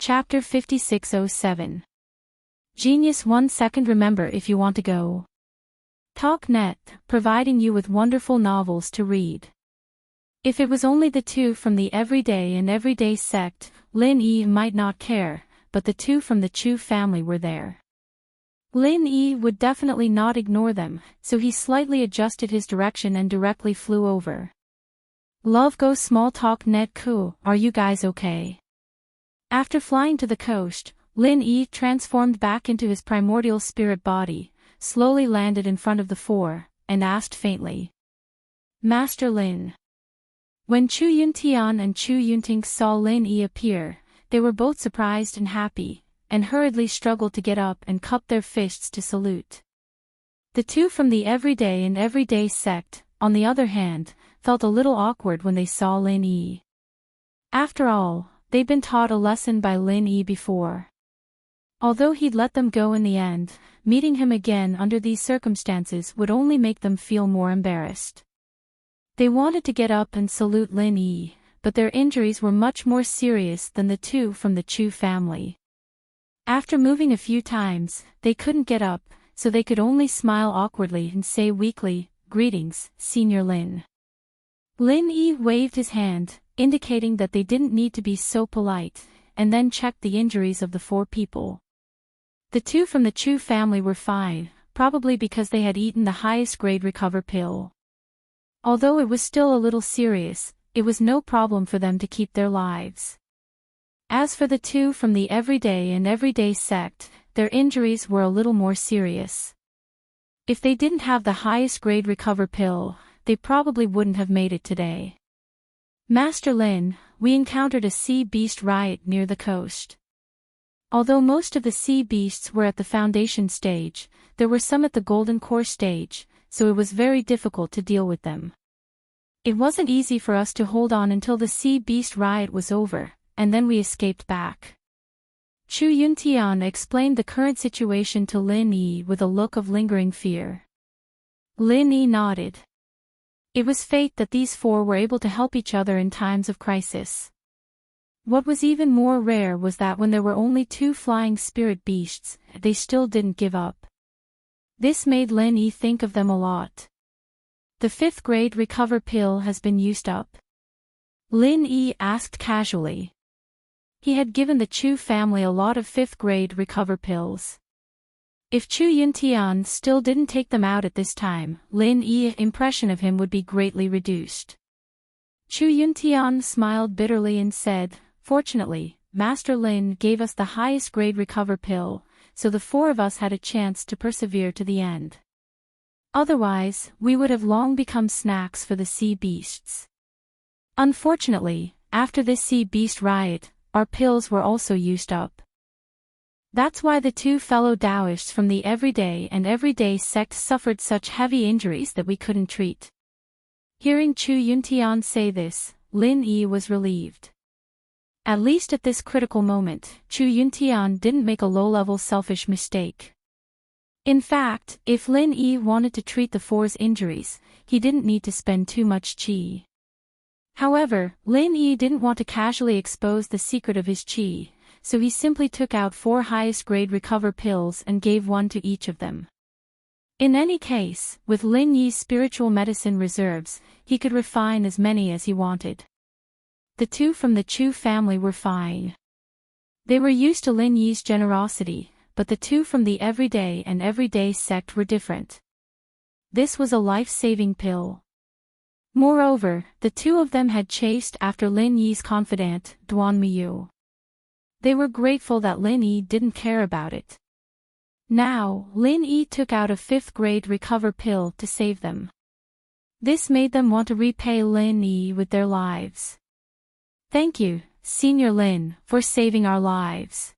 Chapter 5607. Genius 1 second. Remember, if you want to go. TalkNet, providing you with wonderful novels to read. If it was only the two from the Everyday and Everyday sect, Lin Yi might not care, but the two from the Chu family were there. Lin Yi would definitely not ignore them, so he slightly adjusted his direction and directly flew over. Love Go Small TalkNet. Cool, are you guys okay? After flying to the coast, Lin Yi transformed back into his primordial spirit body, slowly landed in front of the four, and asked faintly. Master Lin. When Chu Yuntian and Chu Yunting saw Lin Yi appear, they were both surprised and happy, and hurriedly struggled to get up and cup their fists to salute. The two from the Everyday and Everyday sect, on the other hand, felt a little awkward when they saw Lin Yi. After all, they'd been taught a lesson by Lin Yi before. Although he'd let them go in the end, meeting him again under these circumstances would only make them feel more embarrassed. They wanted to get up and salute Lin Yi, but their injuries were much more serious than the two from the Chu family. After moving a few times, they couldn't get up, so they could only smile awkwardly and say weakly, "Greetings, Senior Lin." Lin Yi waved his hand, indicating that they didn't need to be so polite, and then checked the injuries of the four people. The two from the Chu family were fine, probably because they had eaten the highest grade recover pill. Although it was still a little serious, it was no problem for them to keep their lives. As for the two from the Everyday and Everyday sect, their injuries were a little more serious. If they didn't have the highest grade recover pill, they probably wouldn't have made it today. Master Lin, we encountered a sea beast riot near the coast. Although most of the sea beasts were at the foundation stage, there were some at the golden core stage, so it was very difficult to deal with them. It wasn't easy for us to hold on until the sea beast riot was over, and then we escaped back. Chu Yuntian explained the current situation to Lin Yi with a look of lingering fear. Lin Yi nodded. It was fate that these four were able to help each other in times of crisis. What was even more rare was that when there were only two flying spirit beasts, they still didn't give up. This made Lin Yi think of them a lot. The 5th grade recover pill has been used up? Lin Yi asked casually. He had given the Chu family a lot of 5th grade recover pills. If Chu Yuntian still didn't take them out at this time, Lin Yi's impression of him would be greatly reduced. Chu Yuntian smiled bitterly and said, "Fortunately, Master Lin gave us the highest grade recover pill, so the four of us had a chance to persevere to the end. Otherwise, we would have long become snacks for the sea beasts. Unfortunately, after this sea beast riot, our pills were also used up. That's why the two fellow Taoists from the Everyday and Everyday sect suffered such heavy injuries that we couldn't treat." Hearing Chu Yuntian say this, Lin Yi was relieved. At least at this critical moment, Chu Yuntian didn't make a low-level selfish mistake. In fact, if Lin Yi wanted to treat the four's injuries, he didn't need to spend too much qi. However, Lin Yi didn't want to casually expose the secret of his qi, so he simply took out 4 highest grade recover pills and gave one to each of them. In any case, with Lin Yi's spiritual medicine reserves, he could refine as many as he wanted. The two from the Chu family were fine. They were used to Lin Yi's generosity, but the two from the Everyday and Everyday sect were different. This was a life-saving pill. Moreover, the two of them had chased after Lin Yi's confidant, Duan Miyu. They were grateful that Lin Yi didn't care about it. Now, Lin Yi took out a 5th grade recover pill to save them. This made them want to repay Lin Yi with their lives. "Thank you, Senior Lin, for saving our lives."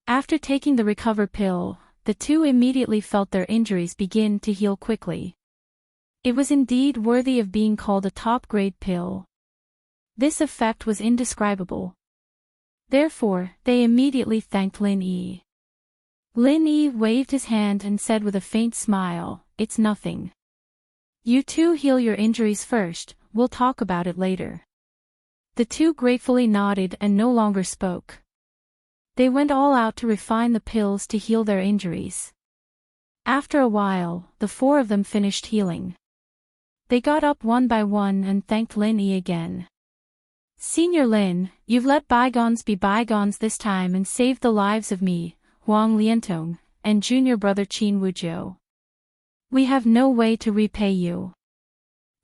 After taking the recover pill, the two immediately felt their injuries begin to heal quickly. It was indeed worthy of being called a top-grade pill. This effect was indescribable. Therefore, they immediately thanked Lin Yi. Lin Yi waved his hand and said with a faint smile, "It's nothing. You two heal your injuries first, we'll talk about it later." The two gratefully nodded and no longer spoke. They went all out to refine the pills to heal their injuries. After a while, the four of them finished healing. They got up one by one and thanked Lin Yi again. "Senior Lin, you've let bygones be bygones this time and saved the lives of me, Huang Liantong, and junior brother Qin Wujiu. We have no way to repay you.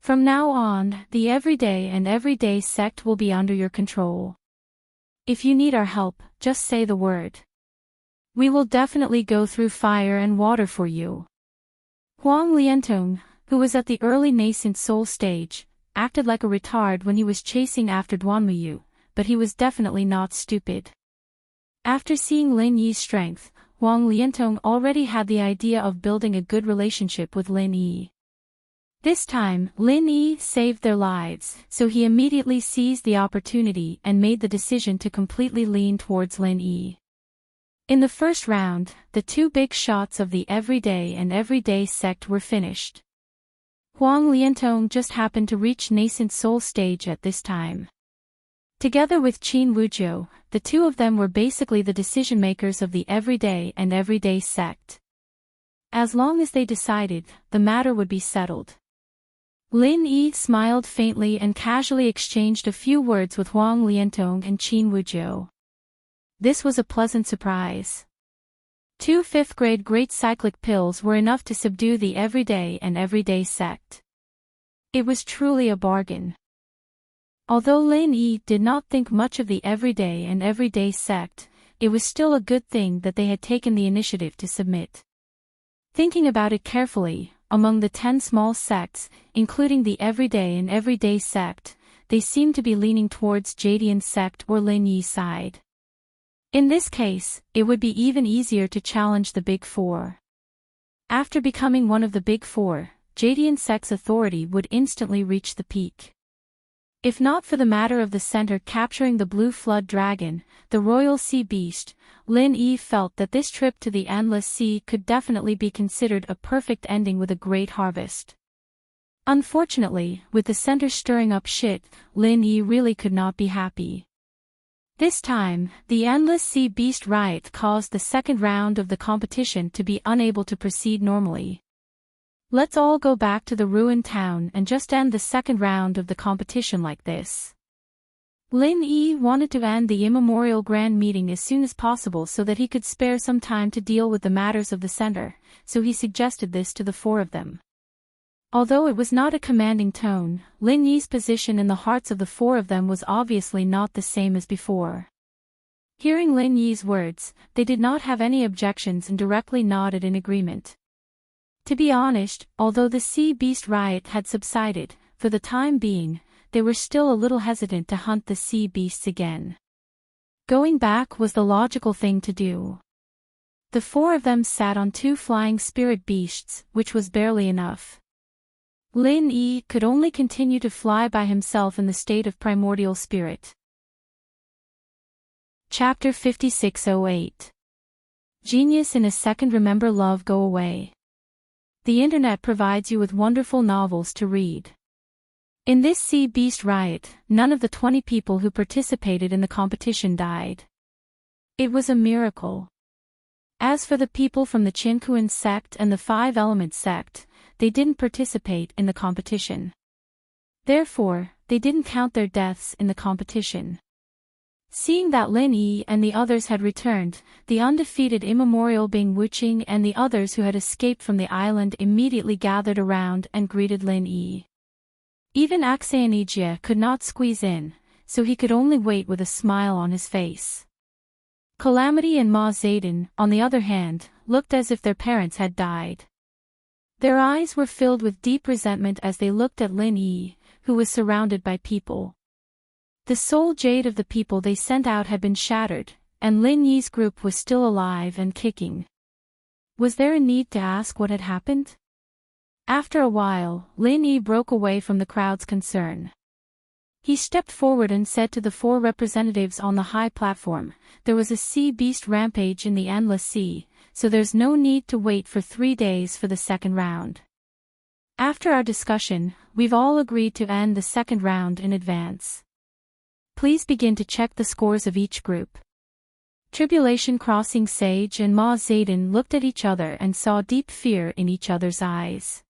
From now on, the Everyday and Everyday sect will be under your control. If you need our help, just say the word. We will definitely go through fire and water for you." Huang Liantong, who was at the early nascent soul stage, acted like a retard when he was chasing after Duanmuyu, but he was definitely not stupid. After seeing Lin Yi's strength, Huang Liantong already had the idea of building a good relationship with Lin Yi. This time, Lin Yi saved their lives, so he immediately seized the opportunity and made the decision to completely lean towards Lin Yi. In the first round, the two big shots of the Everyday and Everyday sect were finished. Huang Liantong just happened to reach nascent soul stage at this time. Together with Qin Wujiu, the two of them were basically the decision-makers of the Everyday and Everyday sect. As long as they decided, the matter would be settled. Lin Yi smiled faintly and casually exchanged a few words with Huang Liantong and Qin Wujiu. This was a pleasant surprise. 2 fifth-grade great cyclic pills were enough to subdue the Everyday and Everyday sect. It was truly a bargain. Although Lin Yi did not think much of the Everyday and Everyday sect, it was still a good thing that they had taken the initiative to submit. Thinking about it carefully, among the 10 small sects, including the Everyday and Everyday sect, they seemed to be leaning towards Jadian's sect or Lin Yi's side. In this case, it would be even easier to challenge the Big Four. After becoming one of the Big Four, Jadian sect's authority would instantly reach the peak. If not for the matter of the center capturing the Blue Flood Dragon, the Royal Sea Beast, Lin Yi felt that this trip to the Endless Sea could definitely be considered a perfect ending with a great harvest. Unfortunately, with the center stirring up shit, Lin Yi really could not be happy. This time, the Endless Sea Beast riot caused the second round of the competition to be unable to proceed normally. Let's all go back to the ruined town and just end the second round of the competition like this. Lin Yi wanted to end the immemorial grand meeting as soon as possible so that he could spare some time to deal with the matters of the center, so he suggested this to the four of them. Although it was not a commanding tone, Lin Yi's position in the hearts of the four of them was obviously not the same as before. Hearing Lin Yi's words, they did not have any objections and directly nodded in agreement. To be honest, although the Sea Beast riot had subsided, for the time being, they were still a little hesitant to hunt the sea beasts again. Going back was the logical thing to do. The four of them sat on 2 flying spirit beasts, which was barely enough. Lin Yi could only continue to fly by himself in the state of primordial spirit. Chapter 5608. Genius in a Second. Remember love go away. The internet provides you with wonderful novels to read. In this Sea Beast riot, none of the 20 people who participated in the competition died. It was a miracle. As for the people from the Qinkuan sect and the 5 Elements sect, they didn't participate in the competition. Therefore, they didn't count their deaths in the competition. Seeing that Lin Yi and the others had returned, the undefeated immemorial Bing Wuqing and the others who had escaped from the island immediately gathered around and greeted Lin Yi. Even Axayanijia could not squeeze in, so he could only wait with a smile on his face. Calamity and Ma Zayden, on the other hand, looked as if their parents had died. Their eyes were filled with deep resentment as they looked at Lin Yi, who was surrounded by people. The soul jade of the people they sent out had been shattered, and Lin Yi's group was still alive and kicking. Was there a need to ask what had happened? After a while, Lin Yi broke away from the crowd's concern. He stepped forward and said to the 4 representatives on the high platform, "There was a sea beast rampage in the Endless Sea, so there's no need to wait for 3 days for the second round. After our discussion, we've all agreed to end the second round in advance. Please begin to check the scores of each group." Tribulation Crossing Sage and Ma Zayden looked at each other and saw deep fear in each other's eyes.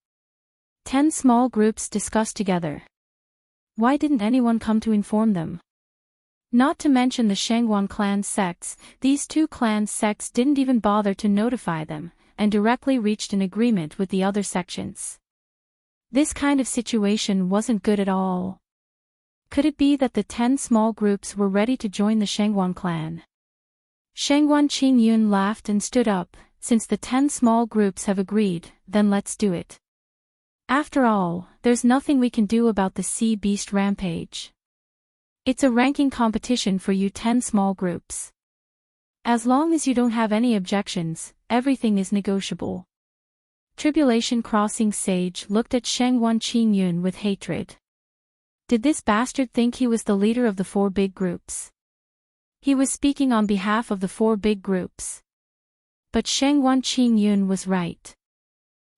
10 small groups discussed together. Why didn't anyone come to inform them? Not to mention the Shangguan clan sects, these two clan sects didn't even bother to notify them, and directly reached an agreement with the other sections. This kind of situation wasn't good at all. Could it be that the 10 small groups were ready to join the Shangguan clan? Shangguan Qingyun laughed and stood up. Since the 10 small groups have agreed, then let's do it. After all, there's nothing we can do about the Sea Beast rampage. It's a ranking competition for you 10 small groups. As long as you don't have any objections, everything is negotiable. Tribulation Crossing Sage looked at Shangguan Qingyun with hatred. Did this bastard think he was the leader of the 4 big groups? He was speaking on behalf of the 4 big groups. But Shangguan Qingyun was right.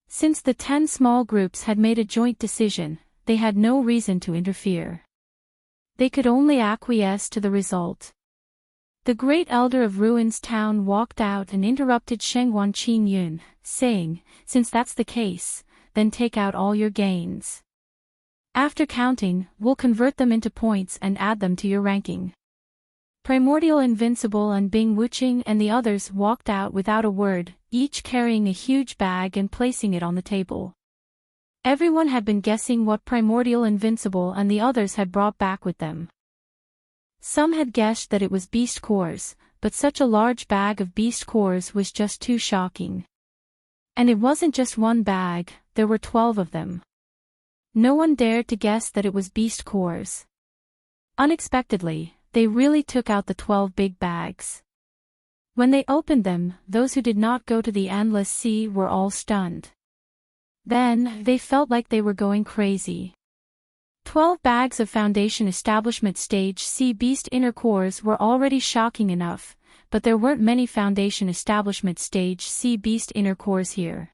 Since the 10 small groups had made a joint decision, they had no reason to interfere. They could only acquiesce to the result. The great elder of Ruins Town walked out and interrupted Shangguan Qingyun, saying, "Since that's the case, then take out all your gains. After counting, we'll convert them into points and add them to your ranking." Primordial Invincible and Bing Wuqing and the others walked out without a word, each carrying a huge bag and placing it on the table. Everyone had been guessing what Primordial Invincible and the others had brought back with them. Some had guessed that it was beast cores, but such a large bag of beast cores was just too shocking. And it wasn't just one bag, there were 12 of them. No one dared to guess that it was beast cores. Unexpectedly, they really took out the 12 big bags. When they opened them, those who did not go to the Endless Sea were all stunned. Then, they felt like they were going crazy. 12 bags of Foundation Establishment Stage Sea Beast inner cores were already shocking enough, but there weren't many Foundation Establishment Stage Sea Beast inner cores here.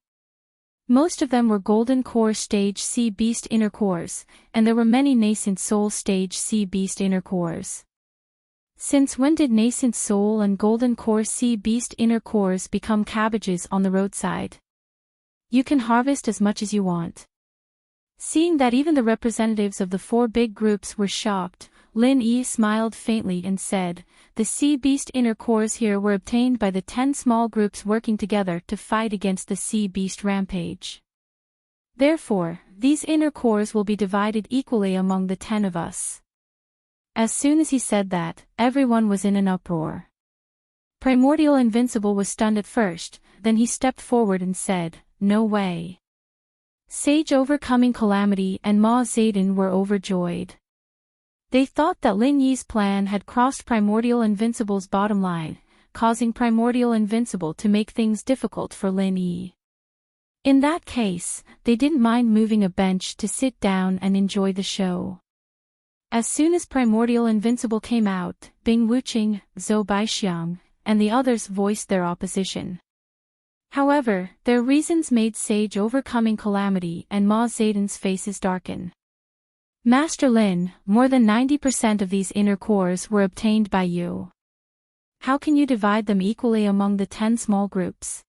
Most of them were Golden Core Stage Sea Beast inner cores, and there were many Nascent Soul Stage Sea Beast inner cores. Since when did Nascent Soul and Golden Core Sea Beast inner cores become cabbages on the roadside? You can harvest as much as you want. Seeing that even the representatives of the 4 big groups were shocked, Lin Yi smiled faintly and said, "The Sea Beast inner cores here were obtained by the 10 small groups working together to fight against the Sea Beast rampage. Therefore, these inner cores will be divided equally among the 10 of us." As soon as he said that, everyone was in an uproar. Primordial Invincible was stunned at first, then he stepped forward and said, "No way." Sage Overcoming Calamity and Ma Zayden were overjoyed. They thought that Lin Yi's plan had crossed Primordial Invincible's bottom line, causing Primordial Invincible to make things difficult for Lin Yi. In that case, they didn't mind moving a bench to sit down and enjoy the show. As soon as Primordial Invincible came out, Bing Wuqing, Zhou Baixiang, and the others voiced their opposition. However, their reasons made Sage Overcoming Calamity and Ma Zayden's faces darken. "Master Lin, more than 90% of these inner cores were obtained by you. How can you divide them equally among the 10 small groups?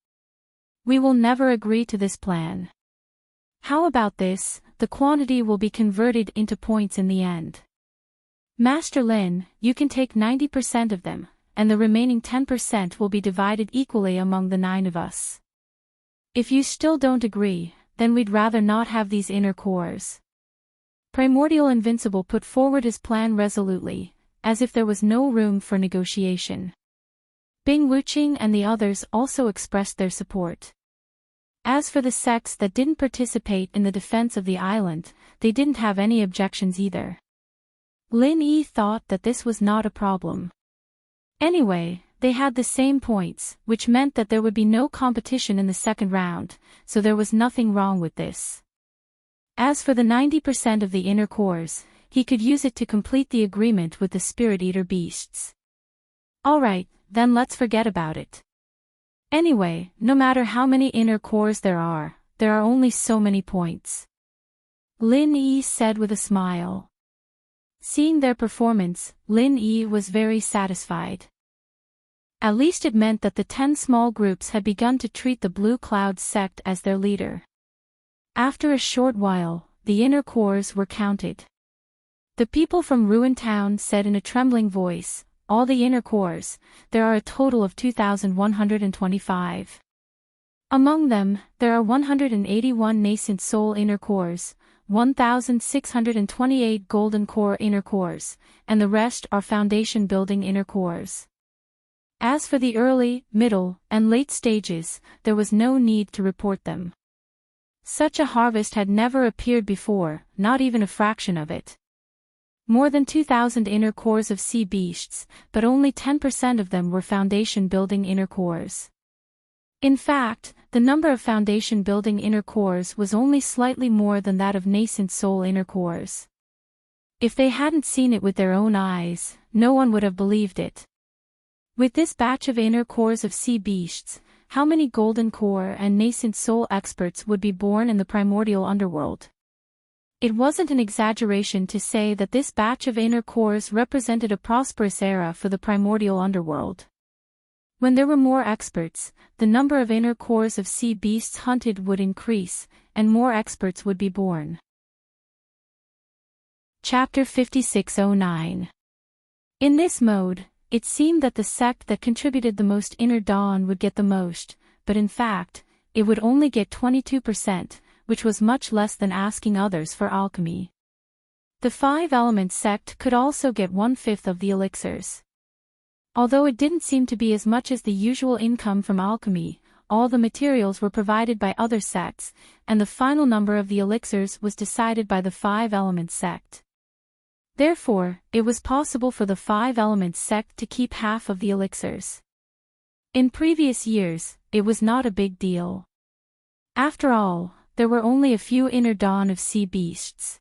We will never agree to this plan. How about this, the quantity will be converted into points in the end. Master Lin, you can take 90% of them, and the remaining 10% will be divided equally among the 9 of us. If you still don't agree, then we'd rather not have these inner cores." Primordial Invincible put forward his plan resolutely, as if there was no room for negotiation. Bing Wuqing and the others also expressed their support. As for the sects that didn't participate in the defense of the island, they didn't have any objections either. Lin Yi thought that this was not a problem. Anyway, they had the same points, which meant that there would be no competition in the second round, so there was nothing wrong with this. As for the 90% of the inner cores, he could use it to complete the agreement with the Spirit Eater beasts. Alright, then let's forget about it. Anyway, no matter how many inner cores there are only so many points. Lin Yi said with a smile. Seeing their performance, Lin Yi was very satisfied. At least it meant that the 10 small groups had begun to treat the Blue Cloud sect as their leader. After a short while, the inner cores were counted. The people from Ruin Town said in a trembling voice, "All the inner cores, there are a total of 2,125. Among them, there are 181 nascent soul inner cores, 1,628 golden core inner cores, and the rest are foundation building inner cores." As for the early, middle, and late stages, there was no need to report them. Such a harvest had never appeared before, not even a fraction of it. More than 2,000 inner cores of sea beasts, but only 10% of them were foundation-building inner cores. In fact, the number of foundation-building inner cores was only slightly more than that of nascent soul inner cores. If they hadn't seen it with their own eyes, no one would have believed it. With this batch of inner cores of sea beasts, how many golden core and nascent soul experts would be born in the primordial underworld? It wasn't an exaggeration to say that this batch of inner cores represented a prosperous era for the primordial underworld. When there were more experts, the number of inner cores of sea beasts hunted would increase, and more experts would be born. Chapter 5609. In this mode, it seemed that the sect that contributed the most inner dawn would get the most, but in fact, it would only get 22%, which was much less than asking others for alchemy. The 5-element sect could also get 1/5 of the elixirs. Although it didn't seem to be as much as the usual income from alchemy, all the materials were provided by other sects, and the final number of the elixirs was decided by the 5-element sect. Therefore, it was possible for the 5-element sect to keep half of the elixirs. In previous years, it was not a big deal. After all, there were only a few inner dawn of sea beasts.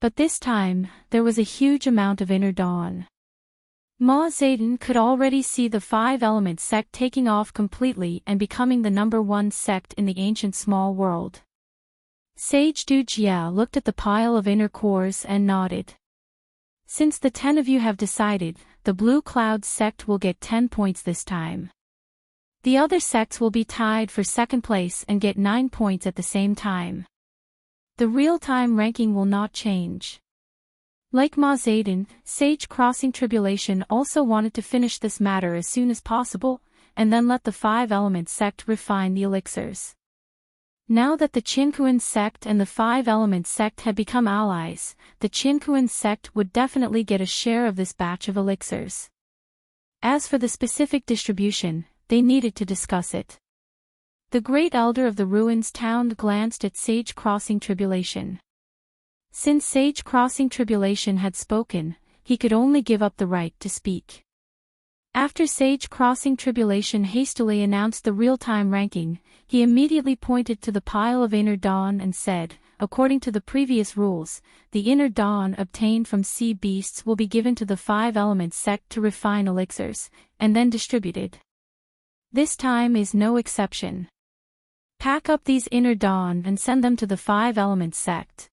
But this time, there was a huge amount of inner dawn. Ma Zayden could already see the 5-element sect taking off completely and becoming the #1 sect in the ancient small world. Sage Du Jia looked at the pile of inner cores and nodded. "Since the 10 of you have decided, the Blue Cloud sect will get 10 points this time. The other sects will be tied for second place and get 9 points at the same time. The real-time ranking will not change." Like Ma Zayden, Sage Crossing Tribulation also wanted to finish this matter as soon as possible, and then let the 5-element sect refine the elixirs. Now that the Qinkuan sect and the 5-element sect had become allies, the Qinkuan sect would definitely get a share of this batch of elixirs. As for the specific distribution, they needed to discuss it. The Great Elder of the Ruins Town glanced at Sage Crossing Tribulation. Since Sage Crossing Tribulation had spoken, he could only give up the right to speak. After Sage Crossing Tribulation hastily announced the real-time ranking, he immediately pointed to the pile of Inner Dawn and said, "According to the previous rules, the Inner Dawn obtained from sea beasts will be given to the 5-element sect to refine elixirs, and then distributed. This time is no exception. Pack up these Inner Dawn and send them to the 5-element sect."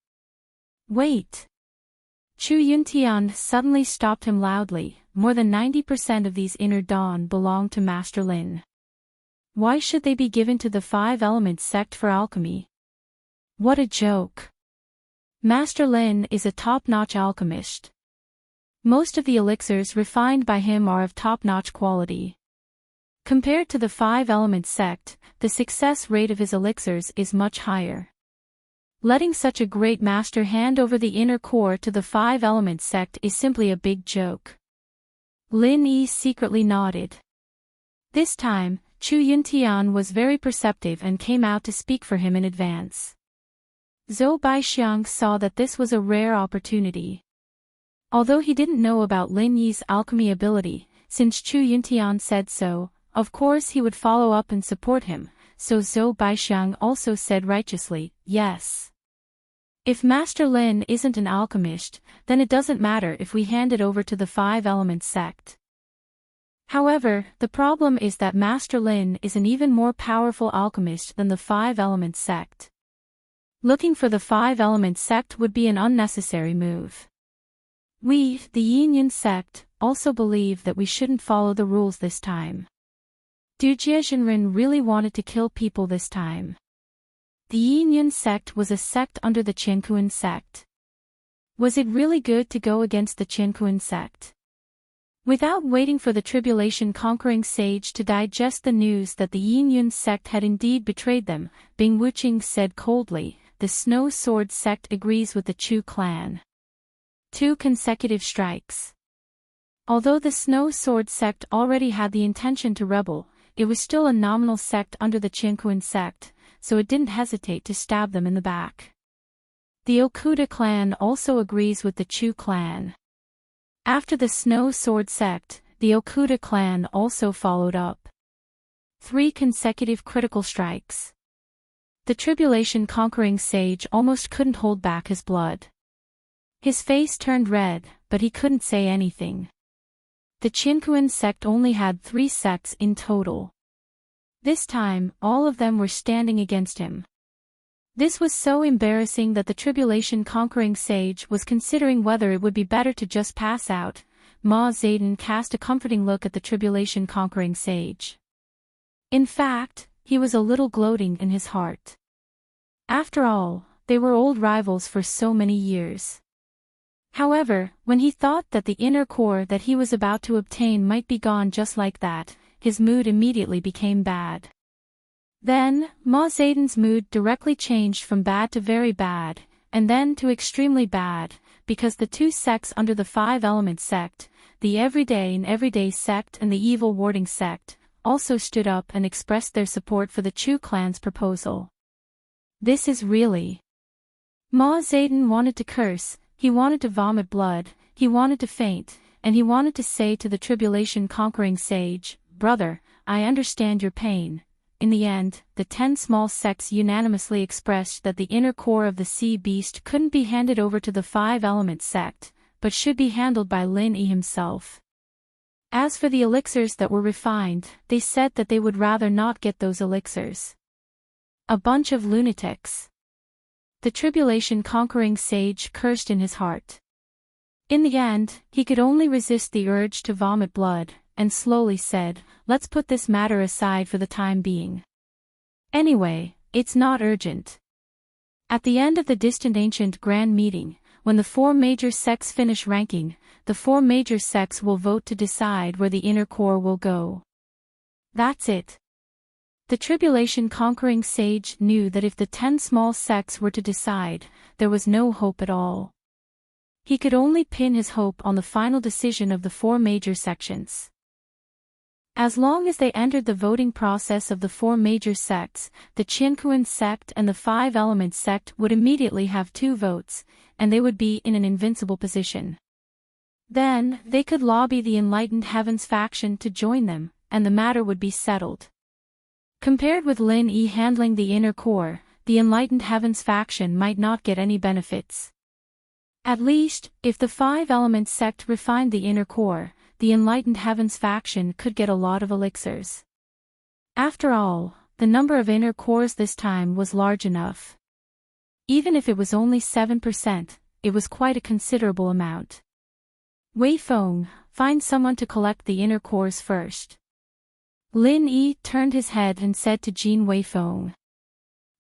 "Wait!" Chu Yuntian suddenly stopped him loudly. "More than 90% of these Inner Dawn belong to Master Lin. Why should they be given to the 5-element sect for alchemy? What a joke. Master Lin is a top-notch alchemist. Most of the elixirs refined by him are of top-notch quality. Compared to the 5-element sect, the success rate of his elixirs is much higher. Letting such a great master hand over the inner core to the 5-element sect is simply a big joke." Lin Yi secretly nodded. This time, Chu Yuntian was very perceptive and came out to speak for him in advance. Zhou Baixiang saw that this was a rare opportunity. Although he didn't know about Lin Yi's alchemy ability, since Chu Yuntian said so, of course he would follow up and support him, so Zhou Baixiang also said righteously, "Yes. If Master Lin isn't an alchemist, then it doesn't matter if we hand it over to the 5-element sect." However, the problem is that Master Lin is an even more powerful alchemist than the 5-element sect. Looking for the 5-element sect would be an unnecessary move. We, the Yin Yin sect, also believe that we shouldn't follow the rules this time. Du Jiezhenren really wanted to kill people this time. The Yin sect was a sect under the Qiankuan sect. Was it really good to go against the Qiankuan sect? Without waiting for the tribulation-conquering sage to digest the news that the Yin sect had indeed betrayed them, Bing Wuqing said coldly, "The Snow Sword sect agrees with the Chu clan." 2 consecutive strikes. Although the Snow Sword sect already had the intention to rebel, it was still a nominal sect under the Qiankuan sect, so it didn't hesitate to stab them in the back. The Okuda clan also agrees with the Chu clan. After the Snow Sword sect, the Okuda clan also followed up. 3 consecutive critical strikes. The tribulation-conquering sage almost couldn't hold back his blood. His face turned red, but he couldn't say anything. The Qiankuan sect only had 3 sects in total. This time, all of them were standing against him. This was so embarrassing that the tribulation-conquering sage was considering whether it would be better to just pass out. Ma Zedong cast a comforting look at the tribulation-conquering sage. In fact, he was a little gloating in his heart. After all, they were old rivals for so many years. However, when he thought that the inner core that he was about to obtain might be gone just like that, his mood immediately became bad. Then, Ma Zedong's mood directly changed from bad to very bad, and then to extremely bad, because the 2 sects under the 5-element sect, the everyday sect and the evil warding sect, also stood up and expressed their support for the Chu clan's proposal. This is really... Ma Zedong wanted to curse, he wanted to vomit blood, he wanted to faint, and he wanted to say to the tribulation-conquering sage, "Brother, I understand your pain." In the end, the 10 small sects unanimously expressed that the inner core of the sea beast couldn't be handed over to the 5-element sect, but should be handled by Lin Yi himself. As for the elixirs that were refined, they said that they would rather not get those elixirs. A bunch of lunatics. The tribulation-conquering sage cursed in his heart. In the end, he could only resist the urge to vomit blood, and slowly said, "Let's put this matter aside for the time being. Anyway, it's not urgent." At the end of the distant ancient grand meeting, when the 4 major sects finish ranking, the 4 major sects will vote to decide where the inner core will go. That's it. The tribulation-conquering sage knew that if the 10 small sects were to decide, there was no hope at all. He could only pin his hope on the final decision of the 4 major sections. As long as they entered the voting process of the 4 major sects, the Qiankuan sect and the 5-element sect would immediately have 2 votes, and they would be in an invincible position. Then, they could lobby the Enlightened Heavens faction to join them, and the matter would be settled. Compared with Lin Yi handling the inner core, the Enlightened Heavens faction might not get any benefits. At least, if the 5-element sect refined the inner core, the Enlightened Heavens faction could get a lot of elixirs. After all, the number of inner cores this time was large enough. Even if it was only 7%, it was quite a considerable amount. Wei Feng, find someone to collect the inner cores first. Lin Yi turned his head and said to Jin Wei Feng.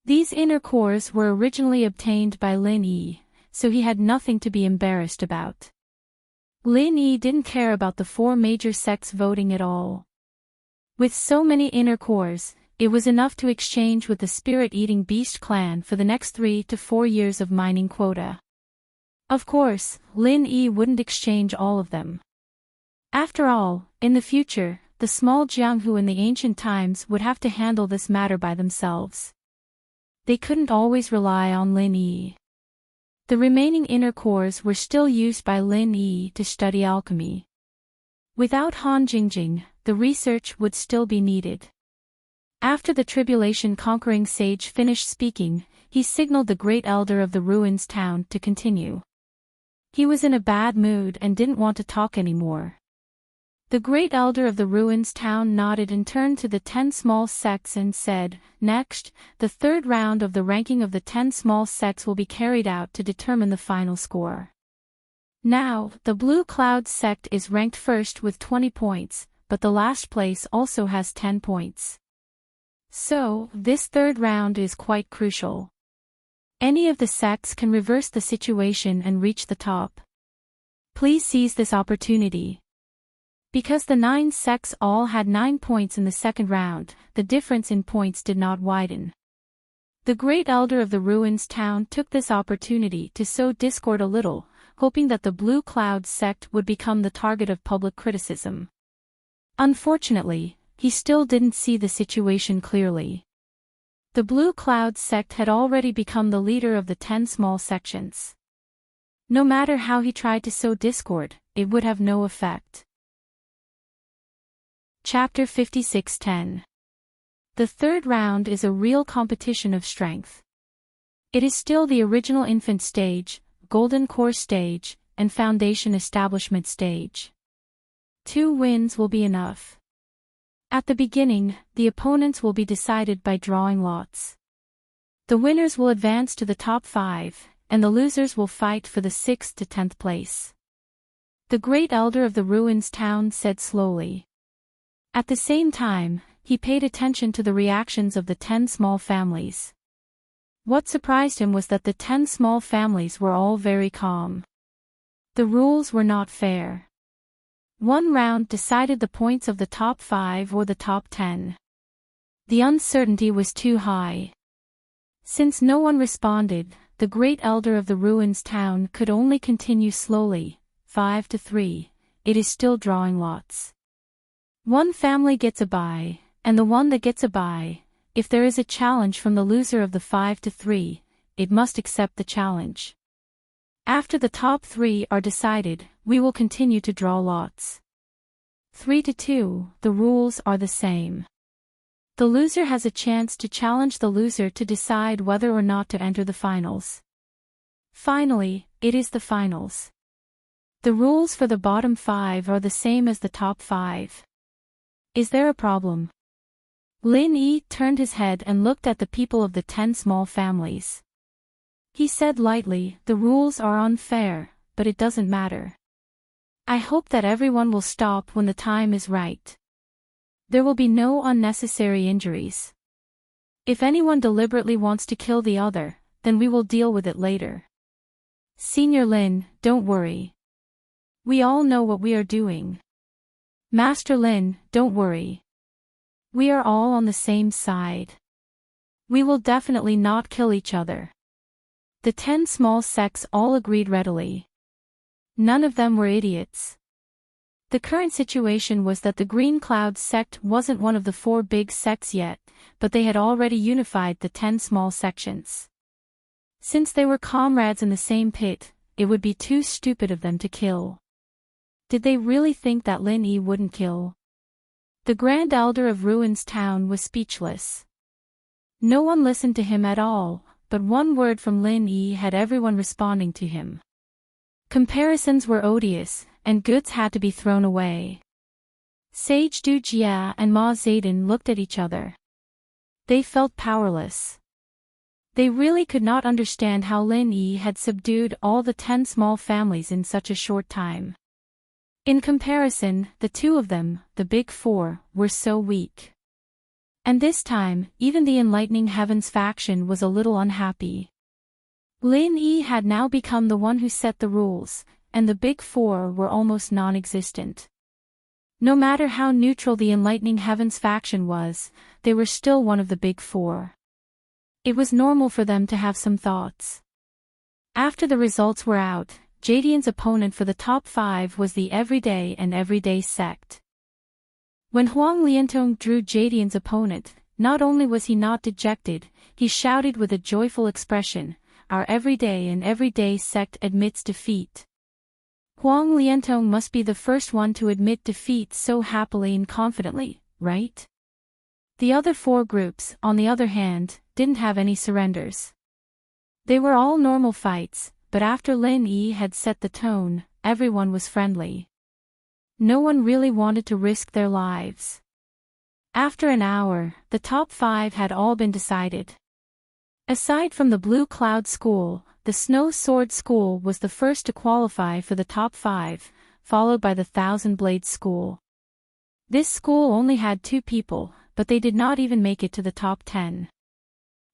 These inner cores were originally obtained by Lin Yi, so he had nothing to be embarrassed about. Lin Yi didn't care about the 4 major sects voting at all. With so many inner cores, it was enough to exchange with the spirit-eating beast clan for the next 3 to 4 years of mining quota. Of course, Lin Yi wouldn't exchange all of them. After all, in the future, the small Jianghu in the ancient times would have to handle this matter by themselves. They couldn't always rely on Lin Yi. The remaining inner cores were still used by Lin Yi to study alchemy. Without Han Jingjing, the research would still be needed. After the tribulation-conquering sage finished speaking, he signaled the great elder of the ruins town to continue. He was in a bad mood and didn't want to talk anymore. The great elder of the ruins town nodded and turned to the 10 small sects and said, "Next, the 3rd round of the ranking of the 10 small sects will be carried out to determine the final score. Now, the Blue Cloud sect is ranked first with 20 points, but the last place also has 10 points. So, this third round is quite crucial. Any of the sects can reverse the situation and reach the top. Please seize this opportunity. Because the 9 sects all had 9 points in the second round, the difference in points did not widen. The Great Elder of the Ruins town took this opportunity to sow discord a little, hoping that the Blue Cloud sect would become the target of public criticism. Unfortunately, he still didn't see the situation clearly. The Blue Cloud sect had already become the leader of the 10 small sections. No matter how he tried to sow discord, it would have no effect. Chapter 56:10. The third round is a real competition of strength. It is still the original infant stage, golden core stage, and foundation establishment stage. 2 wins will be enough. At the beginning, the opponents will be decided by drawing lots. The winners will advance to the top 5, and the losers will fight for the 6th to 10th place. The Great Elder of the Ruins town said slowly. At the same time, he paid attention to the reactions of the 10 small families. What surprised him was that the 10 small families were all very calm. The rules were not fair. One round decided the points of the top 5 or the top 10. The uncertainty was too high. Since no one responded, the Great Elder of the Ruins town could only continue slowly, 5-3, it is still drawing lots. One family gets a bye, and the one that gets a bye, if there is a challenge from the loser of the 5-3, it must accept the challenge. After the top 3 are decided, we will continue to draw lots. 3-2, the rules are the same. The loser has a chance to challenge the loser to decide whether or not to enter the finals. Finally, it is the finals. The rules for the bottom 5 are the same as the top 5. Is there a problem? Lin Yi turned his head and looked at the people of the 10 small families. He said lightly, the rules are unfair, but it doesn't matter. I hope that everyone will stop when the time is right. There will be no unnecessary injuries. If anyone deliberately wants to kill the other, then we will deal with it later. Senior Lin, don't worry. We all know what we are doing. Master Lin, don't worry. We are all on the same side. We will definitely not kill each other. The 10 small sects all agreed readily. None of them were idiots. The current situation was that the Green Cloud sect wasn't one of the 4 big sects yet, but they had already unified the 10 small sections. Since they were comrades in the same pit, it would be too stupid of them to kill. Did they really think that Lin Yi wouldn't kill? The Grand Elder of Ruins Town was speechless. No one listened to him at all, but one word from Lin Yi had everyone responding to him. Comparisons were odious, and goods had to be thrown away. Sage Du Jia and Ma Zedin looked at each other. They felt powerless. They really could not understand how Lin Yi had subdued all the 10 small families in such a short time. In comparison, the 2 of them, the Big 4, were so weak. And this time, even the Enlightening Heavens faction was a little unhappy. Lin Yi had now become the one who set the rules, and the Big 4 were almost non-existent. No matter how neutral the Enlightening Heavens faction was, they were still one of the Big 4. It was normal for them to have some thoughts. After the results were out, Jadian's opponent for the top 5 was the Everyday sect. When Huang Liantong drew Jadian's opponent, not only was he not dejected, he shouted with a joyful expression, "Our Everyday sect admits defeat." Huang Liantong must be the first one to admit defeat so happily and confidently, right? The other 4 groups, on the other hand, didn't have any surrenders. They were all normal fights, but after Lin Yi had set the tone, everyone was friendly. No one really wanted to risk their lives. After an hour, the top 5 had all been decided. Aside from the Blue Cloud School, the Snow Sword School was the first to qualify for the top 5, followed by the Thousand Blades School. This school only had 2 people, but they did not even make it to the top 10.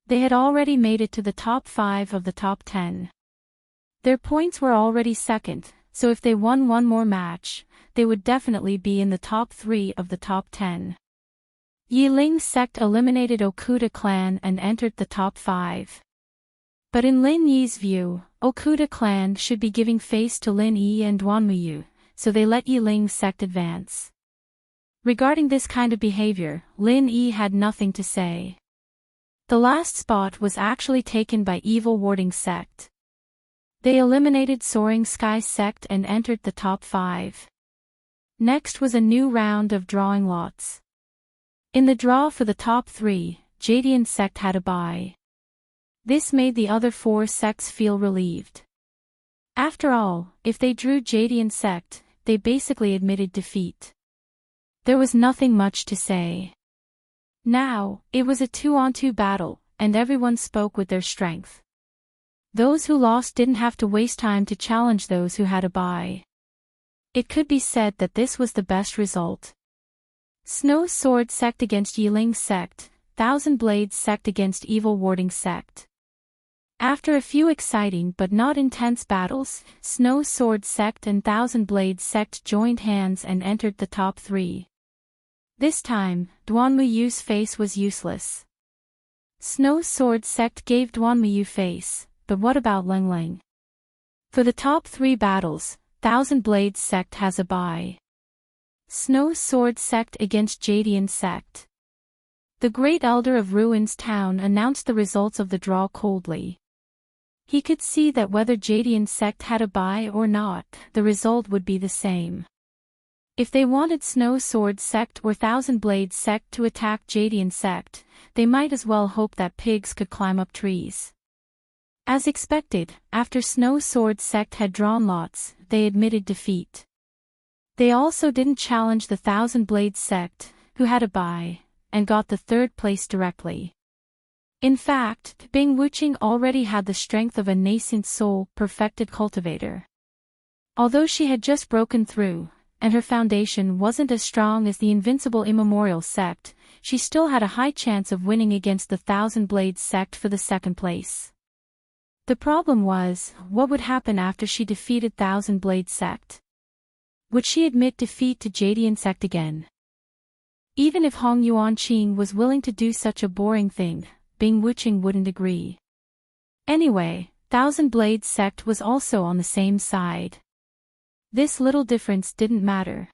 They had already made it to the top 5 of the top 10. Their points were already second, so if they won one more match, they would definitely be in the top 3 of the top 10. Yiling's sect eliminated Okuda clan and entered the top 5. But in Lin Yi's view, Okuda clan should be giving face to Lin Yi and Duanmuyu, so they let Yiling's sect advance. Regarding this kind of behavior, Lin Yi had nothing to say. The last spot was actually taken by Evil Warding sect. They eliminated Soaring Sky sect and entered the top 5. Next was a new round of drawing lots. In the draw for the top 3, Jadian sect had a bye. This made the other 4 sects feel relieved. After all, if they drew Jadian sect, they basically admitted defeat. There was nothing much to say. Now, it was a 2-on-2 battle, and everyone spoke with their strength. Those who lost didn't have to waste time to challenge those who had a bye. It could be said that this was the best result. Snow Sword sect against Yiling sect, Thousand Blades sect against Evil Warding sect. After a few exciting but not intense battles, Snow Sword sect and Thousand Blades sect joined hands and entered the top 3. This time, Duanmuyu's face was useless. Snow Sword sect gave Duanmuyu face, but what about Leng Leng? For the top 3 battles, Thousand Blades sect has a bye. Snow Sword sect against Jadian sect. The Great Elder of Ruins Town announced the results of the draw coldly. He could see that whether Jadian sect had a bye or not, the result would be the same. If they wanted Snow Sword sect or Thousand Blades sect to attack Jadian sect, they might as well hope that pigs could climb up trees. As expected, after Snow Sword sect had drawn lots, they admitted defeat. They also didn't challenge the Thousand Blades sect, who had a bye, and got the 3rd place directly. In fact, Bing Wuqing already had the strength of a nascent soul-perfected cultivator. Although she had just broken through, and her foundation wasn't as strong as the invincible immemorial sect, she still had a high chance of winning against the Thousand Blades sect for the 2nd place. The problem was, what would happen after she defeated Thousand Blades sect? Would she admit defeat to Jadian sect again? Even if Hong Yuanqing was willing to do such a boring thing, Bing Wuqing wouldn't agree. Anyway, Thousand Blades sect was also on the same side. This little difference didn't matter.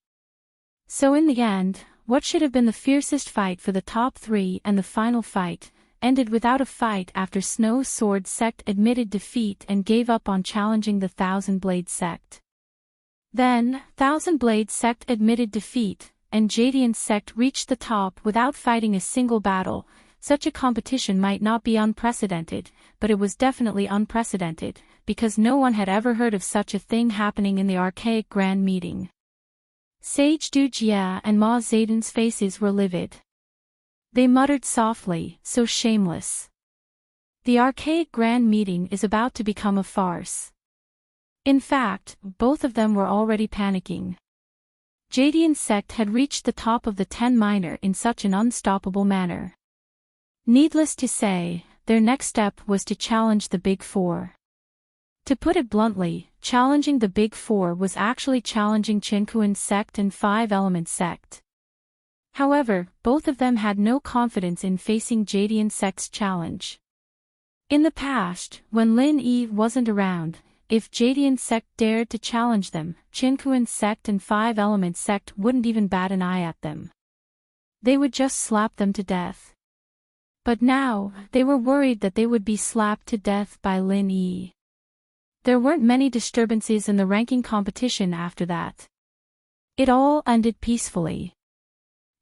So in the end, what should have been the fiercest fight for the top 3 and the final fight, ended without a fight after Snow Sword sect admitted defeat and gave up on challenging the Thousand Blades sect. Then, Thousand Blades sect admitted defeat, and Jadian sect reached the top without fighting a single battle. Such a competition might not be unprecedented, but it was definitely unprecedented, because no one had ever heard of such a thing happening in the archaic grand meeting. Sage Du Jia and Ma Zedon's faces were livid. They muttered softly, so shameless. The archaic grand meeting is about to become a farce. In fact, both of them were already panicking. Jadian sect had reached the top of the 10 minor in such an unstoppable manner. Needless to say, their next step was to challenge the Big Four. To put it bluntly, challenging the Big Four was actually challenging Qinkuan sect and 5 Element sect. However, both of them had no confidence in facing Jadian sect's challenge. In the past, when Lin Yi wasn't around, if Jadian sect dared to challenge them, Qinkuan sect and 5 Element sect wouldn't even bat an eye at them. They would just slap them to death. But now, they were worried that they would be slapped to death by Lin Yi. There weren't many disturbances in the ranking competition after that. It all ended peacefully.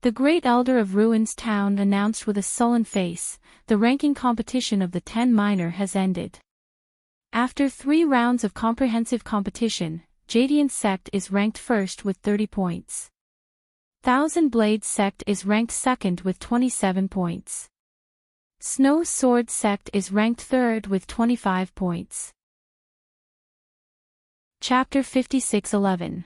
The Great Elder of Ruins Town announced with a sullen face, the ranking competition of the 10 minor has ended. After 3 rounds of comprehensive competition, Jadian sect is ranked first with 30 points. Thousand Blades sect is ranked second with 27 points. Snow Sword sect is ranked third with 25 points. Chapter 56:11.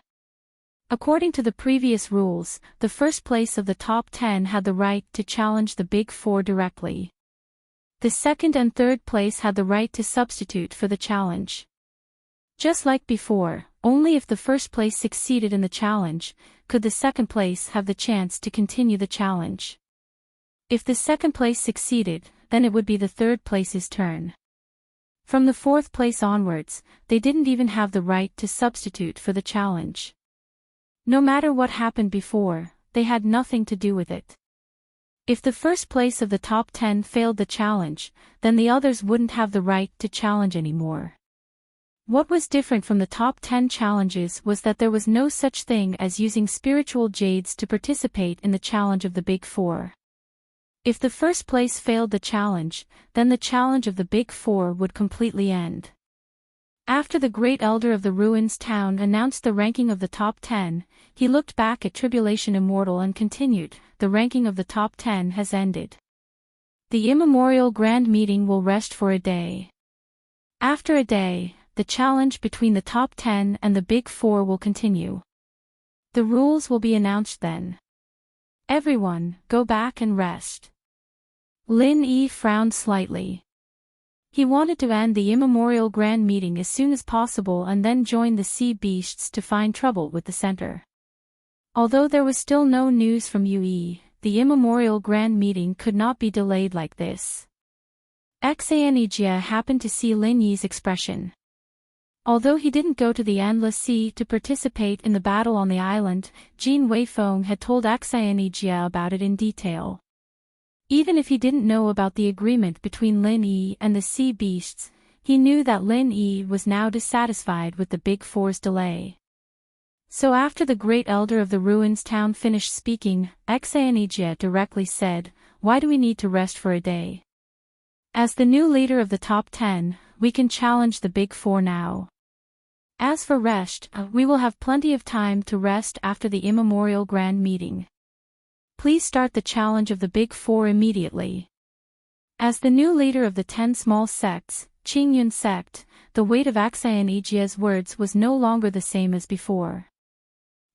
According to the previous rules, the first place of the top 10 had the right to challenge the Big Four directly. The second and third place had the right to substitute for the challenge. Just like before, only if the first place succeeded in the challenge, could the second place have the chance to continue the challenge. If the second place succeeded, then it would be the third place's turn. From the fourth place onwards, they didn't even have the right to substitute for the challenge. No matter what happened before, they had nothing to do with it. If the first place of the top 10 failed the challenge, then the others wouldn't have the right to challenge anymore. What was different from the top 10 challenges was that there was no such thing as using spiritual jades to participate in the challenge of the Big Four. If the first place failed the challenge, then the challenge of the Big Four would completely end. After the great elder of the ruins town announced the ranking of the top 10, he looked back at Tribulation Immortal and continued, "The ranking of the top 10 has ended. The immemorial grand meeting will rest for a day. After a day, the challenge between the top 10 and the Big Four will continue. The rules will be announced then. Everyone, go back and rest." Lin Yi frowned slightly. He wanted to end the immemorial grand meeting as soon as possible and then join the sea beasts to find trouble with the center. Although there was still no news from Yue, the immemorial grand meeting could not be delayed like this. Xanejia happened to see Lin Yi's expression. Although he didn't go to the Endless Sea to participate in the battle on the island, Jin Weifeng had told Xanejia about it in detail. Even if he didn't know about the agreement between Lin Yi and the sea beasts, he knew that Lin Yi was now dissatisfied with the Big Four's delay. So after the great elder of the ruins town finished speaking, Xanejia directly said, "Why do we need to rest for a day? As the new leader of the top 10, we can challenge the Big Four now. As for rest, we will have plenty of time to rest after the immemorial grand meeting. Please start the challenge of the Big Four immediately." As the new leader of the 10 small sects, Qingyun sect, the weight of Xanejia's words was no longer the same as before.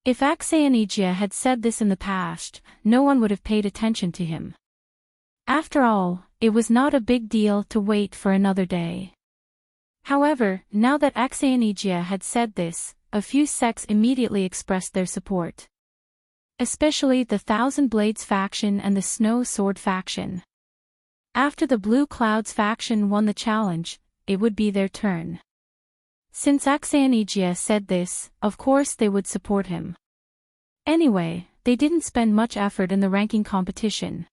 If Xanejia had said this in the past, no one would have paid attention to him. After all, it was not a big deal to wait for another day. However, now that Xanejia had said this, a few sects immediately expressed their support. Especially the Thousand Blades faction and the Snow Sword faction. After the Blue Clouds faction won the challenge, it would be their turn. Since Xanejia said this, of course they would support him. Anyway, they didn't spend much effort in the ranking competition.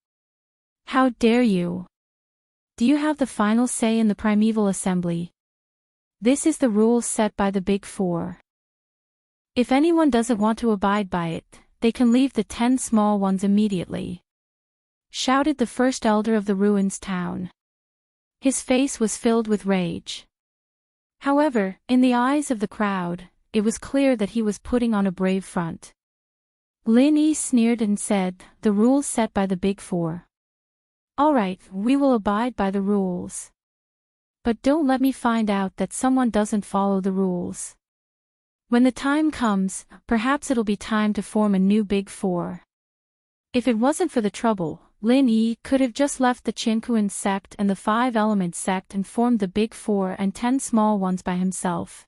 "How dare you? Do you have the final say in the Primeval Assembly? This is the rule set by the Big Four. If anyone doesn't want to abide by it, they can leave the 10 small ones immediately," shouted the first elder of the ruins town. His face was filled with rage. However, in the eyes of the crowd, it was clear that he was putting on a brave front. Lin Yi sneered and said, "The rules set by the Big Four. All right, we will abide by the rules. But don't let me find out that someone doesn't follow the rules. When the time comes, perhaps it'll be time to form a new Big Four." If it wasn't for the trouble, Lin Yi could have just left the Qinkuan sect and the Five Elements sect and formed the Big Four and 10 small ones by himself.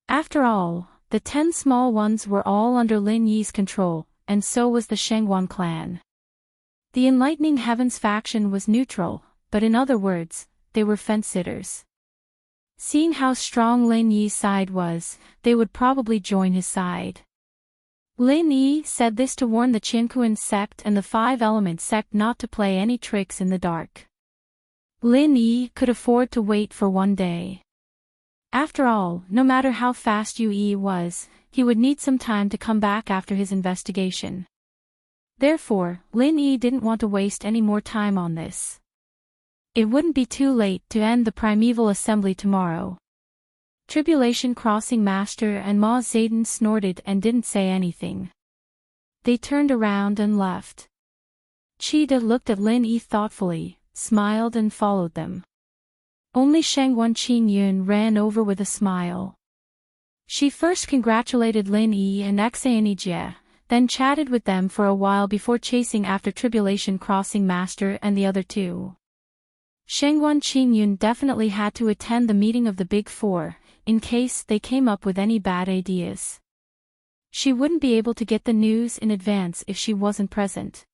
After all, the 10 small ones were all under Lin Yi's control, and so was the Shengguan clan. The Enlightening Heavens faction was neutral, but in other words, they were fence-sitters. Seeing how strong Lin Yi's side was, they would probably join his side. Lin Yi said this to warn the Qinkuan sect and the Five Elements sect not to play any tricks in the dark. Lin Yi could afford to wait for one day. After all, no matter how fast Yue was, he would need some time to come back after his investigation. Therefore, Lin Yi didn't want to waste any more time on this. It wouldn't be too late to end the Primeval Assembly tomorrow. Tribulation Crossing Master and Ma Zayden snorted and didn't say anything. They turned around and left. Cheetah looked at Lin Yi thoughtfully, smiled and followed them. Only Shengguan Qingyun ran over with a smile. She first congratulated Lin Yi and Xanyi Jie, then chatted with them for a while before chasing after Tribulation Crossing Master and the other two. Shengguan Qingyun definitely had to attend the meeting of the Big Four, in case they came up with any bad ideas. She wouldn't be able to get the news in advance if she wasn't present.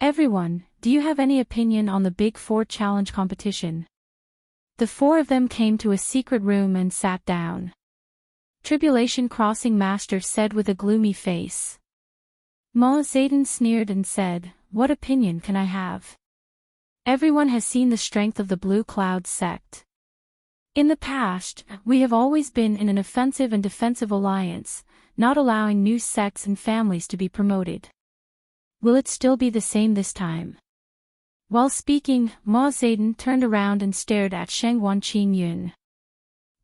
Everyone, do you have any opinion on the Big Four challenge competition? The four of them came to a secret room and sat down. Tribulation Crossing Master said with a gloomy face. Ma Zedong sneered and said, "What opinion can I have? Everyone has seen the strength of the Blue Cloud sect. In the past, we have always been in an offensive and defensive alliance, not allowing new sects and families to be promoted. Will it still be the same this time?" While speaking, Ma Zedong turned around and stared at Shengguan Qingyun.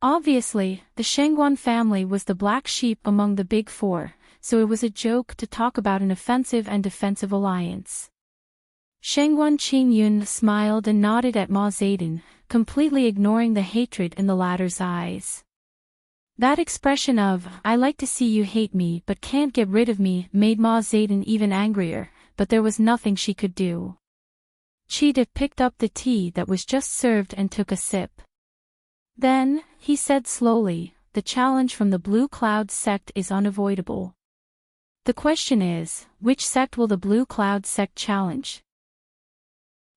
Obviously, the Shengguan family was the black sheep among the Big Four, so it was a joke to talk about an offensive and defensive alliance. Shengguan Qingyun smiled and nodded at Ma Zedong, completely ignoring the hatred in the latter's eyes. That expression of, "I like to see you hate me but can't get rid of me," made Ma Zedong even angrier, but there was nothing she could do. Cheetah picked up the tea that was just served and took a sip. Then, he said slowly, "The challenge from the Blue Cloud sect is unavoidable. The question is, which sect will the Blue Cloud sect challenge?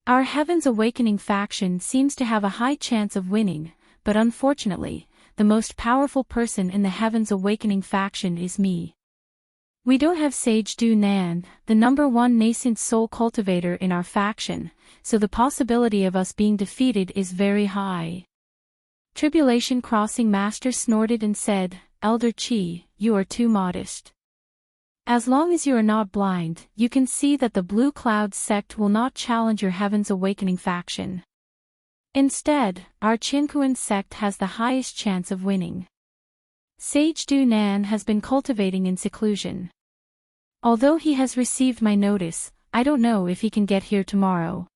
Our Heaven's Awakening faction seems to have a high chance of winning, but unfortunately, the most powerful person in the Heaven's Awakening faction is me. We don't have Sage Du Nan, the #1 nascent soul cultivator in our faction, so the possibility of us being defeated is very high." Tribulation Crossing Master snorted and said, "Elder Qi, you are too modest. As long as you are not blind, you can see that the Blue Cloud sect will not challenge your Heaven's Awakening faction. Instead, our Qinkuan sect has the highest chance of winning. Sage Du Nan has been cultivating in seclusion. Although he has received my notice, I don't know if he can get here tomorrow.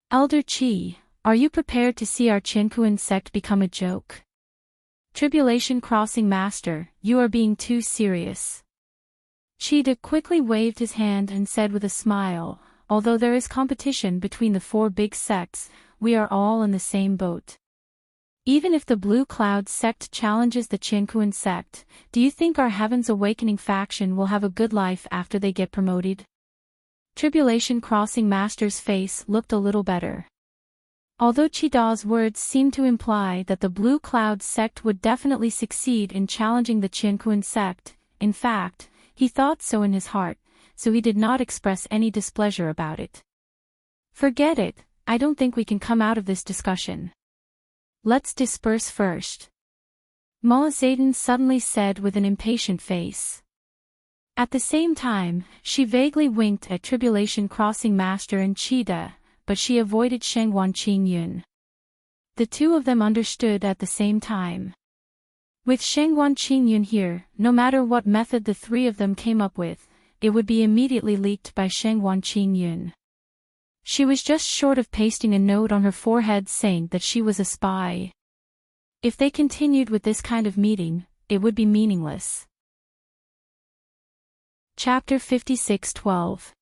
Elder Qi, are you prepared to see our Qinkuan sect become a joke?" Tribulation Crossing Master, you are being too serious. Cheetah quickly waved his hand and said with a smile, "Although there is competition between the four big sects, we are all in the same boat. Even if the Blue Cloud sect challenges the Qinkuan sect, do you think our Heaven's Awakening faction will have a good life after they get promoted?" Tribulation Crossing Master's face looked a little better. Although Chida's words seemed to imply that the Blue Cloud sect would definitely succeed in challenging the Qinkuan sect, in fact, he thought so in his heart, so he did not express any displeasure about it. "Forget it, I don't think we can come out of this discussion. Let's disperse first," Ma Zedong suddenly said with an impatient face. At the same time, she vaguely winked at Tribulation Crossing Master and Cheetah, but she avoided Shengguan Qingyun. The two of them understood at the same time. With Shengguan Qingyun here, no matter what method the three of them came up with, it would be immediately leaked by Shengguan Qingyun. She was just short of pasting a note on her forehead saying that she was a spy. If they continued with this kind of meeting, it would be meaningless. Chapter 56:12.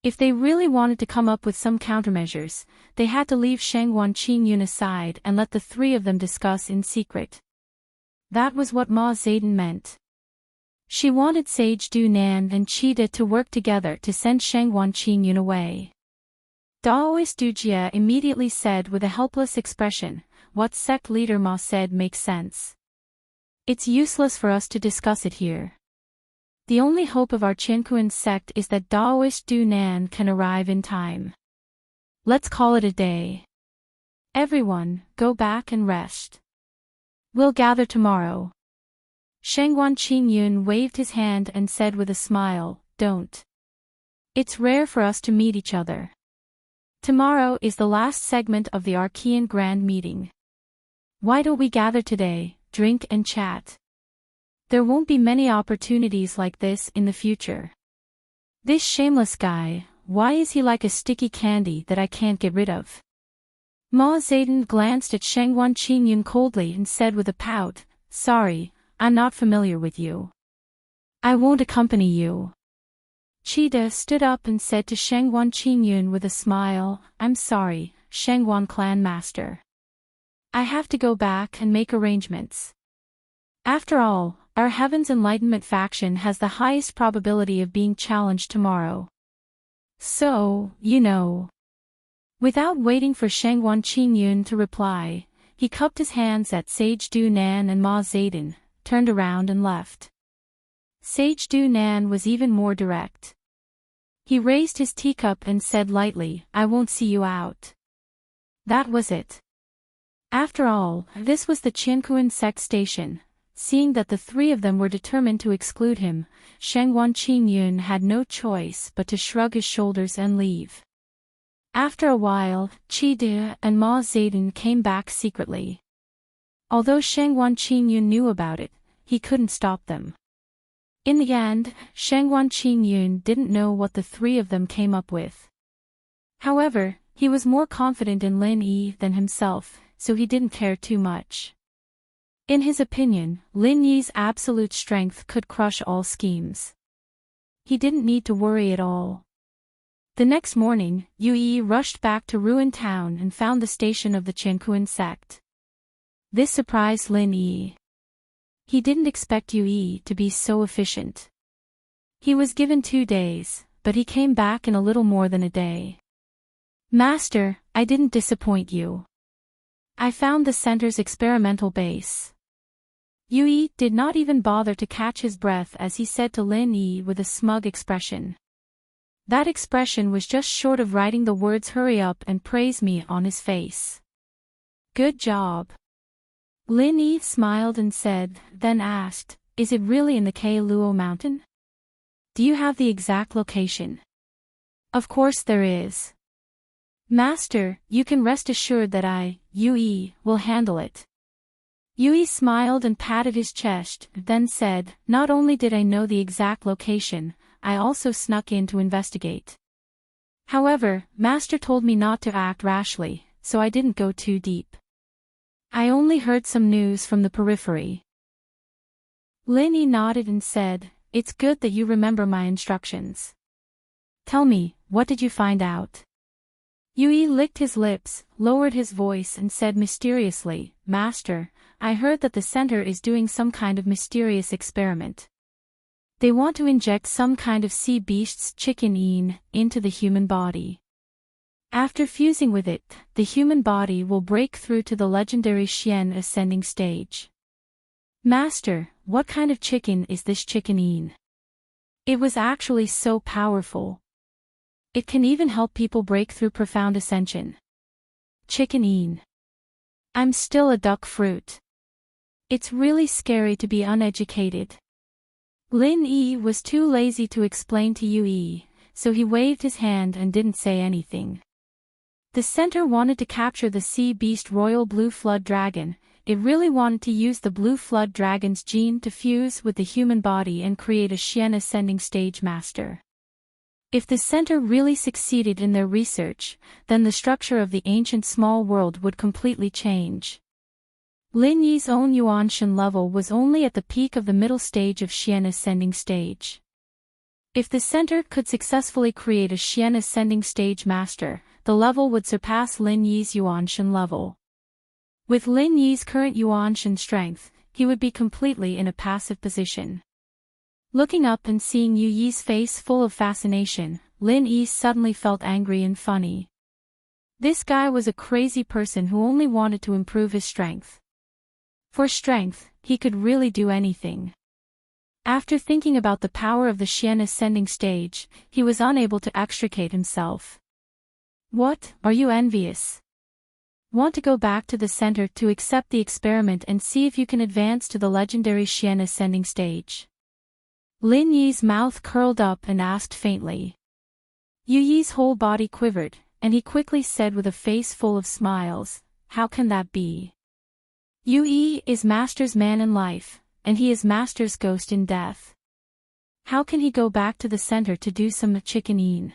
If they really wanted to come up with some countermeasures, they had to leave Shengguan Qingyun aside and let the three of them discuss in secret. That was what Ma Zedong meant. She wanted Sage Du Nan and Cheetah to work together to send Shengguan Qingyun away. Daoist Du Jie immediately said with a helpless expression, "What sect leader Ma said makes sense. It's useless for us to discuss it here. The only hope of our Qinkuan sect is that Daoist Du Nan can arrive in time. Let's call it a day. Everyone, go back and rest. We'll gather tomorrow." Shengguan Qingyun waved his hand and said with a smile, "Don't. It's rare for us to meet each other. Tomorrow is the last segment of the Archean Grand Meeting. Why don't we gather today, drink and chat? There won't be many opportunities like this in the future. This shameless guy, why is he like a sticky candy that I can't get rid of?" Ma Zedong glanced at Shengguan Qingyun coldly and said with a pout, "Sorry, I'm not familiar with you. I won't accompany you. Cheetah stood up and said to Shangwan Qingyun with a smile, I'm sorry, Shangwan clan master. I have to go back and make arrangements. After all, our Heaven's Enlightenment faction has the highest probability of being challenged tomorrow. So, you know. Without waiting for Shangwan Qingyun to reply, he cupped his hands at Sage Du Nan and Ma Zedin, turned around and left. Sage Du Nan was even more direct. He raised his teacup and said lightly, I won't see you out. That was it. After all, this was the Qiankuan sect station. Seeing that the three of them were determined to exclude him, Shangwan Qingyun had no choice but to shrug his shoulders and leave. After a while, Qi and Ma Zedin came back secretly. Although Shangwan Qingyun knew about it, he couldn't stop them. In the end, Shangwan Qingyun didn't know what the three of them came up with. However, he was more confident in Lin Yi than himself, so he didn't care too much. In his opinion, Lin Yi's absolute strength could crush all schemes. He didn't need to worry at all. The next morning, Yu Yi rushed back to Ruin Town and found the station of the Qiankuan sect. This surprised Lin Yi. He didn't expect Yu Yi to be so efficient. He was given 2 days, but he came back in a little more than a day. Master, I didn't disappoint you. I found the center's experimental base. Yu Yi did not even bother to catch his breath as he said to Lin Yi with a smug expression. That expression was just short of writing the words hurry up and praise me on his face. Good job. Lin Yi smiled and said, then asked, is it really in the Kailuo mountain? Do you have the exact location? Of course there is. Master, you can rest assured that I, Yu Yi, will handle it. Yu Yi smiled and patted his chest, then said, not only did I know the exact location, I also snuck in to investigate. However, Master told me not to act rashly, so I didn't go too deep. I only heard some news from the periphery. Lin Yi nodded and said, it's good that you remember my instructions. Tell me, what did you find out? Yu Yi licked his lips, lowered his voice and said mysteriously, Master, I heard that the center is doing some kind of mysterious experiment. They want to inject some kind of sea beast's chicken into the human body. After fusing with it, the human body will break through to the legendary Xian ascending stage. Master, what kind of chicken is this chicken? It was actually so powerful. It can even help people break through profound ascension. Chicken. I'm still a duck fruit. It's really scary to be uneducated. Lin Yi was too lazy to explain to Yu Yi, so he waved his hand and didn't say anything. The center wanted to capture the sea beast Royal Blue Flood Dragon. It really wanted to use the Blue Flood Dragon's gene to fuse with the human body and create a Xian ascending stage master. If the center really succeeded in their research, then the structure of the ancient small world would completely change. Lin Yi's own Yuanshan level was only at the peak of the middle stage of Xian ascending stage. If the center could successfully create a Xian ascending stage master, the level would surpass Lin Yi's Yuanshan level. With Lin Yi's current Yuanshan strength, he would be completely in a passive position. Looking up and seeing Yu Yi's face full of fascination, Lin Yi suddenly felt angry and funny. This guy was a crazy person who only wanted to improve his strength. For strength, he could really do anything. After thinking about the power of the Xian ascending stage, he was unable to extricate himself. What, are you envious? Want to go back to the center to accept the experiment and see if you can advance to the legendary Xian ascending stage? Lin Yi's mouth curled up and asked faintly. Yu Yi's whole body quivered, and he quickly said with a face full of smiles, how can that be? Yu Yi is Master's man in life, and he is Master's ghost in death. How can he go back to the center to do some chicken?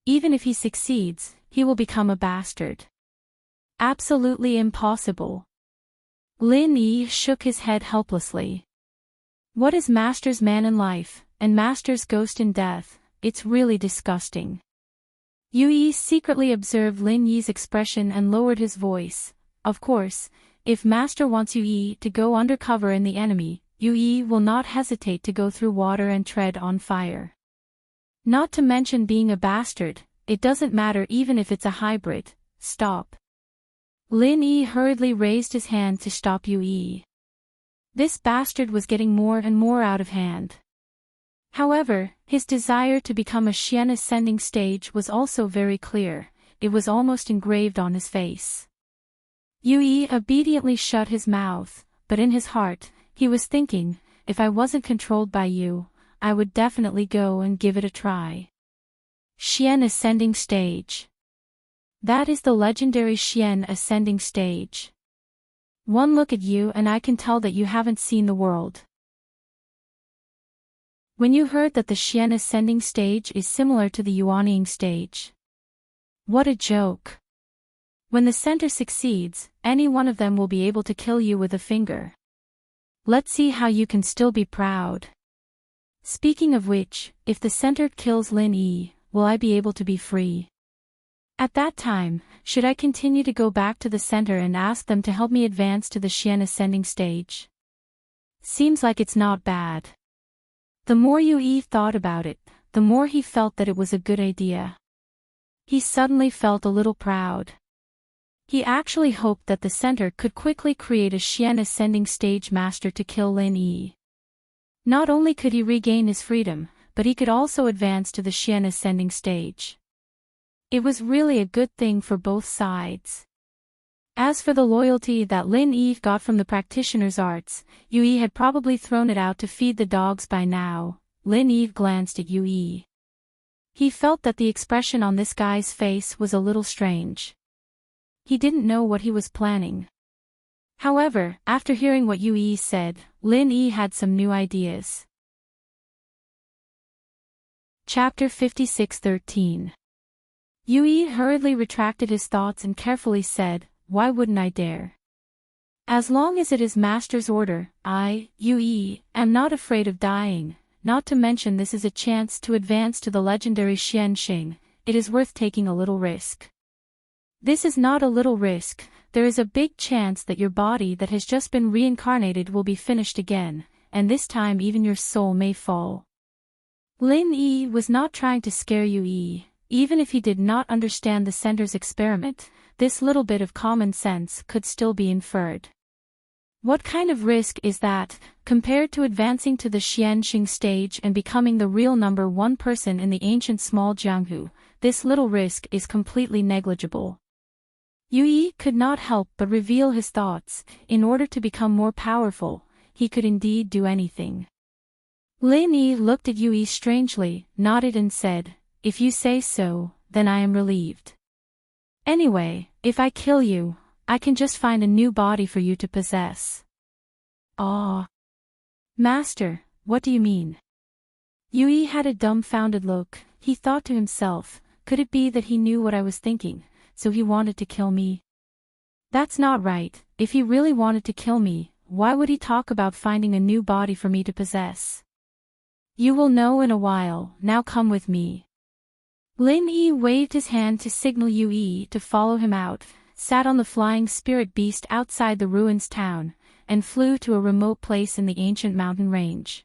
Even if he succeeds, he will become a bastard. Absolutely impossible. Lin Yi shook his head helplessly. What is Master's man in life, and Master's ghost in death? It's really disgusting. Yui secretly observed Lin Yi's expression and lowered his voice. Of course, if Master wants Yui to go undercover in the enemy, Yui will not hesitate to go through water and tread on fire. Not to mention being a bastard, it doesn't matter even if it's a hybrid. Stop. Lin Yi hurriedly raised his hand to stop Yui. This bastard was getting more and more out of hand. However, his desire to become a Xian ascending stage was also very clear. It was almost engraved on his face. Yui obediently shut his mouth, but in his heart, he was thinking, if I wasn't controlled by you, I would definitely go and give it a try. Xian ascending stage. That is the legendary Xian ascending stage. One look at you and I can tell that you haven't seen the world. When you heard that the Xian ascending stage is similar to the Yuanying stage. What a joke. When the center succeeds, any one of them will be able to kill you with a finger. Let's see how you can still be proud. Speaking of which, if the center kills Lin Yi, will I be able to be free? At that time, should I continue to go back to the center and ask them to help me advance to the Xian ascending stage? Seems like it's not bad. The more Yui thought about it, the more he felt that it was a good idea. He suddenly felt a little proud. He actually hoped that the center could quickly create a Xian ascending stage master to kill Lin Yi. Not only could he regain his freedom, but he could also advance to the Xian ascending stage. It was really a good thing for both sides. As for the loyalty that Lin Yi got from the practitioner's arts, Yui had probably thrown it out to feed the dogs by now. Lin Yi glanced at Yui. He felt that the expression on this guy's face was a little strange. He didn't know what he was planning. However, after hearing what Yui said, Lin Yi had some new ideas. Chapter 56:13. Yui hurriedly retracted his thoughts and carefully said, why wouldn't I dare? As long as it is Master's order, I, Yui, am not afraid of dying, not to mention this is a chance to advance to the legendary Xianxing, it is worth taking a little risk. This is not a little risk, there is a big chance that your body that has just been reincarnated will be finished again, and this time even your soul may fall. Lin Yi was not trying to scare Yui. Even if he did not understand the center's experiment, this little bit of common sense could still be inferred. What kind of risk is that, compared to advancing to the Xianxing stage and becoming the real number one person in the ancient small Jianghu, this little risk is completely negligible. Yui could not help but reveal his thoughts. In order to become more powerful, he could indeed do anything. Lin Yi looked at Yui strangely, nodded and said, if you say so, then I am relieved. Anyway, if I kill you, I can just find a new body for you to possess. Ah. Master, what do you mean? Yui had a dumbfounded look. He thought to himself, could it be that he knew what I was thinking, so he wanted to kill me? That's not right. If he really wanted to kill me, why would he talk about finding a new body for me to possess? You will know in a while, now come with me. Lin Yi waved his hand to signal Yui to follow him out, sat on the flying spirit beast outside the ruins town, and flew to a remote place in the ancient mountain range.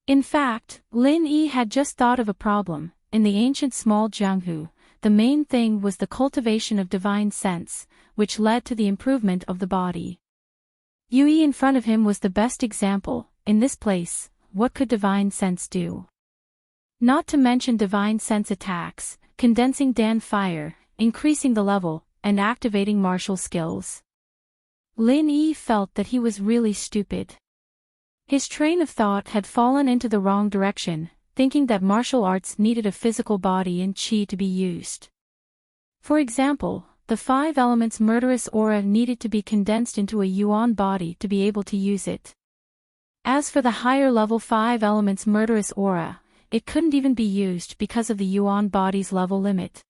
In fact, Lin Yi had just thought of a problem. In the ancient small Jianghu, the main thing was the cultivation of divine sense, which led to the improvement of the body. Yui in front of him was the best example. In this place, what could divine sense do? Not to mention divine sense attacks, condensing Dan fire, increasing the level, and activating martial skills. Lin Yi felt that he was really stupid. His train of thought had fallen into the wrong direction, thinking that martial arts needed a physical body and qi to be used. For example, the 5 elements murderous aura needed to be condensed into a yuan body to be able to use it. As for the higher level 5 elements murderous aura, it couldn't even be used because of the yuan body's level limit.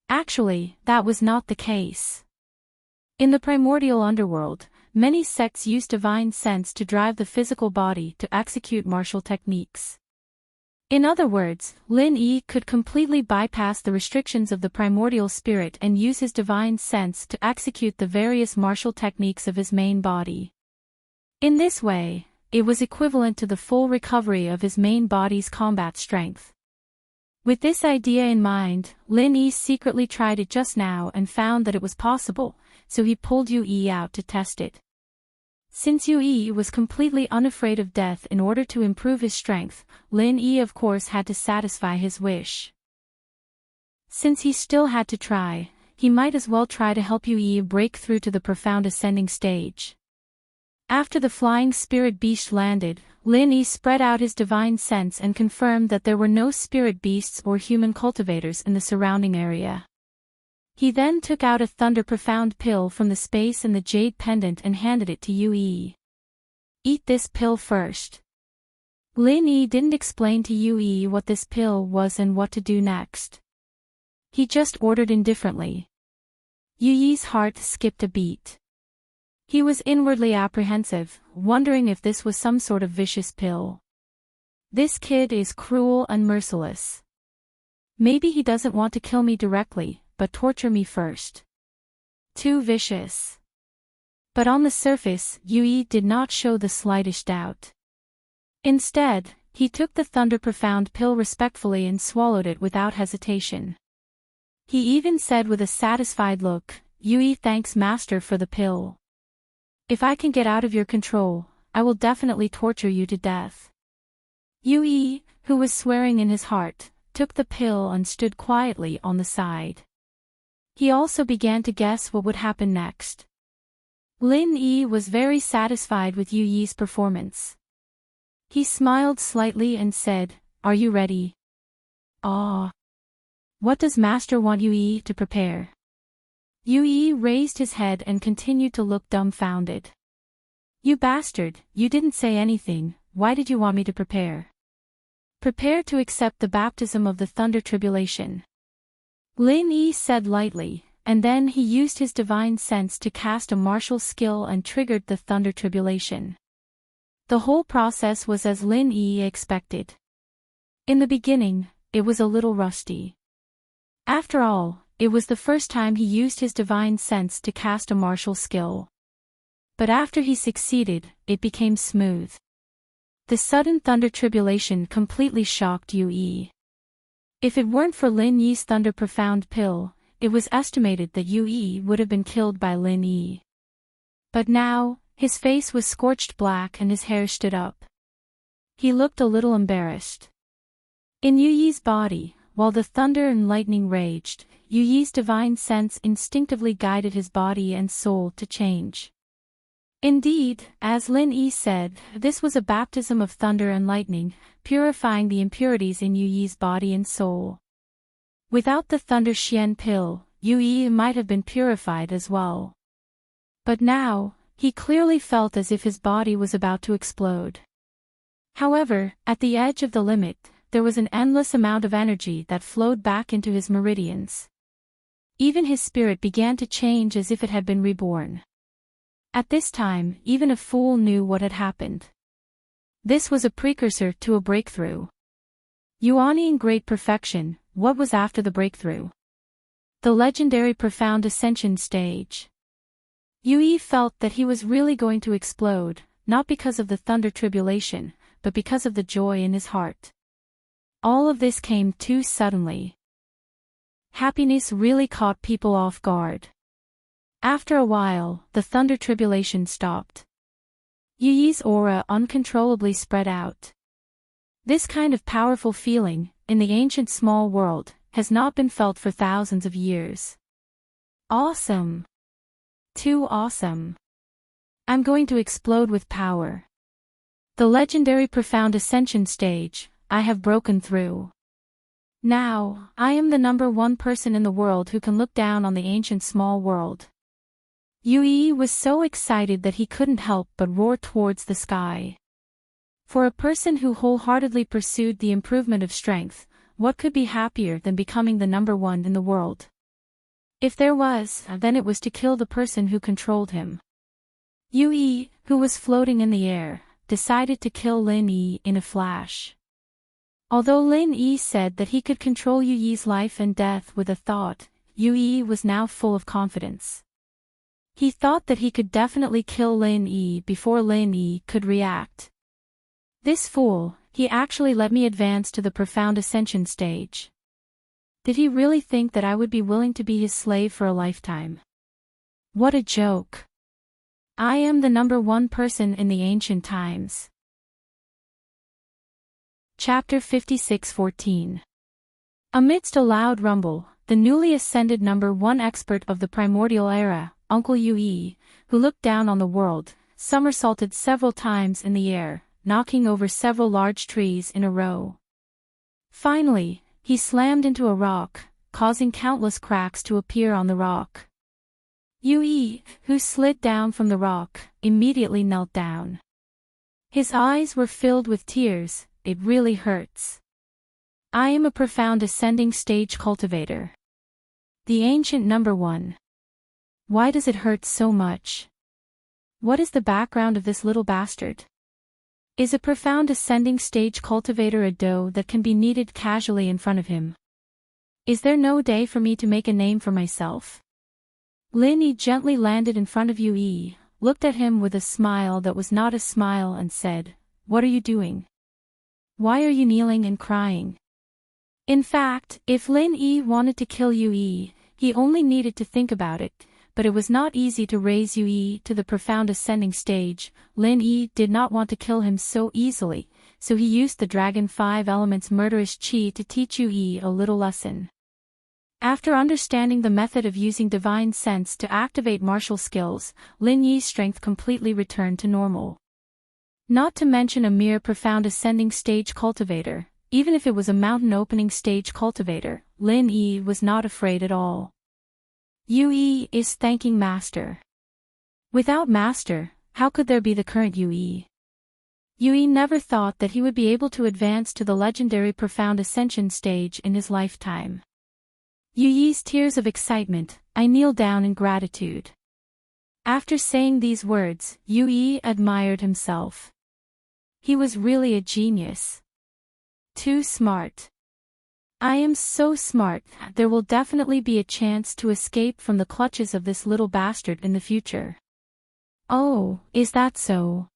Actually, that was not the case. In the primordial underworld, many sects use divine sense to drive the physical body to execute martial techniques. In other words, Lin Yi could completely bypass the restrictions of the primordial spirit and use his divine sense to execute the various martial techniques of his main body. In this way, it was equivalent to the full recovery of his main body's combat strength. With this idea in mind, Lin Yi secretly tried it just now and found that it was possible, so he pulled Yu Yi out to test it. Since Yu Yi was completely unafraid of death in order to improve his strength, Lin Yi of course had to satisfy his wish. Since he still had to try, he might as well try to help Yu Yi break through to the profound ascending stage. After the flying spirit beast landed, Lin Yi spread out his divine sense and confirmed that there were no spirit beasts or human cultivators in the surrounding area. He then took out a Thunder Profound pill from the space in the jade pendant and handed it to Yu Yi. Eat this pill first. Lin Yi didn't explain to Yu Yi what this pill was and what to do next. He just ordered indifferently. Yu Yi's heart skipped a beat. He was inwardly apprehensive, wondering if this was some sort of vicious pill. This kid is cruel and merciless. Maybe he doesn't want to kill me directly, but torture me first. Too vicious. But on the surface, Yu Yi did not show the slightest doubt. Instead, he took the Thunder Profound pill respectfully and swallowed it without hesitation. He even said with a satisfied look, "Yu Yi, thanks Master for the pill. If I can get out of your control, I will definitely torture you to death." Yu Yi, who was swearing in his heart, took the pill and stood quietly on the side. He also began to guess what would happen next. Lin Yi was very satisfied with Yu Yi's performance. He smiled slightly and said, "Are you ready?" "Ah. What does Master want Yu Yi to prepare?" Yu Yi raised his head and continued to look dumbfounded. "You bastard, you didn't say anything, why did you want me to prepare?" "Prepare to accept the baptism of the Thunder Tribulation," Lin Yi said lightly, and then he used his divine sense to cast a martial skill and triggered the Thunder Tribulation. The whole process was as Lin Yi expected. In the beginning, it was a little rusty. After all, it was the first time he used his divine sense to cast a martial skill. But after he succeeded, it became smooth. The sudden Thunder Tribulation completely shocked Yu Yi. If it weren't for Lin Yi's Thunder Profound pill, it was estimated that Yu Yi would have been killed by Lin Yi. But now, his face was scorched black and his hair stood up. He looked a little embarrassed. In Yu Yi's body, while the thunder and lightning raged, Yu Yi's divine sense instinctively guided his body and soul to change. Indeed, as Lin Yi said, this was a baptism of thunder and lightning, purifying the impurities in Yu Yi's body and soul. Without the Thunder Xian pill, Yu Yi might have been purified as well. But now, he clearly felt as if his body was about to explode. However, at the edge of the limit, there was an endless amount of energy that flowed back into his meridians. Even his spirit began to change as if it had been reborn. At this time, even a fool knew what had happened. This was a precursor to a breakthrough. Yuaniing great perfection, what was after the breakthrough? The legendary Profound Ascension stage. Yu Yi felt that he was really going to explode, not because of the Thunder Tribulation, but because of the joy in his heart. All of this came too suddenly. Happiness really caught people off guard. After a while, the Thunder Tribulation stopped. Yu Yi's aura uncontrollably spread out. This kind of powerful feeling, in the ancient small world, has not been felt for thousands of years. Awesome! Too awesome! I'm going to explode with power. The legendary Profound Ascension stage, I have broken through. Now, I am the #1 person in the world who can look down on the ancient small world. Yu Yi was so excited that he couldn't help but roar towards the sky. For a person who wholeheartedly pursued the improvement of strength, what could be happier than becoming the #1 in the world? If there was, then it was to kill the person who controlled him. Yue, who was floating in the air, decided to kill Lin Yi in a flash. Although Lin Yi said that he could control Yuyi's life and death with a thought, Yue was now full of confidence. He thought that he could definitely kill Lin Yi before Lin Yi could react. This fool, he actually let me advance to the profound ascension stage. Did he really think that I would be willing to be his slave for a lifetime? What a joke. I am the #1 person in the ancient times. Chapter 56:14. Amidst a loud rumble, the newly ascended #1 expert of the primordial era, Uncle Yue, who looked down on the world, somersaulted several times in the air, knocking over several large trees in a row. Finally, he slammed into a rock, causing countless cracks to appear on the rock. Yue, who slid down from the rock, immediately knelt down. His eyes were filled with tears. It really hurts. I am a profound ascending stage cultivator. The ancient #1. Why does it hurt so much? What is the background of this little bastard? Is a profound ascending stage cultivator a dough that can be kneaded casually in front of him? Is there no day for me to make a name for myself? Lin Yi gently landed in front of Yue, looked at him with a smile that was not a smile and said, "What are you doing? Why are you kneeling and crying?" In fact, if Lin Yi wanted to kill Yue, he only needed to think about it, but it was not easy to raise Yue to the profound ascending stage. Lin Yi did not want to kill him so easily, so he used the Dragon 5 Elements murderous chi to teach Yue a little lesson. After understanding the method of using divine sense to activate martial skills, Lin Yi's strength completely returned to normal. Not to mention a mere profound ascending stage cultivator, even if it was a mountain opening stage cultivator, Lin Yi was not afraid at all. Yue is thanking Master. Without Master, how could there be the current Yue? Yue never thought that he would be able to advance to the legendary profound ascension stage in his lifetime. Yuyi's tears of excitement, I kneel down in gratitude. After saying these words, Yue admired himself. He was really a genius. Too smart. I am so smart, there will definitely be a chance to escape from the clutches of this little bastard in the future. Oh, is that so?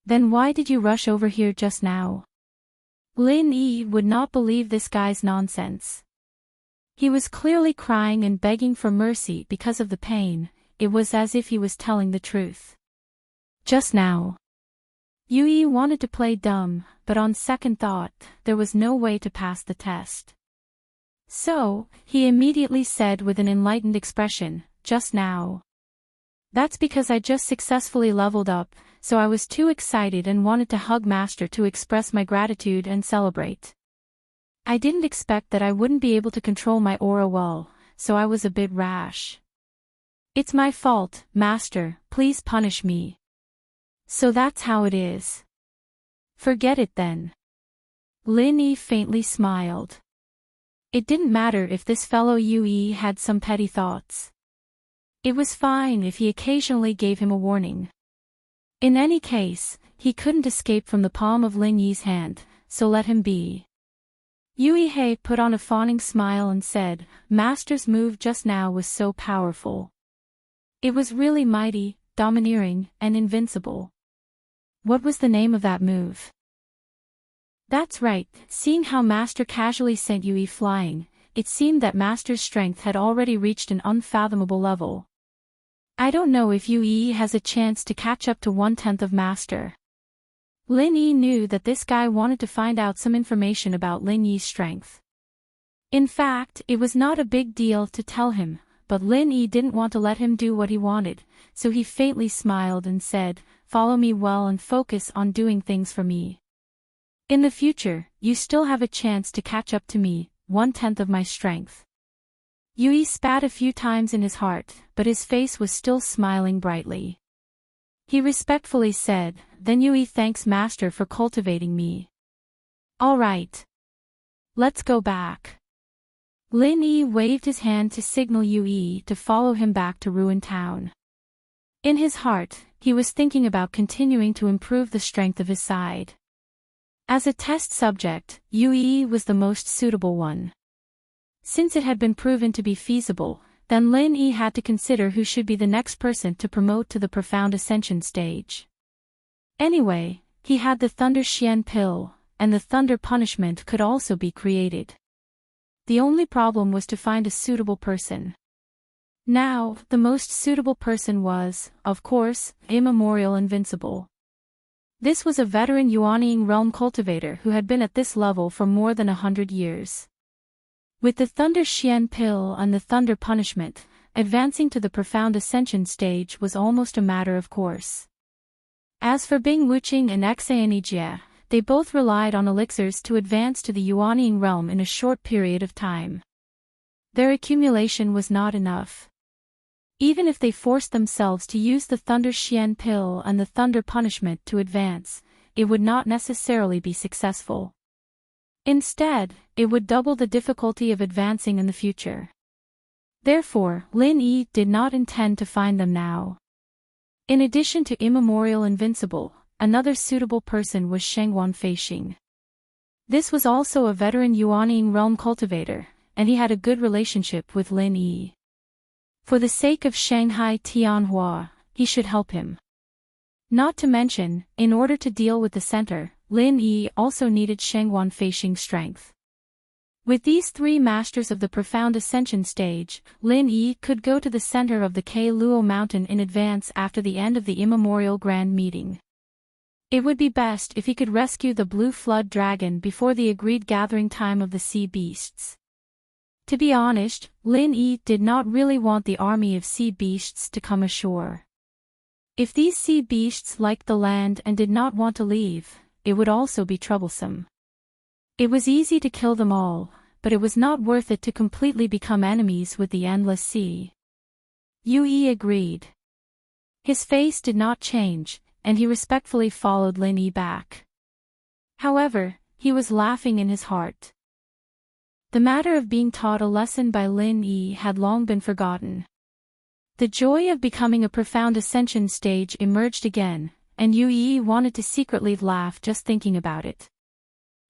Then why did you rush over here just now? Lin Yi would not believe this guy's nonsense. He was clearly crying and begging for mercy because of the pain. It was as if he was telling the truth. Just now. Yue wanted to play dumb, but on second thought, there was no way to pass the test. So, he immediately said with an enlightened expression, just now. That's because I just successfully leveled up, so I was too excited and wanted to hug Master to express my gratitude and celebrate. I didn't expect that I wouldn't be able to control my aura well, so I was a bit rash. It's my fault, Master, please punish me. So that's how it is. Forget it then. Lin Yi faintly smiled. It didn't matter if this fellow Yue had some petty thoughts. It was fine if he occasionally gave him a warning. In any case, he couldn't escape from the palm of Lin Yi's hand, so let him be. Yue put on a fawning smile and said, Master's move just now was so powerful. It was really mighty, domineering, and invincible. What was the name of that move? That's right, seeing how Master casually sent Yue flying, it seemed that Master's strength had already reached an unfathomable level. I don't know if Yue has a chance to catch up to 1/10 of Master. Lin Yi knew that this guy wanted to find out some information about Lin Yi's strength. In fact, it was not a big deal to tell him, but Lin Yi didn't want to let him do what he wanted, so he faintly smiled and said, follow me well and focus on doing things for me. In the future, you still have a chance to catch up to me, 1/10 of my strength. Yue spat a few times in his heart, but his face was still smiling brightly. He respectfully said, then Yue thanks Master for cultivating me. All right. Let's go back. Lin Yi waved his hand to signal Yue to follow him back to Ruin Town. In his heart, he was thinking about continuing to improve the strength of his side. As a test subject, Yue was the most suitable one. Since it had been proven to be feasible, then Lin Yi had to consider who should be the next person to promote to the Profound Ascension stage. Anyway, he had the Thunder Xian pill, and the Thunder Punishment could also be created. The only problem was to find a suitable person. Now, the most suitable person was, of course, Immemorial Invincible. This was a veteran Yuanying realm cultivator who had been at this level for more than 100 years. With the Thunder Xian pill and the Thunder Punishment, advancing to the Profound Ascension stage was almost a matter of course. As for Bing Wuqing and Xanijia, they both relied on elixirs to advance to the Yuanying realm in a short period of time. Their accumulation was not enough. Even if they forced themselves to use the Thunder Xian pill and the Thunder Punishment to advance, it would not necessarily be successful. Instead, it would double the difficulty of advancing in the future. Therefore, Lin Yi did not intend to find them now. In addition to Immemorial Invincible, another suitable person was Shengwan Feixing. This was also a veteran Yuanying realm cultivator, and he had a good relationship with Lin Yi. For the sake of Shanghai Tianhua, he should help him. Not to mention, in order to deal with the center, Lin Yi also needed Shengwan Feixing's strength. With these three masters of the Profound Ascension stage, Lin Yi could go to the center of the Luo mountain in advance after the end of the Immemorial Grand Meeting. It would be best if he could rescue the Blue Flood Dragon before the agreed gathering time of the sea beasts. To be honest, Lin Yi did not really want the army of sea beasts to come ashore. If these sea beasts liked the land and did not want to leave, it would also be troublesome. It was easy to kill them all, but it was not worth it to completely become enemies with the endless sea. Yue agreed. His face did not change, and he respectfully followed Lin Yi back. However, he was laughing in his heart. The matter of being taught a lesson by Lin Yi had long been forgotten. The joy of becoming a Profound Ascension stage emerged again, and Yue wanted to secretly laugh just thinking about it.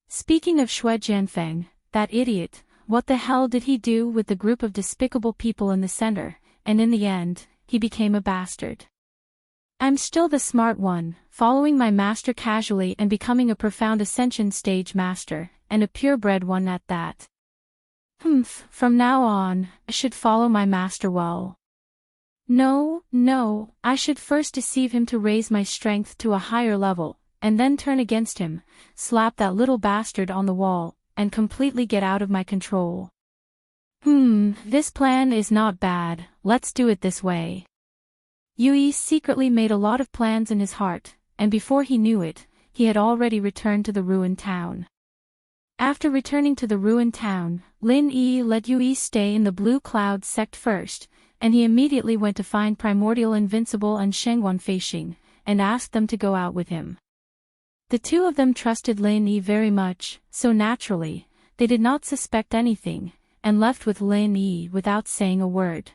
Speaking of Xue Jianfeng, that idiot, what the hell did he do with the group of despicable people in the center, and in the end, he became a bastard. I'm still the smart one, following my master casually and becoming a Profound Ascension stage master, and a purebred one at that. From now on, I should follow my master well. No, I should first deceive him to raise my strength to a higher level, and then turn against him, slap that little bastard on the wall, and completely get out of my control. This plan is not bad, let's do it this way. Yue secretly made a lot of plans in his heart, and before he knew it, he had already returned to the ruined town. After returning to the ruined town, Lin Yi let Yue stay in the Blue Cloud sect first, and he immediately went to find Primordial Invincible and Shengwan Feixing, and asked them to go out with him. The two of them trusted Lin Yi very much, so naturally, they did not suspect anything, and left with Lin Yi without saying a word.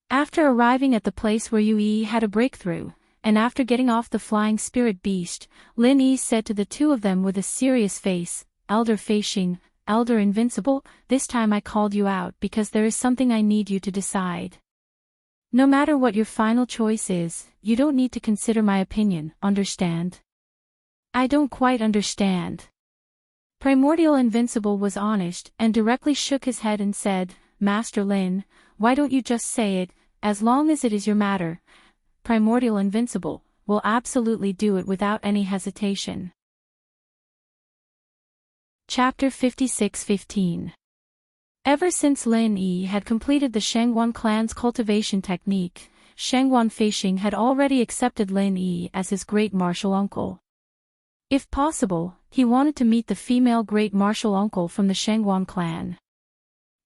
After arriving at the place where Yue had a breakthrough, and after getting off the flying spirit beast, Lin Yi said to the two of them with a serious face, Elder Feixing, Elder Invincible, this time I called you out because there is something I need you to decide. No matter what your final choice is, you don't need to consider my opinion, understand? I don't quite understand. Primordial Invincible was honest and directly shook his head and said, Master Lin, why don't you just say it, as long as it is your matter. Primordial Invincible will absolutely do it without any hesitation. Chapter 56-15. Ever since Lin Yi had completed the Shengwan clan's cultivation technique, Shengwan Feixing had already accepted Lin Yi as his great martial uncle. If possible, he wanted to meet the female great martial uncle from the Shengwan clan.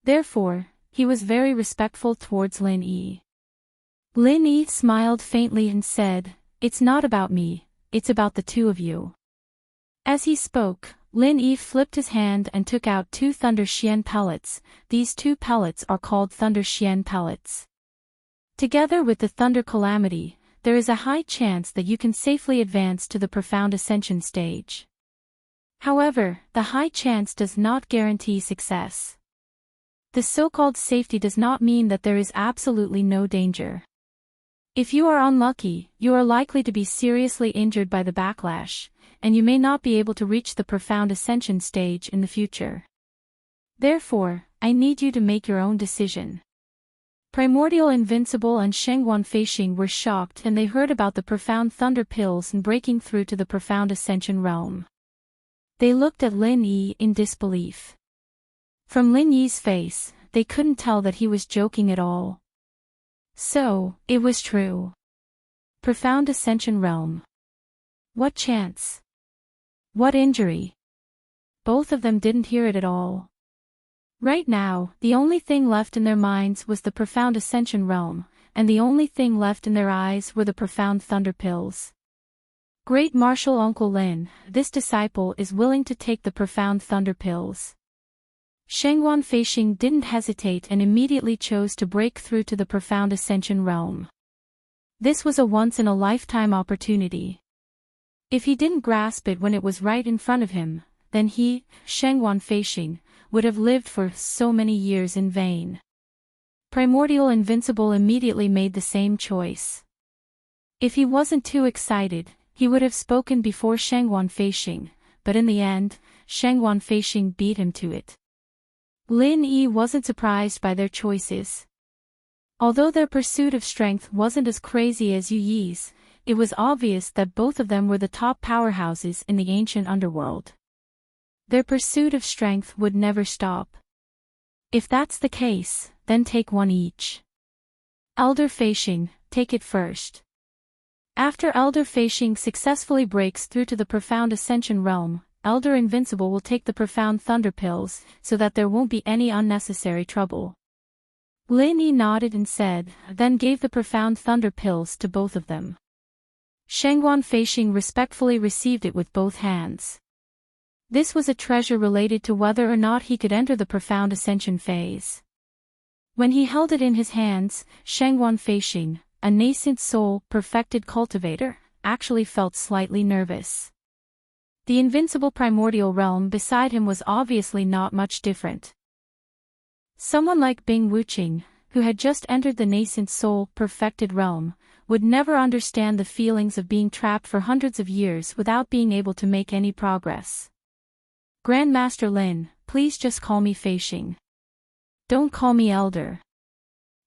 Therefore, he was very respectful towards Lin Yi. Lin Yi smiled faintly and said, It's not about me, it's about the two of you. As he spoke, Lin Yi flipped his hand and took out 2 Thunder Xian pellets. These 2 pellets are called Thunder Xian pellets. Together with the Thunder Calamity, there is a high chance that you can safely advance to the profound ascension stage. However, the high chance does not guarantee success. The so-called safety does not mean that there is absolutely no danger. If you are unlucky, you are likely to be seriously injured by the backlash, and you may not be able to reach the profound ascension stage in the future. Therefore, I need you to make your own decision. Primordial Invincible and Shengguan Feixing were shocked and they heard about the profound thunder pills and breaking through to the profound ascension realm. They looked at Lin Yi in disbelief. From Lin Yi's face, they couldn't tell that he was joking at all. So, it was true. Profound ascension realm. What chance? What injury? Both of them didn't hear it at all. Right now, the only thing left in their minds was the profound ascension realm, and the only thing left in their eyes were the profound thunder pills. Great Martial Uncle Lin, this disciple is willing to take the profound thunder pills. Shengguan Feixing didn't hesitate and immediately chose to break through to the profound ascension realm. This was a once-in-a-lifetime opportunity. If he didn't grasp it when it was right in front of him, then he, Shengguan Feixing, would have lived for so many years in vain. Primordial Invincible immediately made the same choice. If he wasn't too excited, he would have spoken before Shengguan Feixing, but in the end, Shengguan Feixing beat him to it. Lin Yi wasn't surprised by their choices. Although their pursuit of strength wasn't as crazy as Yu Yi's, it was obvious that both of them were the top powerhouses in the ancient underworld. Their pursuit of strength would never stop. If that's the case, then take one each. Elder Feixing, take it first. After Elder Feixing successfully breaks through to the profound ascension realm, Elder Invincible will take the profound thunder pills, so that there won't be any unnecessary trouble. Lin Yi nodded and said, then gave the profound thunder pills to both of them. Shengguan Feixing respectfully received it with both hands. This was a treasure related to whether or not he could enter the profound ascension phase. When he held it in his hands, Shengguan Feixing, a nascent soul, perfected cultivator, actually felt slightly nervous. The invincible primordial realm beside him was obviously not much different. Someone like Bing Wuqing, who had just entered the nascent soul, perfected realm, would never understand the feelings of being trapped for hundreds of years without being able to make any progress. Grandmaster Lin, please just call me Feixing. Don't call me Elder.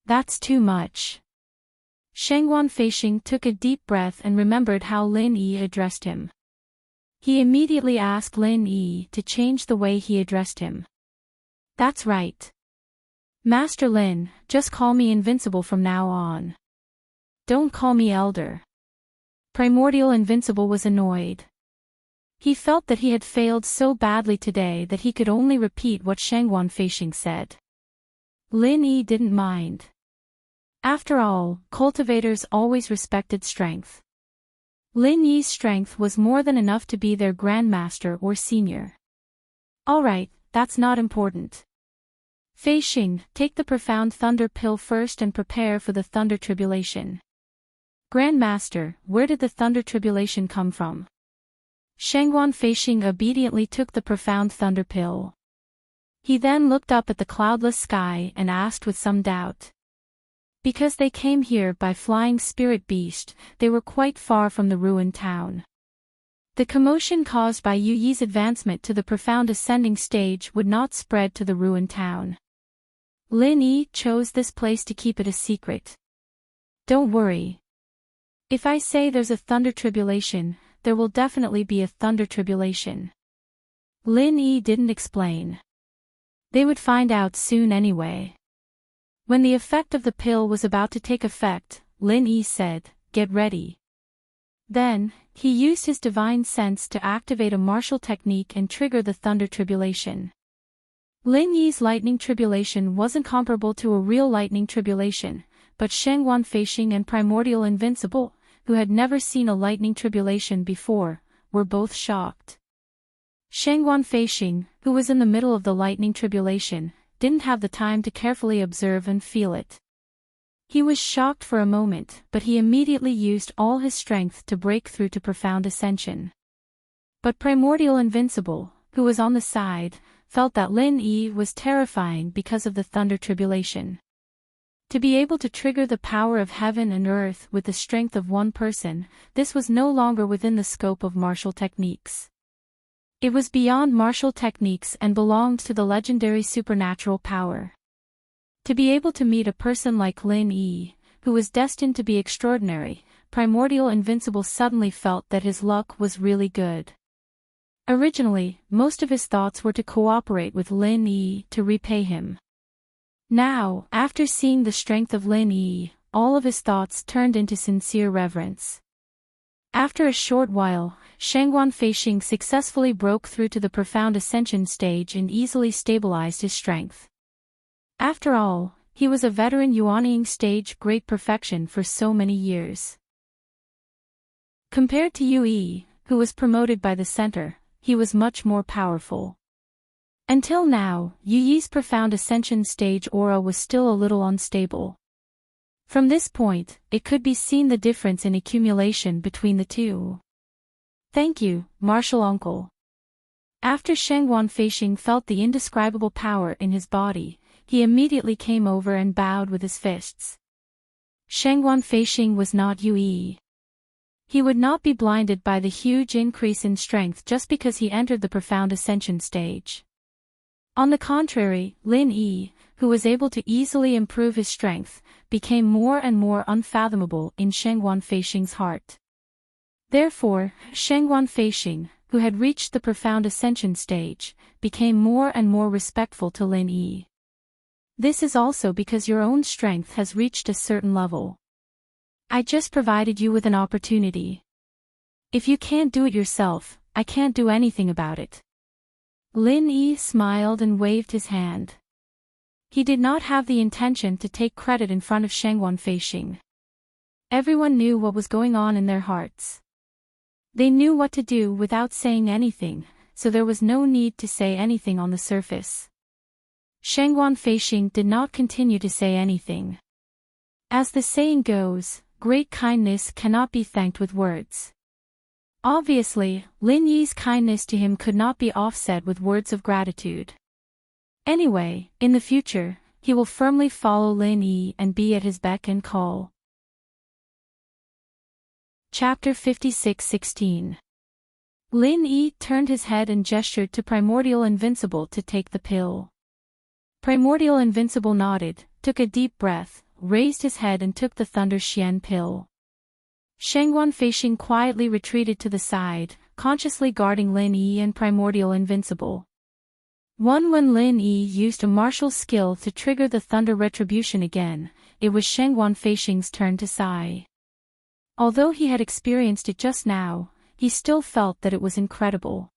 That's too much. Shengguan Feixing took a deep breath and remembered how Lin Yi addressed him. He immediately asked Lin Yi to change the way he addressed him. That's right. Master Lin, just call me Invincible from now on. Don't call me Elder. Primordial Invincible was annoyed. He felt that he had failed so badly today that he could only repeat what Shengguan Feixing said. Lin Yi didn't mind. After all, cultivators always respected strength. Lin Yi's strength was more than enough to be their grandmaster or senior. Alright, that's not important. Feixing, take the profound thunder pill first and prepare for the thunder tribulation. Grandmaster, where did the thunder tribulation come from? Shengguan Feixing obediently took the profound thunder pill. He then looked up at the cloudless sky and asked with some doubt. Because they came here by flying spirit beast, they were quite far from the ruined town. The commotion caused by Yu Yi's advancement to the profound ascending stage would not spread to the ruined town. Lin Yi chose this place to keep it a secret. Don't worry. If I say there's a thunder tribulation, there will definitely be a thunder tribulation. Lin Yi didn't explain. They would find out soon anyway. When the effect of the pill was about to take effect, Lin Yi said, "Get ready." Then, he used his divine sense to activate a martial technique and trigger the thunder tribulation. Lin Yi's lightning tribulation wasn't comparable to a real lightning tribulation, but Shengguan Feixing and Primordial Invincible, who had never seen a lightning tribulation before, were both shocked. Shengguan Feixing, who was in the middle of the lightning tribulation, didn't have the time to carefully observe and feel it. He was shocked for a moment, but he immediately used all his strength to break through to profound ascension. But Primordial Invincible, who was on the side, felt that Lin Yi was terrifying because of the thunder tribulation. To be able to trigger the power of heaven and earth with the strength of one person, this was no longer within the scope of martial techniques. It was beyond martial techniques and belonged to the legendary supernatural power. To be able to meet a person like Lin Yi, who was destined to be extraordinary, Primordial Invincible suddenly felt that his luck was really good. Originally, most of his thoughts were to cooperate with Lin Yi to repay him. Now, after seeing the strength of Lin Yi, all of his thoughts turned into sincere reverence. After a short while, Shangguan Feixing successfully broke through to the profound ascension stage and easily stabilized his strength. After all, he was a veteran Yuanying stage great perfection for so many years. Compared to Yu Yi, who was promoted by the center, he was much more powerful. Until now, Yu Yi's profound ascension stage aura was still a little unstable. From this point, it could be seen the difference in accumulation between the two. Thank you, Martial Uncle. After Shangguan Feixing felt the indescribable power in his body, he immediately came over and bowed with his fists. Shangguan Feixing was not Yu Yi. He would not be blinded by the huge increase in strength just because he entered the profound ascension stage. On the contrary, Lin Yi, who was able to easily improve his strength, became more and more unfathomable in Shangguan Feixing's heart. Therefore, Shangguan Feixing, who had reached the profound ascension stage, became more and more respectful to Lin Yi. This is also because your own strength has reached a certain level. I just provided you with an opportunity. If you can't do it yourself, I can't do anything about it. Lin Yi smiled and waved his hand. He did not have the intention to take credit in front of Shangguan Feixing. Everyone knew what was going on in their hearts. They knew what to do without saying anything, so there was no need to say anything on the surface. Shangguan Feixing did not continue to say anything. As the saying goes, great kindness cannot be thanked with words. Obviously, Lin Yi's kindness to him could not be offset with words of gratitude. Anyway, in the future, he will firmly follow Lin Yi and be at his beck and call. Chapter 56:16. Lin Yi turned his head and gestured to Primordial Invincible to take the pill. Primordial Invincible nodded, took a deep breath, raised his head and took the Thunder Xian pill. Shangguan Feixing quietly retreated to the side, consciously guarding Lin Yi and Primordial Invincible. When Lin Yi used a martial skill to trigger the Thunder Retribution again, it was Shangguan Feixing's turn to sigh. Although he had experienced it just now, he still felt that it was incredible.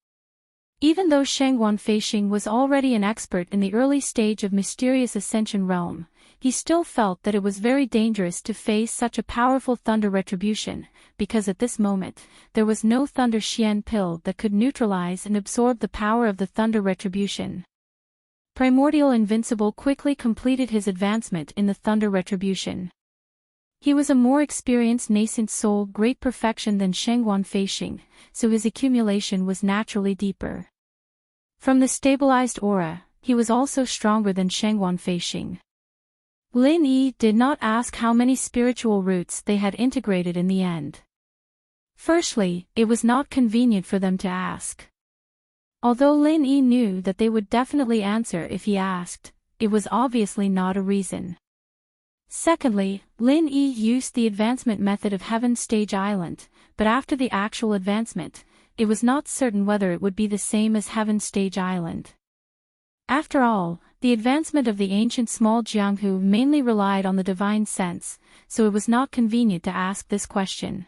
Even though Shangguan Feixing was already an expert in the early stage of Mysterious Ascension Realm, he still felt that it was very dangerous to face such a powerful Thunder Retribution, because at this moment, there was no Thunder Xian pill that could neutralize and absorb the power of the Thunder Retribution. Primordial Invincible quickly completed his advancement in the Thunder Retribution. He was a more experienced nascent soul great perfection than Shangguan Feixing, so his accumulation was naturally deeper. From the stabilized aura, he was also stronger than Shangguan Feixing. Lin Yi did not ask how many spiritual roots they had integrated in the end. Firstly, it was not convenient for them to ask. Although Lin Yi knew that they would definitely answer if he asked, it was obviously not a reason. Secondly, Lin Yi used the advancement method of Heaven Stage Island, but after the actual advancement, it was not certain whether it would be the same as Heaven Stage Island. After all, the advancement of the ancient small Jianghu mainly relied on the divine sense, so it was not convenient to ask this question.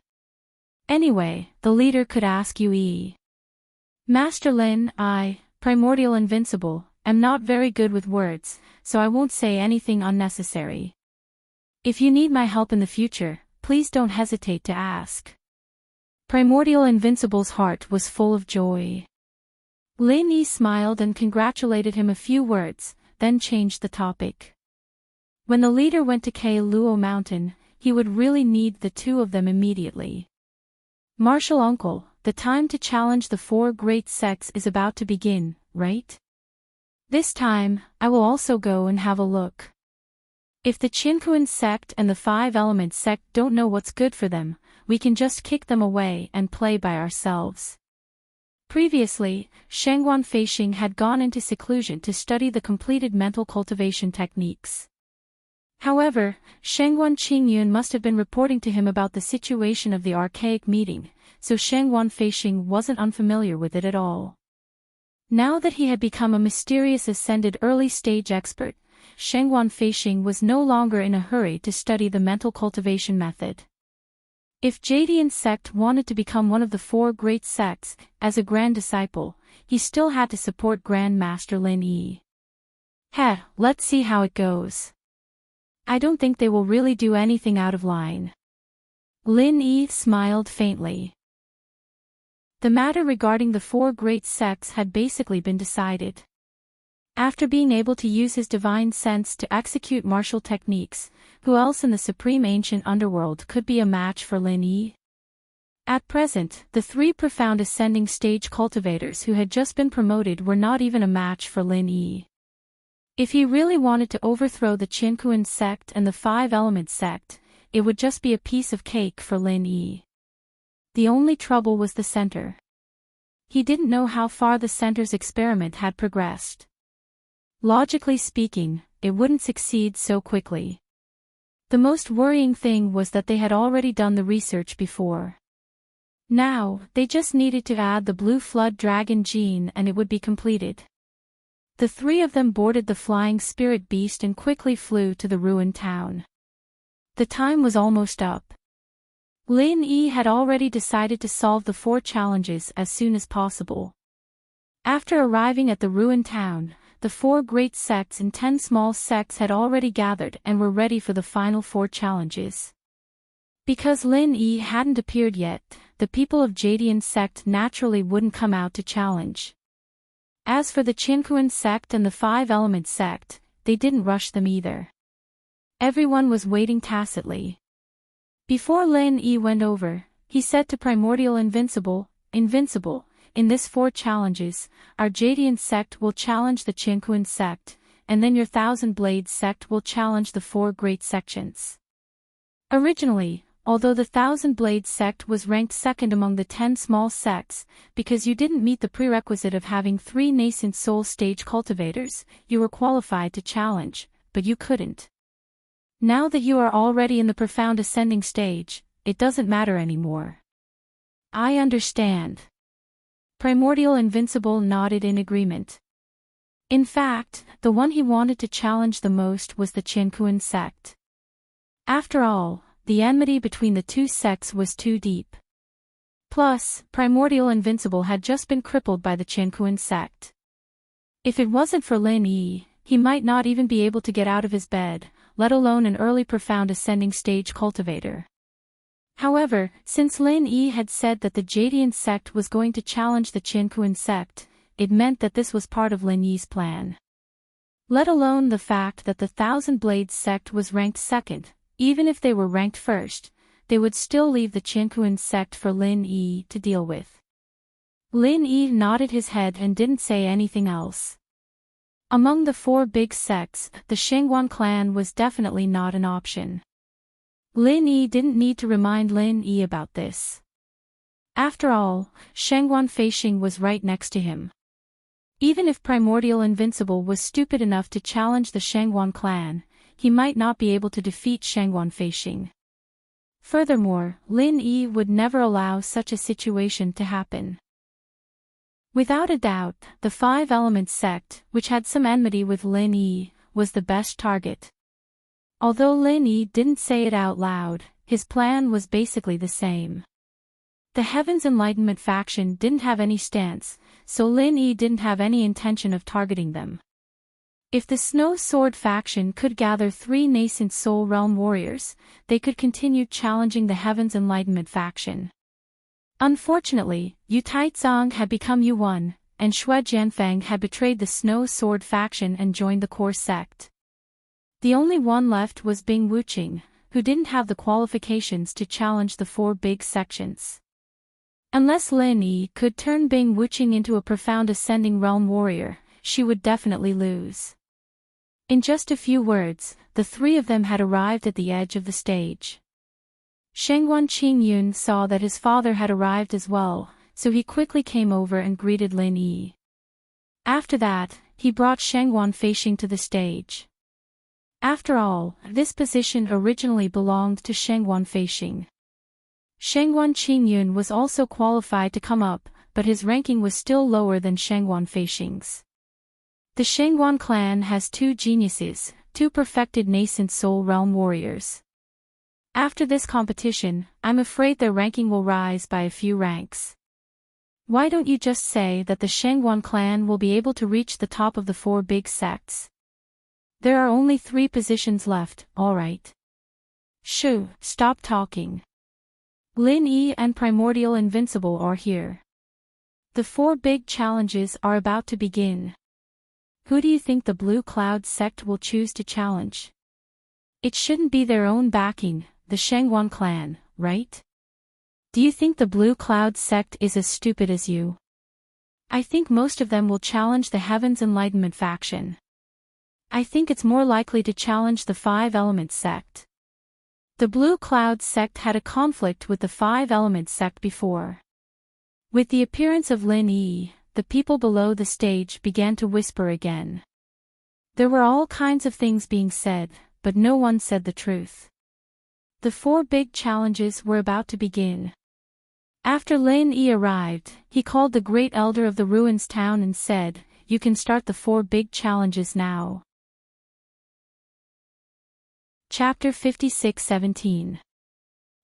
Anyway, the leader could ask Yu Yi. Master Lin, I, Primordial Invincible, am not very good with words, so I won't say anything unnecessary. If you need my help in the future, please don't hesitate to ask. Primordial Invincible's heart was full of joy. Lin Yi smiled and congratulated him a few words, then changed the topic. When the leader went to Kei Luo Mountain, he would really need the two of them immediately. Martial uncle, the time to challenge the four great sects is about to begin, right? This time, I will also go and have a look. If the Qinkuan sect and the Five Elements sect don't know what's good for them, we can just kick them away and play by ourselves. Previously, Shengguan Feixing had gone into seclusion to study the completed mental cultivation techniques. However, Shengguan Qingyun must have been reporting to him about the situation of the archaic meeting, so Shengguan Feixing wasn't unfamiliar with it at all. Now that he had become a mysterious ascended early-stage expert, Shengguan Feixing was no longer in a hurry to study the mental cultivation method. If Jadian sect wanted to become one of the four great sects, as a grand disciple, he still had to support Grand Master Lin Yi. Let's see how it goes. I don't think they will really do anything out of line. Lin Yi smiled faintly. The matter regarding the four great sects had basically been decided. After being able to use his divine sense to execute martial techniques, who else in the supreme ancient underworld could be a match for Lin Yi? At present, the three profound ascending stage cultivators who had just been promoted were not even a match for Lin Yi. If he really wanted to overthrow the Qinkuan sect and the Five Elements sect, it would just be a piece of cake for Lin Yi. The only trouble was the center. He didn't know how far the center's experiment had progressed. Logically speaking, it wouldn't succeed so quickly. The most worrying thing was that they had already done the research before. Now, they just needed to add the blue flood dragon gene and it would be completed. The three of them boarded the flying spirit beast and quickly flew to the ruined town. The time was almost up. Lin Yi had already decided to solve the four challenges as soon as possible. After arriving at the ruined town, the four great sects and 10 small sects had already gathered and were ready for the final four challenges. Because Lin Yi hadn't appeared yet, the people of Jadian sect naturally wouldn't come out to challenge. As for the Qinkuan sect and the Five Elements sect, they didn't rush them either. Everyone was waiting tacitly. Before Lin Yi went over, he said to Primordial Invincible, in this four challenges, our Jadian sect will challenge the Qinkuan sect, and then your Thousand Blades sect will challenge the four great sections. Originally, although the Thousand Blades sect was ranked second among the 10 small sects, because you didn't meet the prerequisite of having 3 nascent soul stage cultivators, you were qualified to challenge, but you couldn't. Now that you are already in the profound ascending stage, it doesn't matter anymore. I understand. Primordial Invincible nodded in agreement. In fact, the one he wanted to challenge the most was the Qinkuan sect. After all, the enmity between the two sects was too deep. Plus, Primordial Invincible had just been crippled by the Qinkuan sect. If it wasn't for Lin Yi, he might not even be able to get out of his bed, let alone an early profound ascending stage cultivator. However, since Lin Yi had said that the Jadian sect was going to challenge the Qinkuan sect, it meant that this was part of Lin Yi's plan. Let alone the fact that the Thousand Blades sect was ranked second, even if they were ranked first, they would still leave the Qinkuan sect for Lin Yi to deal with. Lin Yi nodded his head and didn't say anything else. Among the 4 big sects, the Shengguan clan was definitely not an option. Lin Yi didn't need to remind Lin Yi about this. After all, Shengguan Feixing was right next to him. Even if Primordial Invincible was stupid enough to challenge the Shengguan clan, he might not be able to defeat Shengguan Feixing. Furthermore, Lin Yi would never allow such a situation to happen. Without a doubt, the Five Elements sect, which had some enmity with Lin Yi, was the best target. Although Lin Yi didn't say it out loud, his plan was basically the same. The Heaven's Enlightenment faction didn't have any stance, so Lin Yi didn't have any intention of targeting them. If the Snow Sword faction could gather 3 nascent Soul Realm warriors, they could continue challenging the Heaven's Enlightenment faction. Unfortunately, Yu Taizong had become Yu1, and Xue Jianfeng had betrayed the Snow Sword faction and joined the core sect. The only one left was Bing Wuqing, who didn't have the qualifications to challenge the 4 big sections. Unless Lin Yi could turn Bing Wuqing into a profound ascending realm warrior, she would definitely lose. In just a few words, the 3 of them had arrived at the edge of the stage. Shengguan Qingyun saw that his father had arrived as well, so he quickly came over and greeted Lin Yi. After that, he brought Shengguan Feixing to the stage. After all, this position originally belonged to Shengguan Feixing. Shengguan Qingyun was also qualified to come up, but his ranking was still lower than Shengguan Feixing's. The Shengguan clan has 2 geniuses, 2 perfected nascent soul realm warriors. After this competition, I'm afraid their ranking will rise by a few ranks. Why don't you just say that the Shengguan clan will be able to reach the top of the 4 big sects? There are only 3 positions left, alright. Shoo, stop talking. Lin Yi and Primordial Invincible are here. The 4 big challenges are about to begin. Who do you think the Blue Cloud sect will choose to challenge? It shouldn't be their own backing, the Shengguan clan, right? Do you think the Blue Cloud sect is as stupid as you? I think most of them will challenge the Heaven's Enlightenment faction. I think it's more likely to challenge the 5 Elements sect. The Blue Cloud sect had a conflict with the 5 Elements sect before. With the appearance of Lin Yi, the people below the stage began to whisper again. There were all kinds of things being said, but no one said the truth. The 4 big challenges were about to begin. After Lin Yi arrived, he called the Great Elder of the Ruins Town and said, "You can start the 4 big challenges now." Chapter 56-17.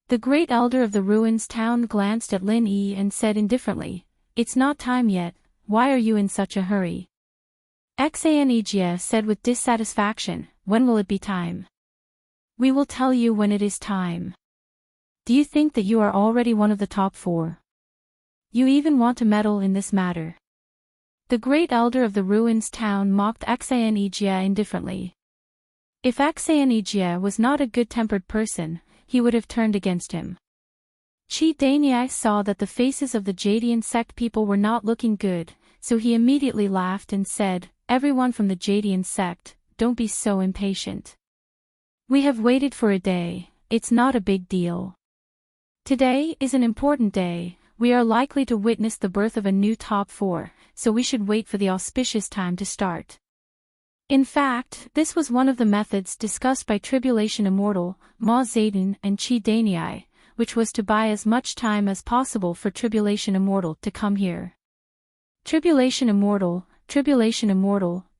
The Great Elder of the Ruins Town glanced at Lin Yi and said indifferently, "It's not time yet, why are you in such a hurry?" Xanejia said with dissatisfaction, "When will it be time?" "We will tell you when it is time." "Do you think that you are already one of the top 4? You even want to meddle in this matter?" The Great Elder of the Ruins Town mocked Xanejia indifferently. If Xanejia was not a good-tempered person, he would have turned against him. Qi Daniai saw that the faces of the Jadian sect people were not looking good, so he immediately laughed and said, "Everyone from the Jadian sect, don't be so impatient. We have waited for a day, it's not a big deal. Today is an important day, we are likely to witness the birth of a new top 4, so we should wait for the auspicious time to start." In fact, this was one of the methods discussed by Tribulation Immortal, Ma Zedong and Qi Daniai, which was to buy as much time as possible for Tribulation Immortal to come here. Tribulation Immortal,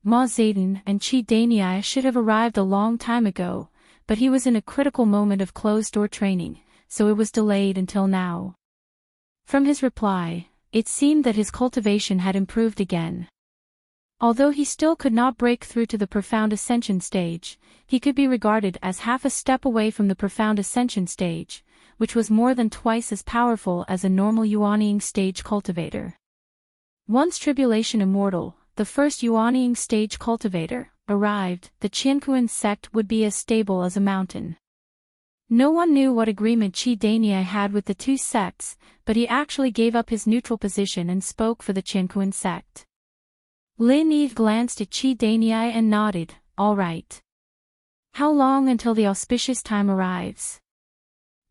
Ma Zedong and Qi Daniai should have arrived a long time ago, but he was in a critical moment of closed-door training, so it was delayed until now. From his reply, it seemed that his cultivation had improved again. Although he still could not break through to the Profound Ascension stage, he could be regarded as half a step away from the Profound Ascension stage, which was more than twice as powerful as a normal Yuanying stage cultivator. Once Tribulation Immortal, the first Yuanying stage cultivator, arrived, the Qiankuan sect would be as stable as a mountain. No one knew what agreement Qi Daniai had with the 2 sects, but he actually gave up his neutral position and spoke for the Qiankuan sect. Lin Yi glanced at Qi Daniai and nodded, "All right. How long until the auspicious time arrives?"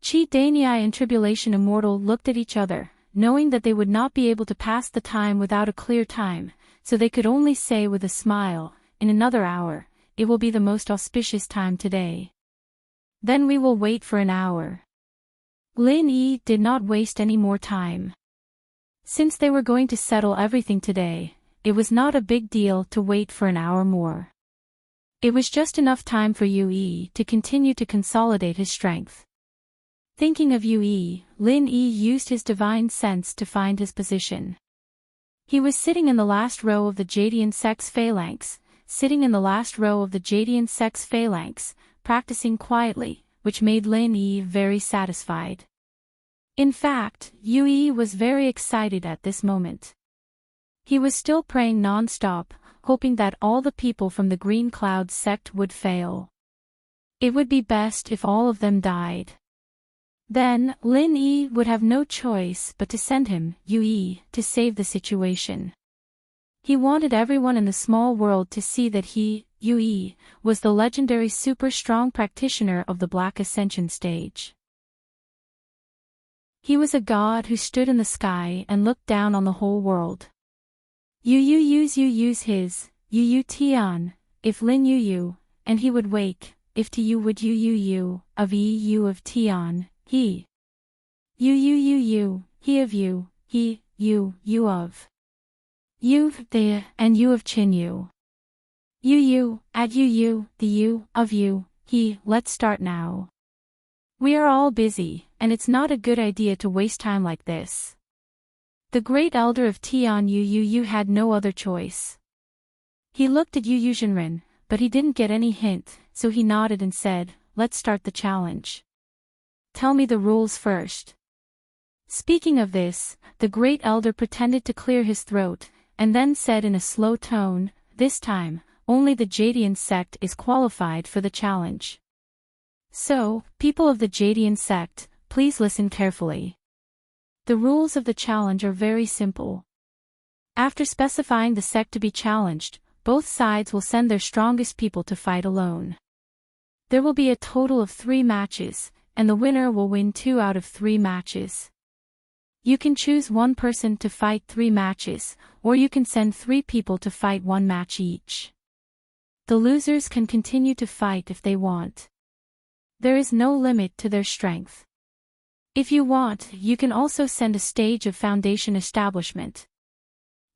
Qi Daniai and Tribulation Immortal looked at each other, knowing that they would not be able to pass the time without a clear time, so they could only say with a smile, "In another hour, it will be the most auspicious time today. Then we will wait for an hour." Lin Yi did not waste any more time. Since they were going to settle everything today, it was not a big deal to wait for an hour more. It was just enough time for Yue to continue to consolidate his strength. Thinking of Yue, Lin Yi used his divine sense to find his position. He was sitting in the last row of the Jadian sect's phalanx, practicing quietly, which made Lin Yi very satisfied. In fact, Yue was very excited at this moment. He was still praying non-stop, hoping that all the people from the Green Cloud sect would fail. It would be best if all of them died. Then, Lin Yi would have no choice but to send him, Yue, to save the situation. He wanted everyone in the small world to see that he, Yue, was the legendary super strong practitioner of the Black Ascension stage. He was a god who stood in the sky and looked down on the whole world. Use his, Yu Tian, if Lin Yu, and he would wake, if Tiu would Yu, of Yu of Tian, he. Yu, he of you, he, you of. You, the, and you of Chin Yu. Yu, at you, the you, of you, he, let's start now. We are all busy, and it's not a good idea to waste time like this. The great elder of Tian Yu had no other choice. He looked at Yu Jinren, but he didn't get any hint, so he nodded and said, let's start the challenge. Tell me the rules first. Speaking of this, the great elder pretended to clear his throat, and then said in a slow tone, this time, only the Jadian sect is qualified for the challenge. So, people of the Jadian sect, please listen carefully. The rules of the challenge are very simple. After specifying the sect to be challenged, both sides will send their strongest people to fight alone. There will be a total of 3 matches, and the winner will win 2 out of 3 matches. You can choose one person to fight 3 matches, or you can send 3 people to fight 1 match each. The losers can continue to fight if they want. There is no limit to their strength. If you want, you can also send a stage of Foundation Establishment.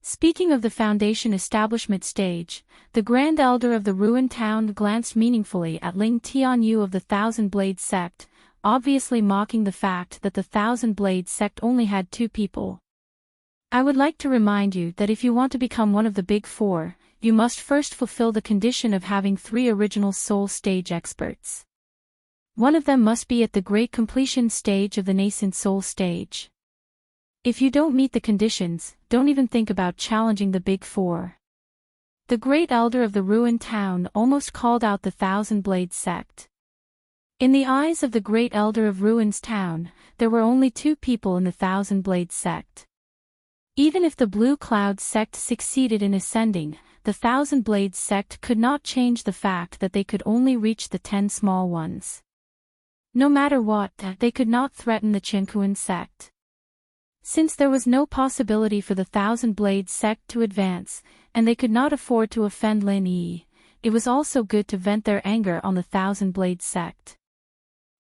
Speaking of the Foundation Establishment stage, the Grand Elder of the ruined town glanced meaningfully at Ling Tianyu of the Thousand Blade sect, obviously mocking the fact that the Thousand Blade sect only had 2 people. I would like to remind you that if you want to become one of the Big Four, you must first fulfill the condition of having 3 original soul stage experts. One of them must be at the great completion stage of the nascent soul stage. If you don't meet the conditions, don't even think about challenging the Big Four. The great elder of the ruined town almost called out the Thousand Blade sect. In the eyes of the great elder of Ruins Town, there were only 2 people in the Thousand Blade sect. Even if the Blue Cloud sect succeeded in ascending, the Thousand Blade sect could not change the fact that they could only reach the 10 small ones. No matter what, they could not threaten the Qinkuan sect. Since there was no possibility for the Thousand Blade sect to advance, and they could not afford to offend Lin Yi, it was also good to vent their anger on the Thousand Blade sect.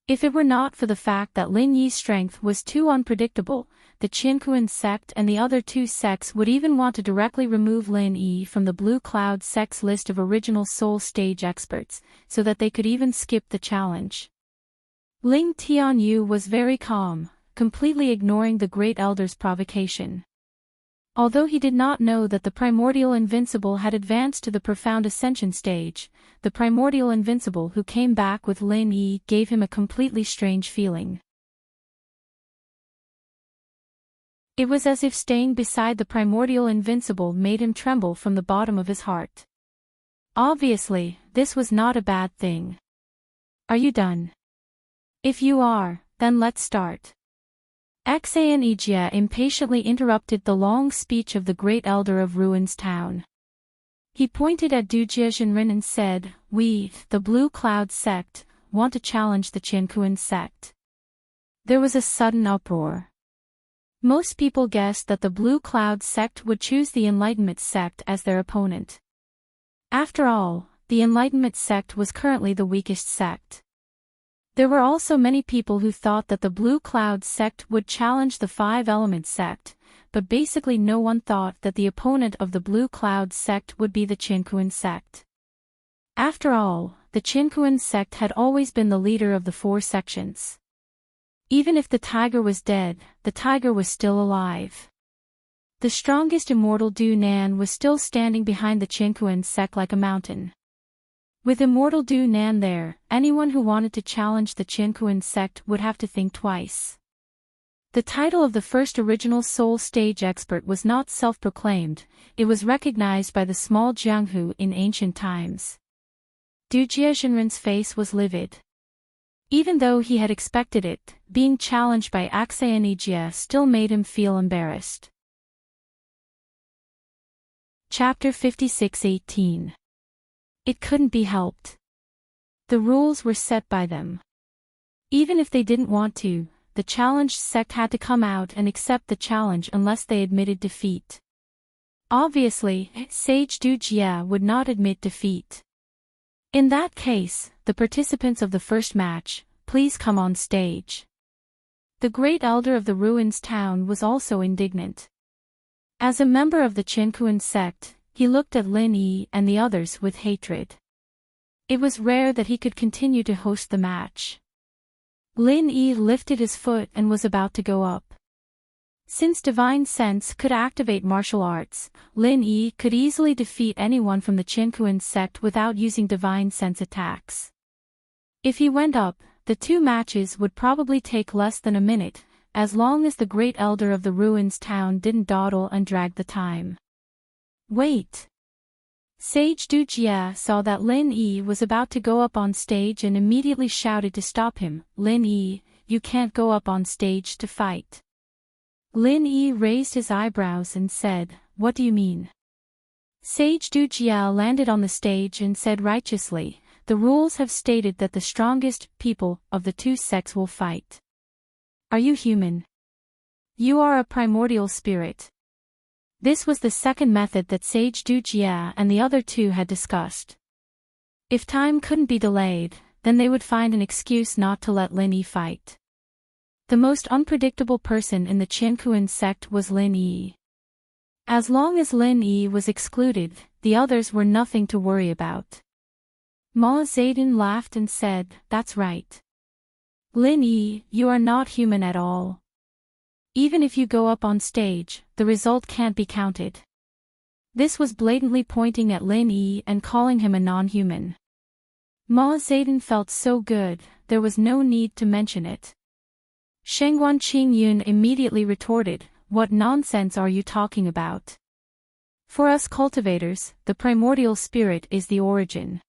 If it were not for the fact that Lin Yi's strength was too unpredictable, the Qinkuan sect and the other 2 sects would even want to directly remove Lin Yi from the Blue Cloud sect's list of original soul stage experts, so that they could even skip the challenge. Ling Tianyu was very calm, completely ignoring the great elder's provocation. Although he did not know that the primordial invincible had advanced to the profound ascension stage, the primordial invincible who came back with Lin Yi gave him a completely strange feeling. It was as if staying beside the primordial invincible made him tremble from the bottom of his heart. Obviously, this was not a bad thing. Are you done? If you are, then let's start. Xan Ijia impatiently interrupted the long speech of the great elder of Ruins Town. He pointed at Dujia Jinren and said, "We, the Blue Cloud sect, want to challenge the Qinkuan sect." There was a sudden uproar. Most people guessed that the Blue Cloud sect would choose the Enlightenment sect as their opponent. After all, the Enlightenment sect was currently the weakest sect. There were also many people who thought that the Blue Cloud sect would challenge the 5 Element sect, but basically no one thought that the opponent of the Blue Cloud sect would be the Qinkuan sect. After all, the Qinkuan sect had always been the leader of the 4 sections. Even if the tiger was dead, the tiger was still alive. The strongest immortal Du Nan was still standing behind the Qinkuan sect like a mountain. With immortal Du Nan there, anyone who wanted to challenge the Qinkuan sect would have to think twice. The title of the first original soul stage expert was not self-proclaimed, it was recognized by the small Jianghu in ancient times. Du Jiazhenren's face was livid. Even though he had expected it, being challenged by Axayanijia still made him feel embarrassed. Chapter 56:18. It couldn't be helped. The rules were set by them. Even if they didn't want to, the challenged sect had to come out and accept the challenge unless they admitted defeat. Obviously, Sage Du Jia would not admit defeat. In that case, the participants of the first match, please come on stage. The great elder of the ruins town was also indignant. As a member of the Qiankuan sect, he looked at Lin Yi and the others with hatred. It was rare that he could continue to host the match. Lin Yi lifted his foot and was about to go up. Since Divine Sense could activate martial arts, Lin Yi could easily defeat anyone from the Qiankuan sect without using Divine Sense attacks. If he went up, the two matches would probably take less than a minute, as long as the great elder of the ruins town didn't dawdle and drag the time. Wait! Sage Du Jia saw that Lin Yi was about to go up on stage and immediately shouted to stop him. Lin Yi, you can't go up on stage to fight. Lin Yi raised his eyebrows and said, what do you mean? Sage Du Jia landed on the stage and said righteously, the rules have stated that the strongest people of the two sects will fight. Are you human? You are a primordial spirit. This was the second method that Sage Du Jia and the other two had discussed. If time couldn't be delayed, then they would find an excuse not to let Lin Yi fight. The most unpredictable person in the Qiankuan sect was Lin Yi. As long as Lin Yi was excluded, the others were nothing to worry about. Ma Zedong laughed and said, that's right. Lin Yi, you are not human at all. Even if you go up on stage, the result can't be counted. This was blatantly pointing at Lin Yi and calling him a non-human. Ma Zedong felt so good, there was no need to mention it. Shengguan Qingyun immediately retorted, what nonsense are you talking about? For us cultivators, the primordial spirit is the origin.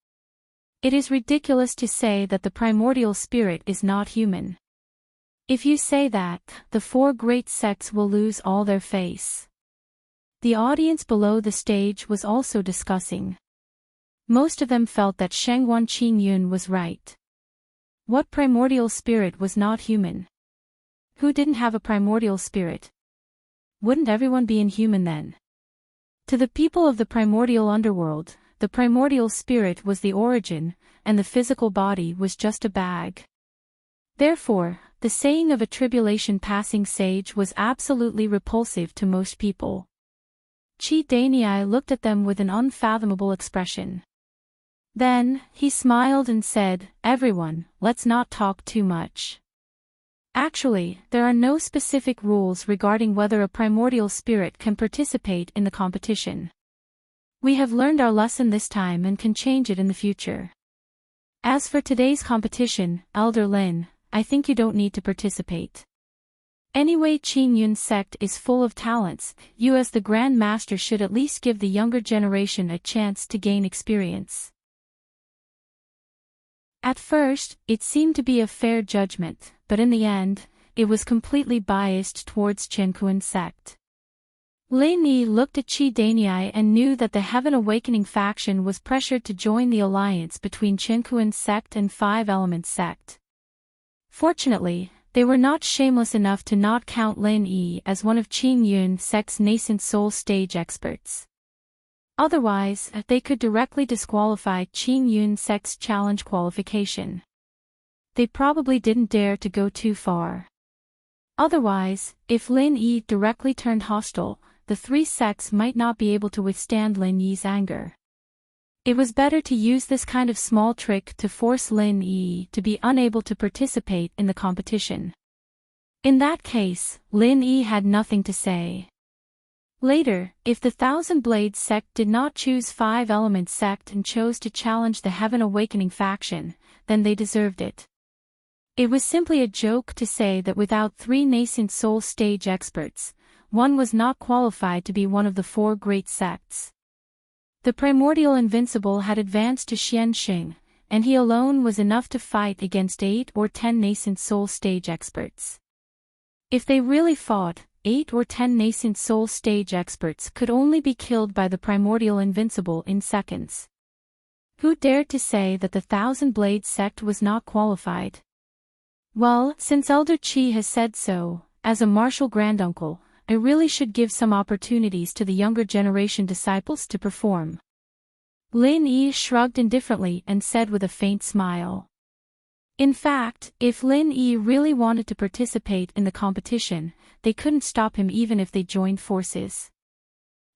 It is ridiculous to say that the primordial spirit is not human. If you say that, the four great sects will lose all their face. The audience below the stage was also discussing. Most of them felt that Shengguan Qingyun was right. What primordial spirit was not human? Who didn't have a primordial spirit? Wouldn't everyone be inhuman then? To the people of the primordial underworld, the primordial spirit was the origin, and the physical body was just a bag. Therefore, the saying of a tribulation-passing sage was absolutely repulsive to most people. Qi Danyi looked at them with an unfathomable expression. Then, he smiled and said, everyone, let's not talk too much. Actually, there are no specific rules regarding whether a primordial spirit can participate in the competition. We have learned our lesson this time and can change it in the future. As for today's competition, Elder Lin, I think you don't need to participate. Anyway, Qingyun sect is full of talents, you as the Grand Master should at least give the younger generation a chance to gain experience. At first, it seemed to be a fair judgment, but in the end, it was completely biased towards Qiankuan sect. Lin Yi looked at Qi Danyi and knew that the Heaven Awakening faction was pressured to join the alliance between Qiankuan sect and Five Elements sect. Fortunately, they were not shameless enough to not count Lin Yi as one of Qingyun sect's nascent soul stage experts. Otherwise, they could directly disqualify Qingyun sect's challenge qualification. They probably didn't dare to go too far. Otherwise, if Lin Yi directly turned hostile, the three sects might not be able to withstand Lin Yi's anger. It was better to use this kind of small trick to force Lin Yi to be unable to participate in the competition. In that case, Lin Yi had nothing to say. Later, if the Thousand Blades sect did not choose Five Elements sect and chose to challenge the Heaven Awakening faction, then they deserved it. It was simply a joke to say that without three nascent soul stage experts, one was not qualified to be one of the four great sects. The primordial invincible had advanced to Xianxing, and he alone was enough to fight against 8 or 10 nascent soul stage experts. If they really fought, 8 or 10 nascent soul stage experts could only be killed by the primordial invincible in seconds. Who dared to say that the Thousand Blades sect was not qualified? Well, since Elder Chi has said so, as a martial granduncle, I really should give some opportunities to the younger generation disciples to perform. Lin Yi shrugged indifferently and said with a faint smile. In fact, if Lin Yi really wanted to participate in the competition, they couldn't stop him even if they joined forces.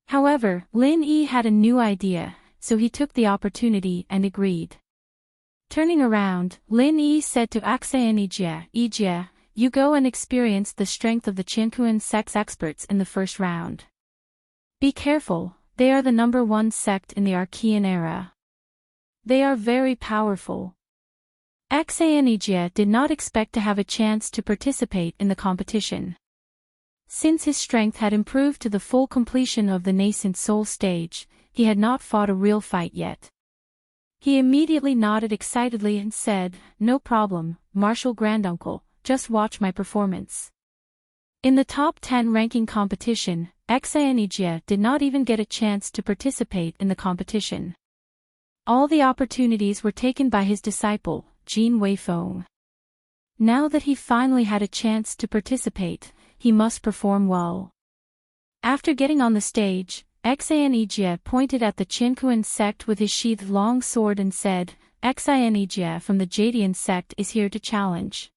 However, Lin Yi had a new idea, so he took the opportunity and agreed. Turning around, Lin Yi said to Axayan Ijie, you go and experience the strength of the Qinkuan sect's experts in the first round. Be careful, they are the #1 sect in the Archean era. They are very powerful. Axayan Ijie did not expect to have a chance to participate in the competition. Since his strength had improved to the full completion of the nascent soul stage, he had not fought a real fight yet. He immediately nodded excitedly and said, no problem, martial granduncle, just watch my performance. In the top 10 ranking competition, Axayan Ijie did not even get a chance to participate in the competition. All the opportunities were taken by his disciple, Jin Weifeng. Now that he finally had a chance to participate, he must perform well. After getting on the stage, Axayan Ijie pointed at the Qinkuan sect with his sheathed long sword and said, Axayan Ijie from the Jadian sect is here to challenge.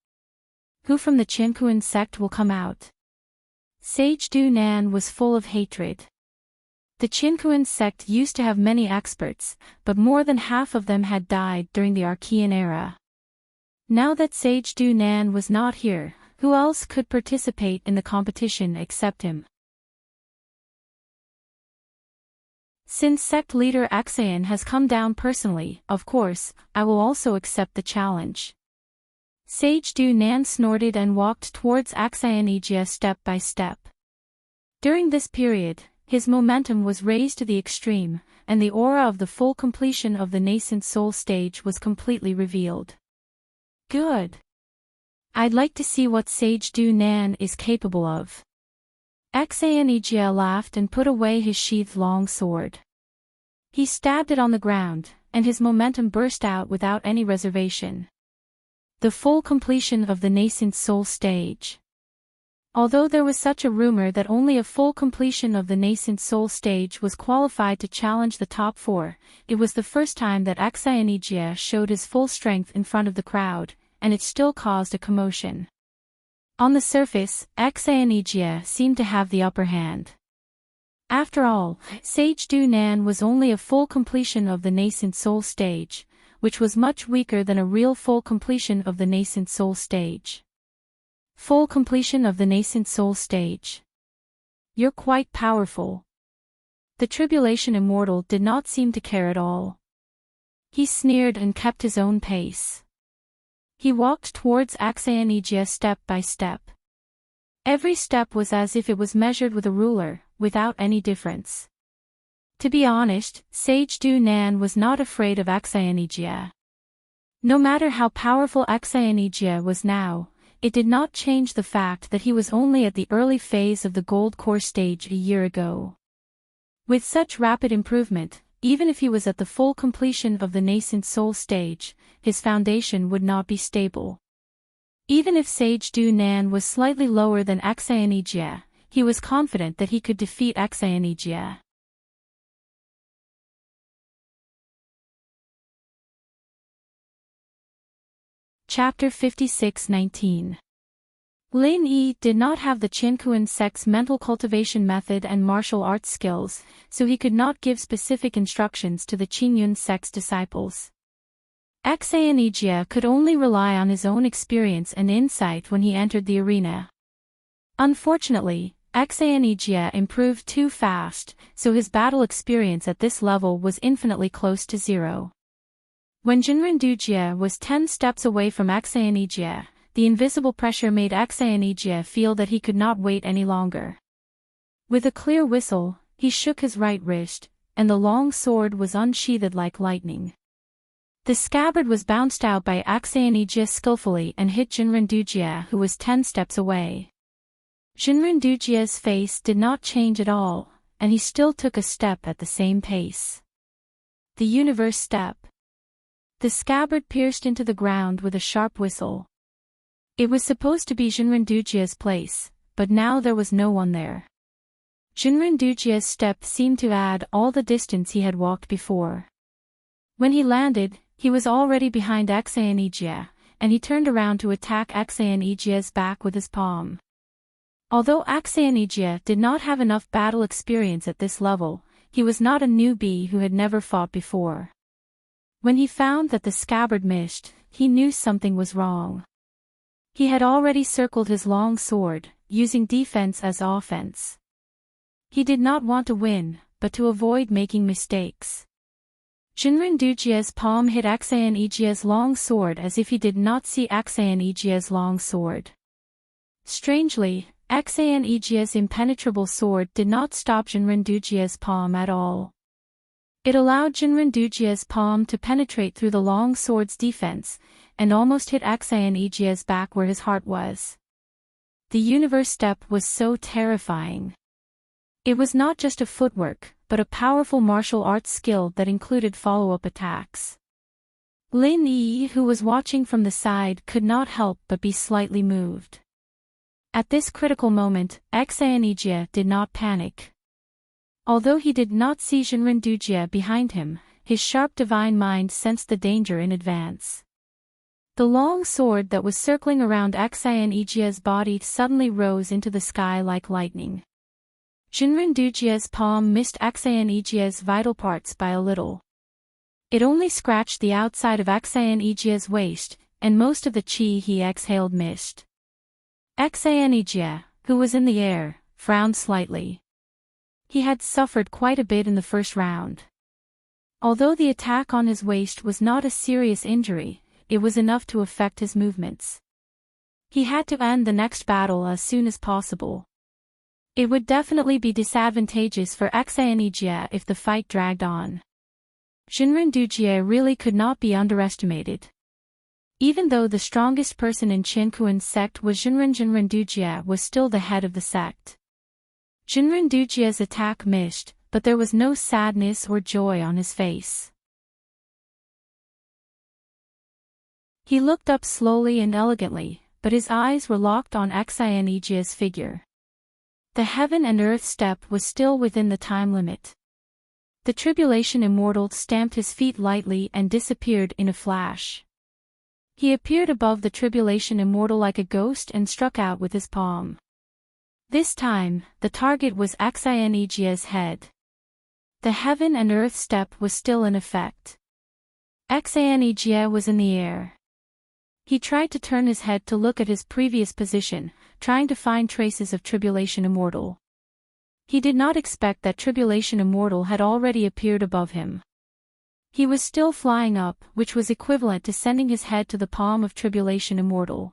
Who from the Qinkuan sect will come out? Sage Du Nan was full of hatred. The Qinkuan sect used to have many experts, but more than half of them had died during the Archean era. Now that Sage Du Nan was not here, who else could participate in the competition except him? Since sect leader Axayan has come down personally, of course, I will also accept the challenge. Sage Du Nan snorted and walked towards Axayan Ijie step by step. During this period, his momentum was raised to the extreme, and the aura of the full completion of the nascent soul stage was completely revealed. Good. I'd like to see what Sage Du Nan is capable of. Axayan Ijie laughed and put away his sheathed long sword. He stabbed it on the ground, and his momentum burst out without any reservation. The full completion of the nascent soul stage. Although there was such a rumor that only a full completion of the nascent soul stage was qualified to challenge the top 4, it was the first time that Axayan Ijie showed his full strength in front of the crowd, and it still caused a commotion. On the surface, Axayan Ijie seemed to have the upper hand. After all, Sage Du Nan was only a full completion of the nascent soul stage, which was much weaker than a real full completion of the nascent soul stage. Full completion of the nascent soul stage. You're quite powerful. The Tribulation Immortal did not seem to care at all. He sneered and kept his own pace. He walked towards Axayan Ijie step by step. Every step was as if it was measured with a ruler, without any difference. To be honest, Sage Du Nan was not afraid of Axayan Ijie. No matter how powerful Axayan Ijie was now, it did not change the fact that he was only at the early phase of the gold core stage a year ago. With such rapid improvement, even if he was at the full completion of the nascent soul stage, his foundation would not be stable. Even if Sage Du Nan was slightly lower than Axayan Ijie, he was confident that he could defeat Axayan Ijie. Chapter 56-19. Lin Yi did not have the Qinkuan sect's mental cultivation method and martial arts skills, so he could not give specific instructions to the Qingyun sect's disciples. Axayan Ijie could only rely on his own experience and insight when he entered the arena. Unfortunately, Axayan Ijie improved too fast, so his battle experience at this level was infinitely close to zero. When Jinren Dujie was 10 steps away from Axayan Ijie, the invisible pressure made Axayan Ijie feel that he could not wait any longer. With a clear whistle, he shook his right wrist, and the long sword was unsheathed like lightning. The scabbard was bounced out by Axayanigia skillfully and hit Jinrindugia, who was 10 steps away. Jinrindugia's face did not change at all, and he still took a step at the same pace. The universe step. The scabbard pierced into the ground with a sharp whistle. It was supposed to be Jinrindugia's place, but now there was no one there. Jinrindugia's step seemed to add all the distance he had walked before. When he landed, he was already behind Axayanigia, and he turned around to attack Axayanigia's back with his palm. Although Axayanigia did not have enough battle experience at this level, he was not a newbie who had never fought before. When he found that the scabbard missed, he knew something was wrong. He had already circled his long sword, using defense as offense. He did not want to win, but to avoid making mistakes. Jinrindugia's palm hit Axayanigia's long sword as if he did not see Axayanigia's long sword. Strangely, Axayanigia's impenetrable sword did not stop Jinrindugia's palm at all. It allowed Jinrindugia's palm to penetrate through the long sword's defense, and almost hit Axayanigia's back where his heart was. The universe step was so terrifying. It was not just a footwork, but a powerful martial arts skill that included follow-up attacks. Lin Yi, who was watching from the side, could not help but be slightly moved. At this critical moment, Axayanigia did not panic. Although he did not see Jinrindugia behind him, his sharp divine mind sensed the danger in advance. The long sword that was circling around Axayanigia's body suddenly rose into the sky like lightning. Jinrindugia's palm missed Axayanigia's vital parts by a little. It only scratched the outside of Axayanigia's waist, and most of the chi he exhaled missed. Axayanigia, who was in the air, frowned slightly. He had suffered quite a bit in the first round. Although the attack on his waist was not a serious injury, it was enough to affect his movements. He had to end the next battle as soon as possible. It would definitely be disadvantageous for Axayanigia if the fight dragged on. Jinrindugia really could not be underestimated. Even though the strongest person in Qinkuan's sect was Jinrindugia was still the head of the sect. Jinrindugia's attack missed, but there was no sadness or joy on his face. He looked up slowly and elegantly, but his eyes were locked on Axayanigia's figure. The heaven and earth step was still within the time limit. The Tribulation Immortal stamped his feet lightly and disappeared in a flash. He appeared above the Tribulation Immortal like a ghost and struck out with his palm. This time, the target was Axayanigia's head. The heaven and earth step was still in effect. Axayanigia was in the air. He tried to turn his head to look at his previous position, trying to find traces of Tribulation Immortal. He did not expect that Tribulation Immortal had already appeared above him. He was still flying up, which was equivalent to sending his head to the palm of Tribulation Immortal.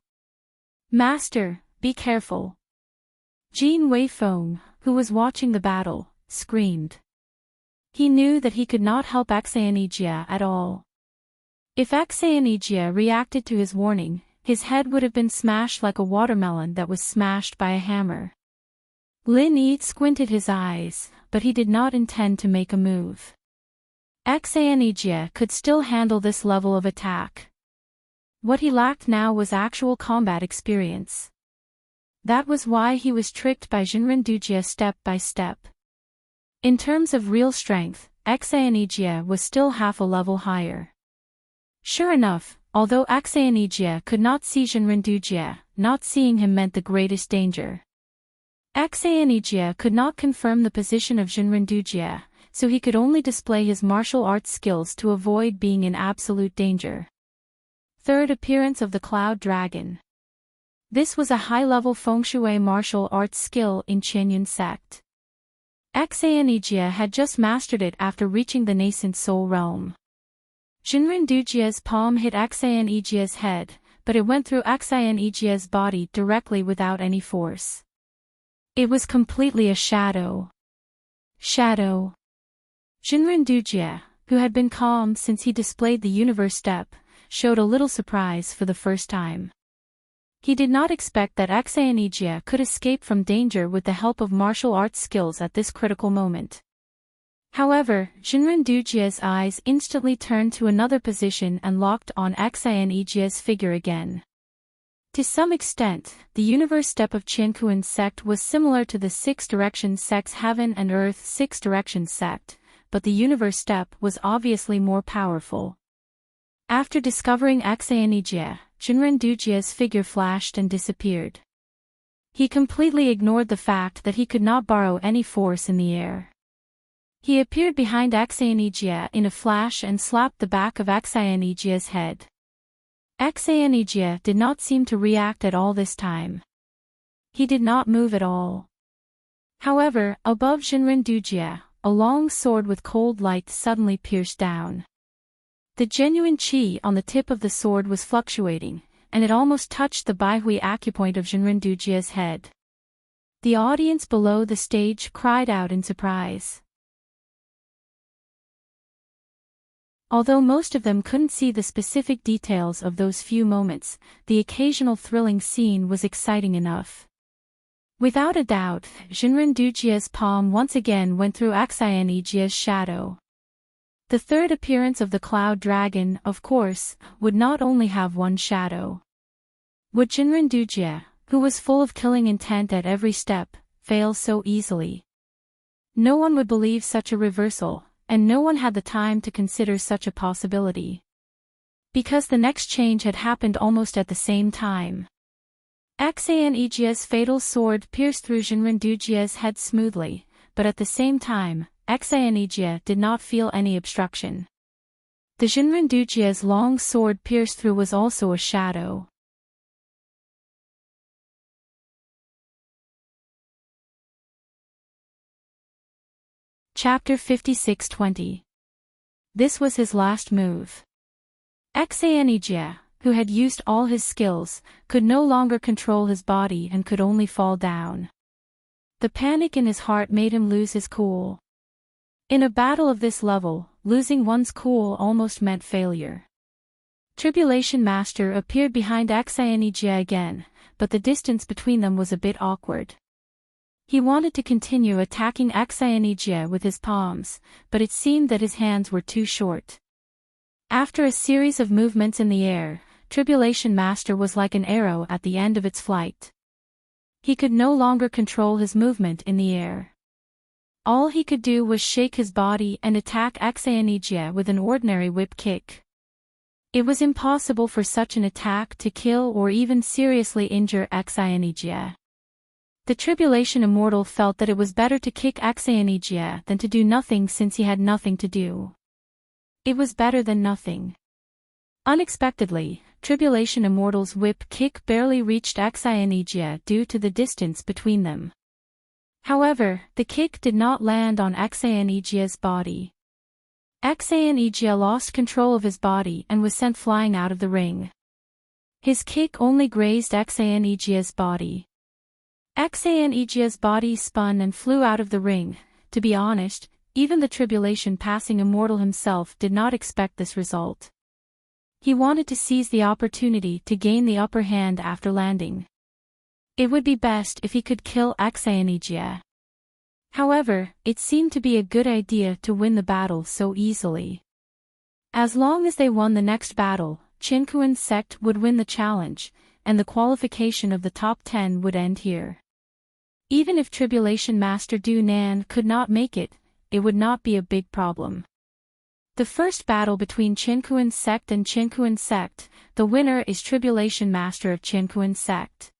"Master, be careful!" Jin Weifeng, who was watching the battle, screamed. He knew that he could not help Axayanigia at all. If Axayanigia reacted to his warning, his head would have been smashed like a watermelon that was smashed by a hammer. Lin Yi squinted his eyes, but he did not intend to make a move. Axayanigia could still handle this level of attack. What he lacked now was actual combat experience. That was why he was tricked by Jinrindugia step by step. In terms of real strength, Axayanigia was still half a level higher. Sure enough, although Axayanigia could not see Jinrindugia, not seeing him meant the greatest danger. Axayanigia could not confirm the position of Jinrindugia, so he could only display his martial arts skills to avoid being in absolute danger. Third appearance of the Cloud Dragon. This was a high-level feng shui martial arts skill in Qianyun sect. Axayanigia had just mastered it after reaching the nascent soul realm. Jinrindugia's palm hit Axayanigia's head, but it went through Axayanigia's body directly without any force. It was completely a shadow. Jinrindugia, who had been calm since he displayed the universe step, showed a little surprise for the first time. He did not expect that Echinacea could escape from danger with the help of martial arts skills at this critical moment. However, Jinren-Dujia's eyes instantly turned to another position and locked on Echinacea figure again. To some extent, the universe step of Qinkuan's sect was similar to the Six Directions sect's Heaven and Earth Six Directions sect, but the universe step was obviously more powerful. After discovering Echinacea, Jinren-Dujia's figure flashed and disappeared. He completely ignored the fact that he could not borrow any force in the air. He appeared behind Echinacea in a flash and slapped the back of Echinacea's head. Echinacea did not seem to react at all this time. He did not move at all. However, above Jinren-Dujia, a long sword with cold light suddenly pierced down. The genuine qi on the tip of the sword was fluctuating, and it almost touched the Baihui acupoint of Jinren-Dujia's head. The audience below the stage cried out in surprise. Although most of them couldn't see the specific details of those few moments, the occasional thrilling scene was exciting enough. Without a doubt, Jinren-Dujia's palm once again went through Echinacea shadow. The third appearance of the Cloud Dragon, of course, would not only have one shadow. Would Jinren-Dujia, who was full of killing intent at every step, fail so easily? No one would believe such a reversal, and no one had the time to consider such a possibility. Because the next change had happened almost at the same time. Echinacea's fatal sword pierced through Jinren-Dujia's head smoothly, but at the same time, Echinacea did not feel any obstruction. The Jinren-Dujia's long sword pierced through was also a shadow. Chapter 56:20. This was his last move. Echinacea, who had used all his skills, could no longer control his body and could only fall down. The panic in his heart made him lose his cool. In a battle of this level, losing one's cool almost meant failure. Tribulation Master appeared behind Echinacea again, but the distance between them was a bit awkward. He wanted to continue attacking Echinacea with his palms, but it seemed that his hands were too short. After a series of movements in the air, Tribulation Master was like an arrow at the end of its flight. He could no longer control his movement in the air. All he could do was shake his body and attack Echinacea with an ordinary whip kick. It was impossible for such an attack to kill or even seriously injure Echinacea. The Tribulation Immortal felt that it was better to kick Echinacea than to do nothing since he had nothing to do. It was better than nothing. Unexpectedly, Tribulation Immortal's whip kick barely reached Echinacea due to the distance between them. However, the kick did not land on Echinacea's body. Echinacea lost control of his body and was sent flying out of the ring. His kick only grazed Echinacea's body. Echinacea's body spun and flew out of the ring. To be honest, even the Tribulation-passing Immortal himself did not expect this result. He wanted to seize the opportunity to gain the upper hand after landing. It would be best if he could kill Echinacea. However, it seemed to be a good idea to win the battle so easily. As long as they won the next battle, Qinkuan's sect would win the challenge, and the qualification of the top 10 would end here. Even if Tribulation Master Du Nan could not make it, it would not be a big problem. The first battle between Qinkuan's sect and Qinkuan's sect, the winner is Tribulation Master of Qinkuan's sect.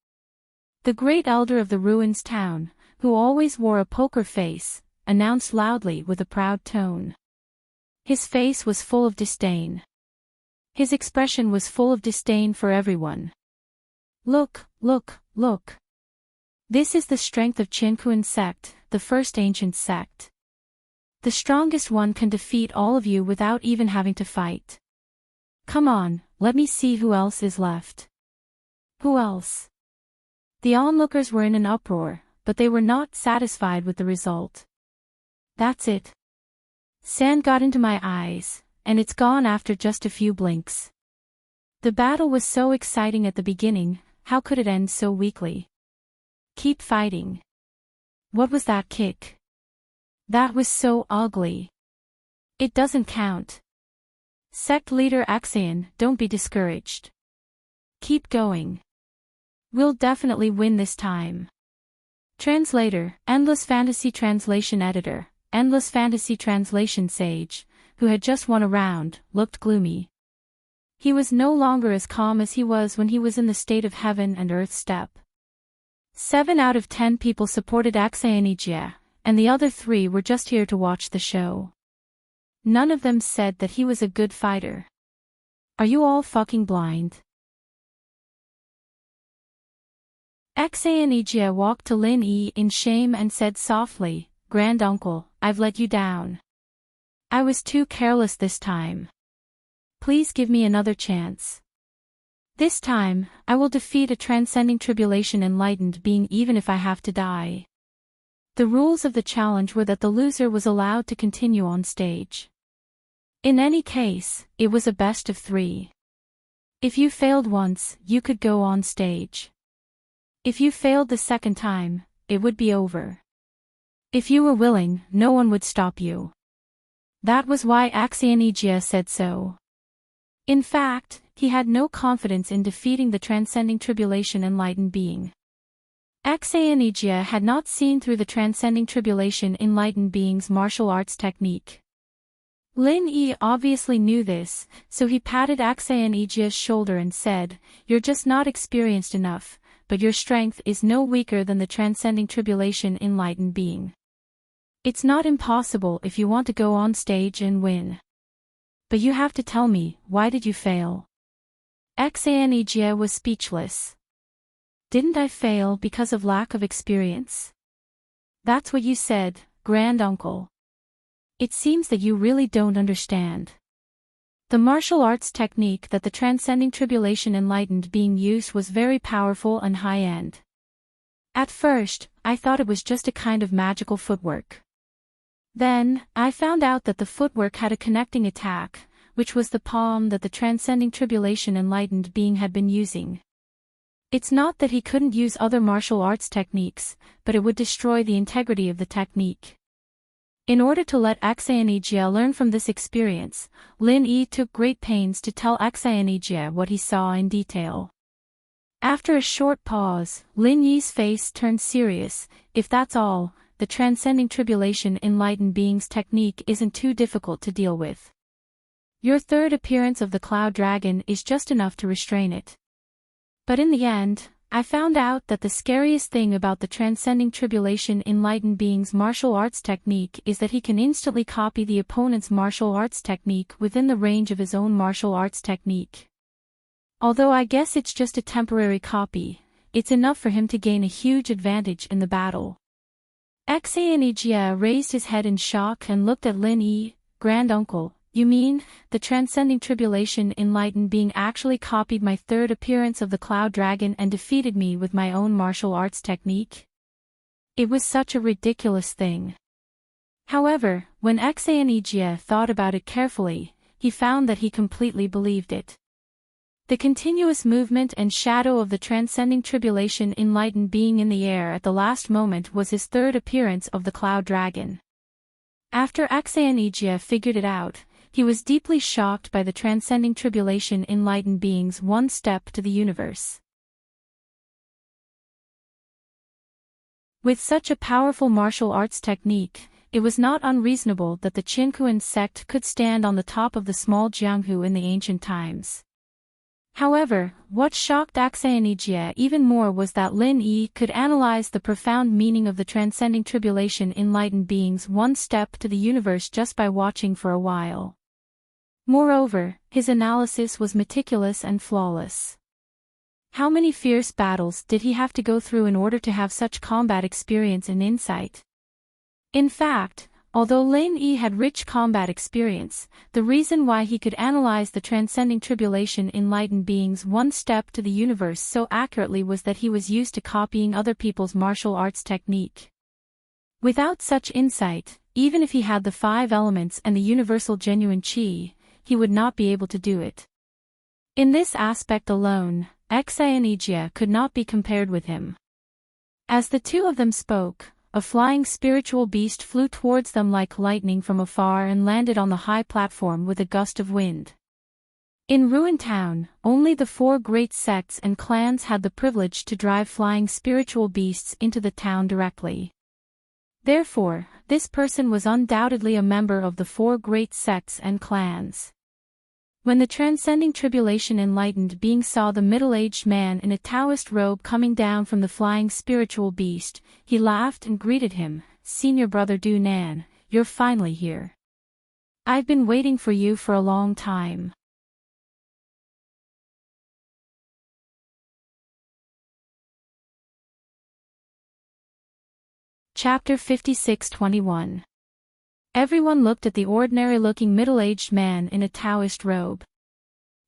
The great elder of the ruins town, who always wore a poker face, announced loudly with a proud tone. His face was full of disdain. His expression was full of disdain for everyone. Look, look, look. This is the strength of Qinkuan's sect, the first ancient sect. The strongest one can defeat all of you without even having to fight. Come on, let me see who else is left. Who else? The onlookers were in an uproar, but they were not satisfied with the result. That's it. Sand got into my eyes, and it's gone after just a few blinks. The battle was so exciting at the beginning, how could it end so weakly? Keep fighting. What was that kick? That was so ugly. It doesn't count. Sect leader Axion, don't be discouraged. Keep going. We'll definitely win this time. Translator, Endless Fantasy Translation Editor, Endless Fantasy Translation Sage, who had just won a round, looked gloomy. He was no longer as calm as he was when he was in the state of heaven and earth step. 7 out of 10 people supported Axion, and the other 3 were just here to watch the show. None of them said that he was a good fighter. Are you all fucking blind? Axion walked to Lin Yi in shame and said softly, "Grand Uncle, I've let you down. I was too careless this time. Please give me another chance. This time, I will defeat a transcending tribulation enlightened being even if I have to die." The rules of the challenge were that the loser was allowed to continue on stage. In any case, it was a best of 3. If you failed once, you could go on stage. If you failed the second time, it would be over. If you were willing, no one would stop you. That was why Axion said so. In fact, he had no confidence in defeating the transcending tribulation enlightened being. Axion had not seen through the transcending tribulation enlightened being's martial arts technique. Lin Yi obviously knew this, so he patted Axion's shoulder and said, "You're just not experienced enough, but your strength is no weaker than the transcending tribulation enlightened being. It's not impossible if you want to go on stage and win. But you have to tell me, why did you fail?" Axion was speechless. "Didn't I fail because of lack of experience?" "That's what you said, Grand Uncle. It seems that you really don't understand. The martial arts technique that the transcending tribulation enlightened being used was very powerful and high-end. At first, I thought it was just a kind of magical footwork. Then, I found out that the footwork had a connecting attack, which was the palm that the transcending tribulation enlightened being had been using. It's not that he couldn't use other martial arts techniques, but it would destroy the integrity of the technique." In order to let Axion learn from this experience, Lin Yi took great pains to tell Axion what he saw in detail. After a short pause, Lin Yi's face turned serious. "If that's all, the transcending tribulation enlightened being's technique isn't too difficult to deal with. Your third appearance of the Cloud Dragon is just enough to restrain it. But in the end, I found out that the scariest thing about the transcending tribulation enlightened being's martial arts technique is that he can instantly copy the opponent's martial arts technique within the range of his own martial arts technique. Although I guess it's just a temporary copy, it's enough for him to gain a huge advantage in the battle." Axion raised his head in shock and looked at Lin Yi. "Grand Uncle, you mean, the transcending tribulation enlightened being actually copied my third appearance of the Cloud Dragon and defeated me with my own martial arts technique? It was such a ridiculous thing." However, when Axion thought about it carefully, he found that he completely believed it. The continuous movement and shadow of the transcending tribulation enlightened being in the air at the last moment was his third appearance of the Cloud Dragon. After Axion figured it out, he was deeply shocked by the transcending tribulation enlightened being's one step to the universe. With such a powerful martial arts technique, it was not unreasonable that the Qinkuan sect could stand on the top of the small Jianghu in the ancient times. However, what shocked Axion even more was that Lin Yi could analyze the profound meaning of the transcending tribulation enlightened being's one step to the universe just by watching for a while. Moreover, his analysis was meticulous and flawless. How many fierce battles did he have to go through in order to have such combat experience and insight? In fact, although Lin Yi had rich combat experience, the reason why he could analyze the transcending tribulation enlightened being's one step to the universe so accurately was that he was used to copying other people's martial arts technique. Without such insight, even if he had the 5 elements and the universal genuine chi, he would not be able to do it. In this aspect alone, Exanejia could not be compared with him. As the two of them spoke, a flying spiritual beast flew towards them like lightning from afar and landed on the high platform with a gust of wind. In Ruin Town, only the 4 great sects and clans had the privilege to drive flying spiritual beasts into the town directly. Therefore, this person was undoubtedly a member of the 4 great sects and clans. When the transcending tribulation enlightened being saw the middle-aged man in a Taoist robe coming down from the flying spiritual beast, he laughed and greeted him, "Senior brother Du Nan, you're finally here. I've been waiting for you for a long time." Chapter 56-21. Everyone looked at the ordinary-looking middle-aged man in a Taoist robe.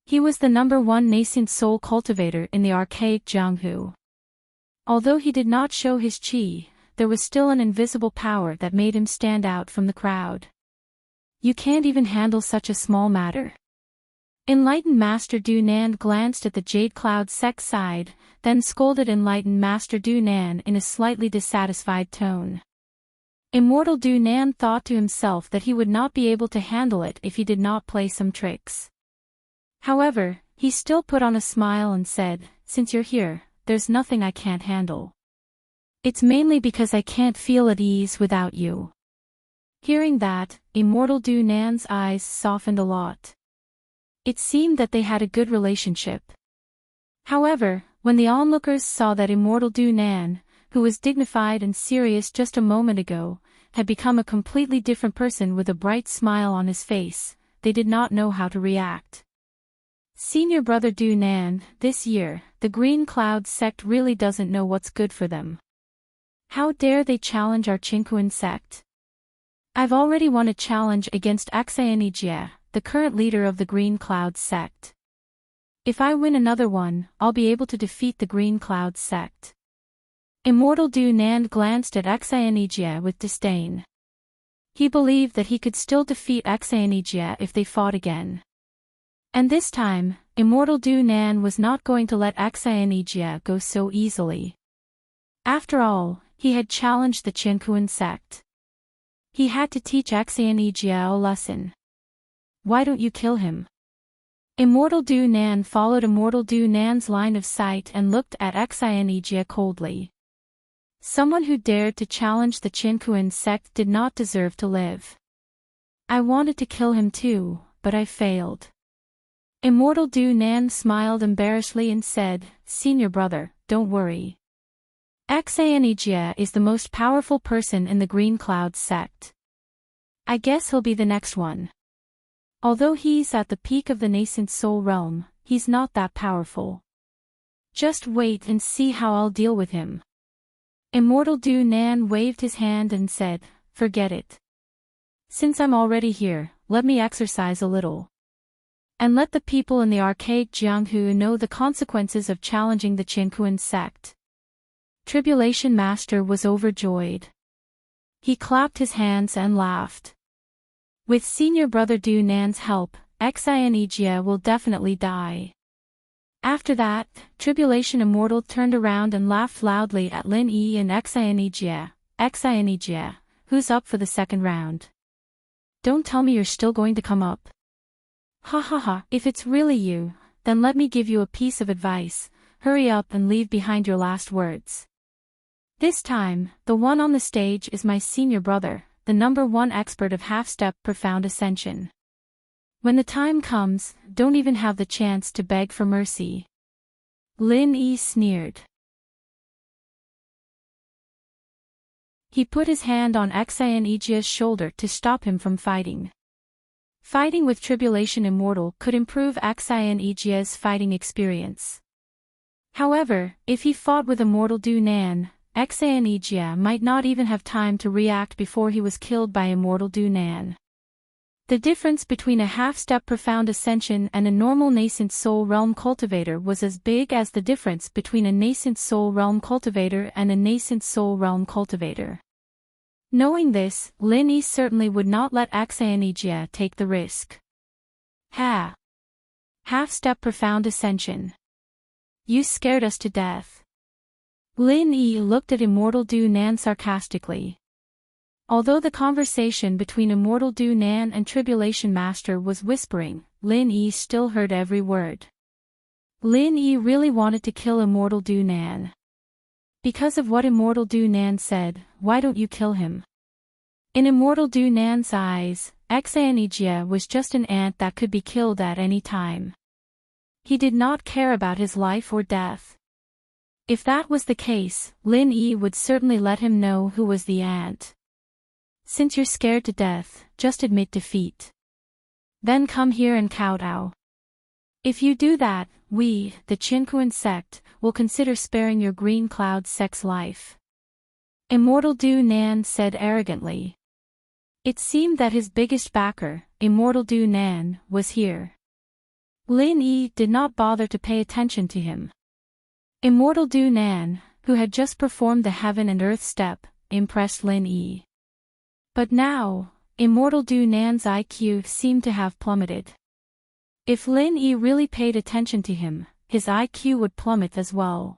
He was the #1 nascent soul cultivator in the archaic Jianghu. Although he did not show his chi, there was still an invisible power that made him stand out from the crowd. "You can't even handle such a small matter." Enlightened Master Du Nan glanced at the Jade Cloud sect side, then scolded Enlightened Master Du Nan in a slightly dissatisfied tone. Immortal Du Nan thought to himself that he would not be able to handle it if he did not play some tricks. However, he still put on a smile and said, "Since you're here, there's nothing I can't handle. It's mainly because I can't feel at ease without you." Hearing that, Immortal Du Nan's eyes softened a lot. It seemed that they had a good relationship. However, when the onlookers saw that Immortal Du Nan, who was dignified and serious just a moment ago, had become a completely different person with a bright smile on his face, they did not know how to react. "Senior brother Du Nan, this year, the Green Cloud sect really doesn't know what's good for them. How dare they challenge our Qingquan sect? I've already won a challenge against Exanejia, the current leader of the Green Cloud sect. If I win another one, I'll be able to defeat the Green Cloud sect." Immortal Du Nan glanced at Exanejia with disdain. He believed that he could still defeat Exanejia if they fought again. And this time, Immortal Du Nan was not going to let Exanejia go so easily. After all, he had challenged the Qingquan sect. He had to teach Exanejia a lesson. "Why don't you kill him?" Immortal Du Nan followed Immortal Du Nan's line of sight and looked at Exanejia coldly. Someone who dared to challenge the Qingquan sect did not deserve to live. "I wanted to kill him too, but I failed." Immortal Du Nan smiled embarrassedly and said, "Senior brother, don't worry. Exanejia is the most powerful person in the Green Cloud sect. I guess he'll be the next one. Although he's at the peak of the nascent soul realm, he's not that powerful. Just wait and see how I'll deal with him." Immortal Du Nan waved his hand and said, "Forget it. Since I'm already here, let me exercise a little. And let the people in the archaic Jianghu know the consequences of challenging the Qingquan sect." Tribulation Master was overjoyed. He clapped his hands and laughed. With Senior Brother Du Nan's help, Exanejia will definitely die. After that, Tribulation Immortal turned around and laughed loudly at Lin Yi and Exanejia. "Exanejia, who's up for the second round? Don't tell me you're still going to come up. Ha ha ha, if it's really you, then let me give you a piece of advice, hurry up and leave behind your last words. This time, the one on the stage is my senior brother, the #1 expert of half-step profound ascension. When the time comes, don't even have the chance to beg for mercy." Lin Yi sneered. He put his hand on Exanejia's shoulder to stop him from fighting. Fighting with Tribulation Immortal could improve Exanejia's fighting experience. However, if he fought with Immortal Du Nan, Exanejia might not even have time to react before he was killed by Immortal Du Nan. The difference between a half-step profound ascension and a normal nascent soul realm cultivator was as big as the difference between a nascent soul realm cultivator and a nascent soul realm cultivator. Knowing this, Lin Yi certainly would not let Axayanijia take the risk. Ha! Half-step profound ascension. You scared us to death. Lin Yi looked at Immortal Du Nan sarcastically. Although the conversation between Immortal Du Nan and Tribulation Master was whispering, Lin Yi still heard every word. Lin Yi really wanted to kill Immortal Du Nan. Because of what Immortal Du Nan said, why don't you kill him? In Immortal Du Nan's eyes, Axayanijia was just an ant that could be killed at any time. He did not care about his life or death. If that was the case, Lin Yi would certainly let him know who was the ant. Since you're scared to death, just admit defeat. Then come here and kowtow. If you do that, we, the Qinkuan sect, will consider sparing your Green Cloud sect's life. Immortal Du Nan said arrogantly. It seemed that his biggest backer, Immortal Du Nan, was here. Lin Yi did not bother to pay attention to him. Immortal Du Nan, who had just performed the heaven and earth step, impressed Lin Yi. But now, Immortal Du Nan's IQ seemed to have plummeted. If Lin Yi really paid attention to him, his IQ would plummet as well.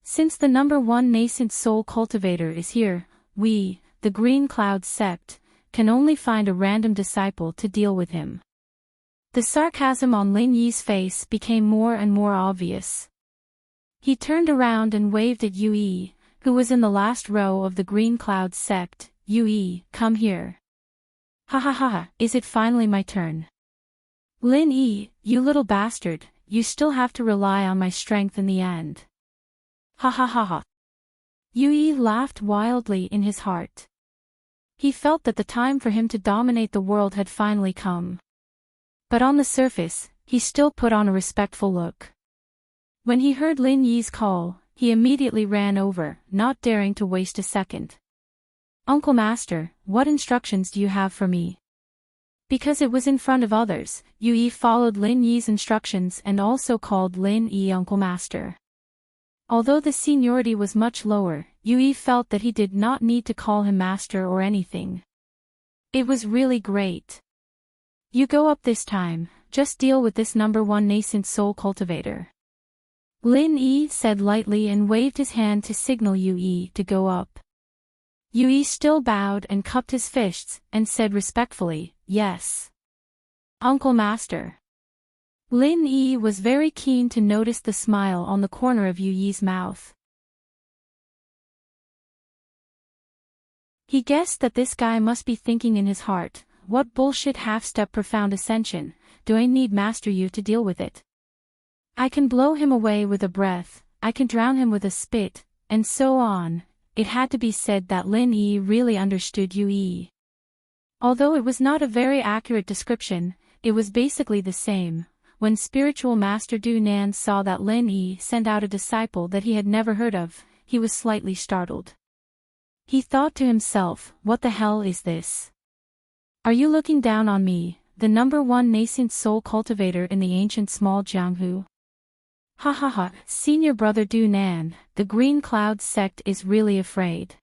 Since the number one nascent soul cultivator is here, we, the Green Cloud sect, can only find a random disciple to deal with him. The sarcasm on Lin Yi's face became more and more obvious. He turned around and waved at Yue, who was in the last row of the Green Cloud sect. Yue, come here. Ha ha ha ha, is it finally my turn? Lin Yi, you little bastard, you still have to rely on my strength in the end. Ha ha ha ha. Yue laughed wildly in his heart. He felt that the time for him to dominate the world had finally come. But on the surface, he still put on a respectful look. When he heard Lin Yi's call, he immediately ran over, not daring to waste a second. Uncle Master, what instructions do you have for me? Because it was in front of others, Yue followed Lin Yi's instructions and also called Lin Yi Uncle Master. Although the seniority was much lower, Yue felt that he did not need to call him master or anything. It was really great. You go up this time, just deal with this number one nascent soul cultivator. Lin Yi said lightly and waved his hand to signal Yue to go up. Yue still bowed and cupped his fists, and said respectfully, yes. Uncle Master. Lin Yi was very keen to notice the smile on the corner of Yue's mouth. He guessed that this guy must be thinking in his heart, what bullshit half-step profound ascension, do I need Master Yu to deal with it? I can blow him away with a breath, I can drown him with a spit, and so on. It had to be said that Lin Yi really understood Yue. Although it was not a very accurate description, it was basically the same. When Spiritual Master Du Nan saw that Lin Yi sent out a disciple that he had never heard of, he was slightly startled. He thought to himself, what the hell is this? Are you looking down on me, the number one nascent soul cultivator in the ancient small Jianghu? Ha ha ha, senior brother Du Nan, the Green Cloud sect is really afraid.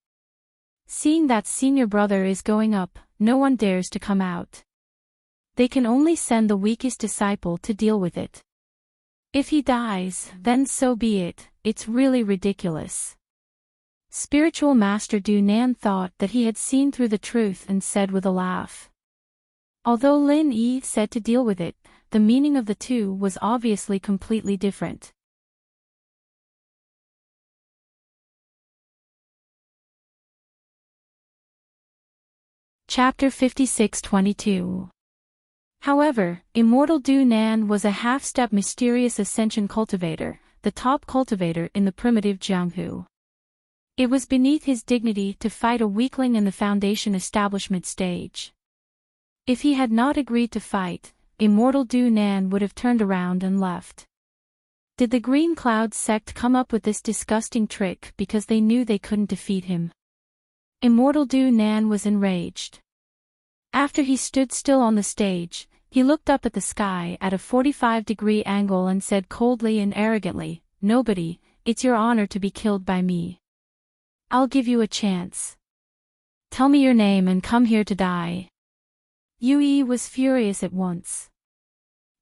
Seeing that senior brother is going up, no one dares to come out. They can only send the weakest disciple to deal with it. If he dies, then so be it, it's really ridiculous. Spiritual Master Du Nan thought that he had seen through the truth and said with a laugh. Although Lin Yi said to deal with it, the meaning of the two was obviously completely different. Chapter 56-22. However, Immortal Du Nan was a half-step mysterious ascension cultivator, the top cultivator in the primitive Jianghu. It was beneath his dignity to fight a weakling in the Foundation establishment stage. If he had not agreed to fight, Immortal Du Nan would have turned around and left. Did the Green Cloud sect come up with this disgusting trick because they knew they couldn't defeat him? Immortal Du Nan was enraged. After he stood still on the stage, he looked up at the sky at a 45-degree angle and said coldly and arrogantly, "Nobody, it's your honor to be killed by me. I'll give you a chance. Tell me your name and come here to die. Yui was furious at once.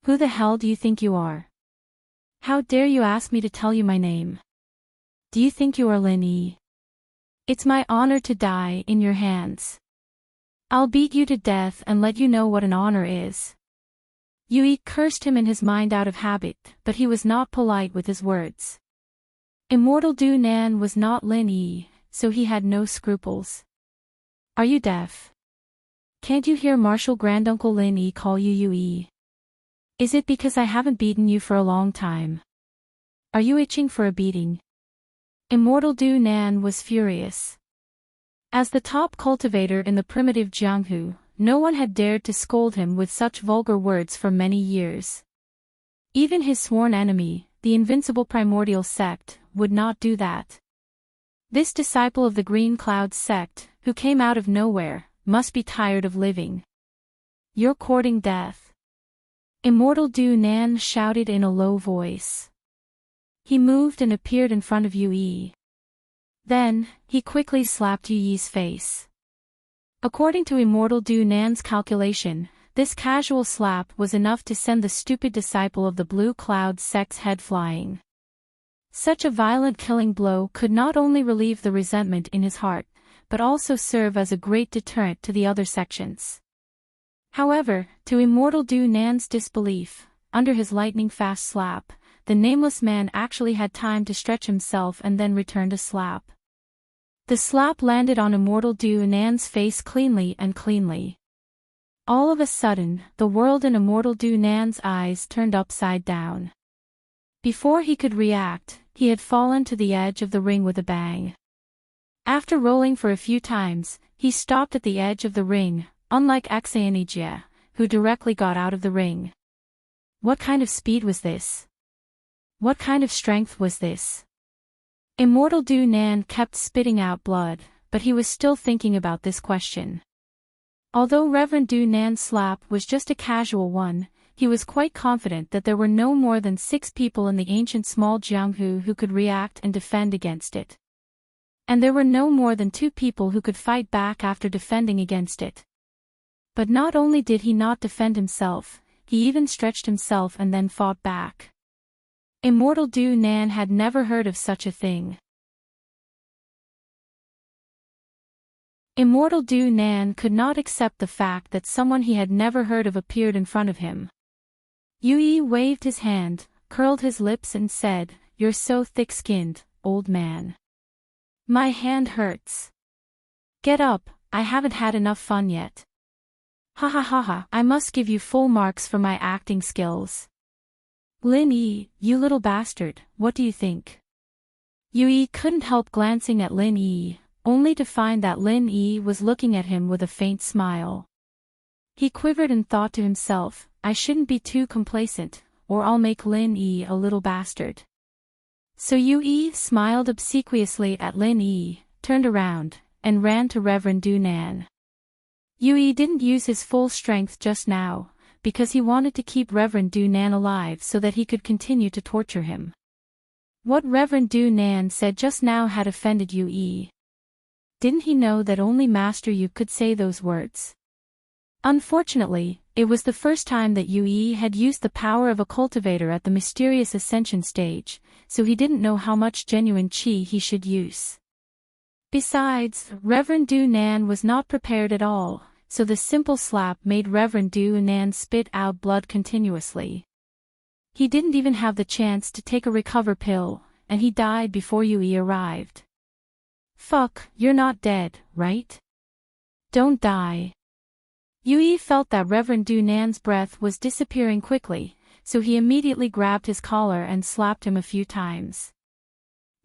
Who the hell do you think you are? How dare you ask me to tell you my name? Do you think you are Lin Yi? It's my honor to die in your hands. I'll beat you to death and let you know what an honor is. Yui cursed him in his mind out of habit, but he was not polite with his words. Immortal Du Nan was not Lin Yi, so he had no scruples. Are you deaf? Can't you hear Martial Granduncle Lin Yi call you Yui? Is it because I haven't beaten you for a long time? Are you itching for a beating? Immortal Du Nan was furious. As the top cultivator in the primitive Jianghu, no one had dared to scold him with such vulgar words for many years. Even his sworn enemy, the invincible primordial sect, would not do that. This disciple of the Green Cloud sect, who came out of nowhere, must be tired of living. You're courting death. Immortal Du Nan shouted in a low voice. He moved and appeared in front of Yui. Then, he quickly slapped Yui's face. According to Immortal Du Nan's calculation, this casual slap was enough to send the stupid disciple of the Blue Cloud sect's head flying. Such a violent killing blow could not only relieve the resentment in his heart, but also serve as a great deterrent to the other sections. However, to Immortal Du Nan's disbelief, under his lightning-fast slap, the nameless man actually had time to stretch himself and then returned a slap. The slap landed on Immortal Du Nan's face cleanly. All of a sudden, the world in Immortal Du Nan's eyes turned upside down. Before he could react, he had fallen to the edge of the ring with a bang. After rolling for a few times, he stopped at the edge of the ring, unlike Axayanijia, who directly got out of the ring. What kind of speed was this? What kind of strength was this? Immortal Du Nan kept spitting out blood, but he was still thinking about this question. Although Reverend Du Nan's slap was just a casual one, he was quite confident that there were no more than 6 people in the ancient small Jianghu who could react and defend against it. And there were no more than 2 people who could fight back after defending against it. But not only did he not defend himself, he even stretched himself and then fought back. Immortal Du Nan had never heard of such a thing. Immortal Du Nan could not accept the fact that someone he had never heard of appeared in front of him. Yui waved his hand, curled his lips and said, "You're so thick-skinned, old man. My hand hurts. Get up, I haven't had enough fun yet. Ha ha ha ha, I must give you full marks for my acting skills. Lin Yi, you little bastard, what do you think?" Yui couldn't help glancing at Lin Yi, only to find that Lin Yi was looking at him with a faint smile. He quivered and thought to himself, I shouldn't be too complacent, or I'll make Lin Yi a little bastard. So Yui smiled obsequiously at Lin Yi, turned around, and ran to Reverend Du Nan. Yui didn't use his full strength just now, because he wanted to keep Reverend Du Nan alive so that he could continue to torture him. What Reverend Du Nan said just now had offended Yui. Didn't he know that only Master Yu could say those words? Unfortunately, it was the first time that Yui had used the power of a cultivator at the mysterious ascension stage, so he didn't know how much genuine qi he should use. Besides, Reverend Du Nan was not prepared at all, so the simple slap made Reverend Du Nan spit out blood continuously. He didn't even have the chance to take a recover pill, and he died before Yui arrived. Fuck, you're not dead, right? Don't die. Yui felt that Reverend Du Nan's breath was disappearing quickly, so he immediately grabbed his collar and slapped him a few times.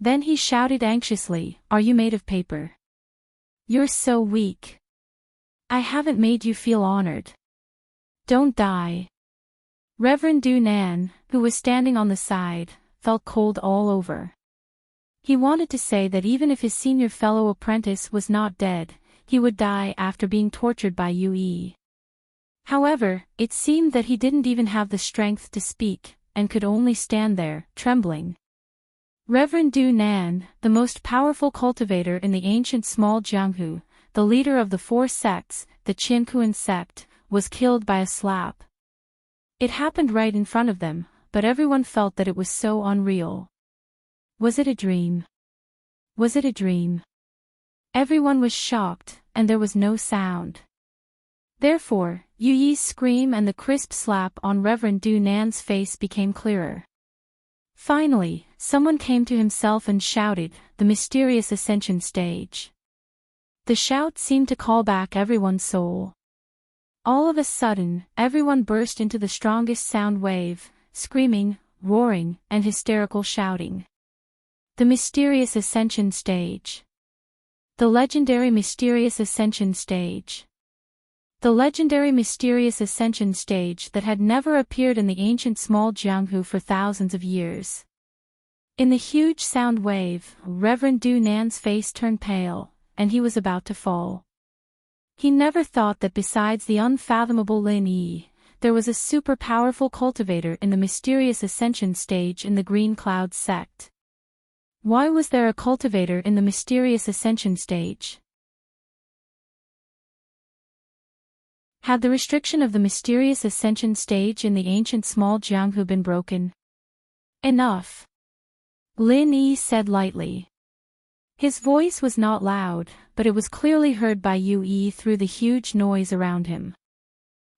Then he shouted anxiously, "Are you made of paper? You're so weak. I haven't made you feel honored. Don't die." Reverend Du Nan, who was standing on the side, felt cold all over. He wanted to say that even if his senior fellow apprentice was not dead, he would die after being tortured by Yui. However, it seemed that he didn't even have the strength to speak, and could only stand there, trembling. Reverend Du Nan, the most powerful cultivator in the ancient small Jianghu, the leader of the 4 sects, the Qinkuan sect, was killed by a slap. It happened right in front of them, but everyone felt that it was so unreal. Was it a dream? Was it a dream? Everyone was shocked, and there was no sound. Therefore, Yu Yi's scream and the crisp slap on Reverend Du Nan's face became clearer. Finally, someone came to himself and shouted, "The mysterious ascension stage." The shout seemed to call back everyone's soul. All of a sudden, everyone burst into the strongest sound wave, screaming, roaring, and hysterical shouting. The mysterious ascension stage. The legendary mysterious ascension stage. The legendary mysterious ascension stage that had never appeared in the ancient small Jianghu for thousands of years. In the huge sound wave, Reverend Du Nan's face turned pale, and he was about to fall. He never thought that besides the unfathomable Lin Yi, there was a super powerful cultivator in the mysterious ascension stage in the Green Cloud sect. Why was there a cultivator in the mysterious ascension stage? Had the restriction of the mysterious ascension stage in the ancient small Jianghu been broken? Enough. Lin Yi said lightly. His voice was not loud, but it was clearly heard by Yu Yi through the huge noise around him.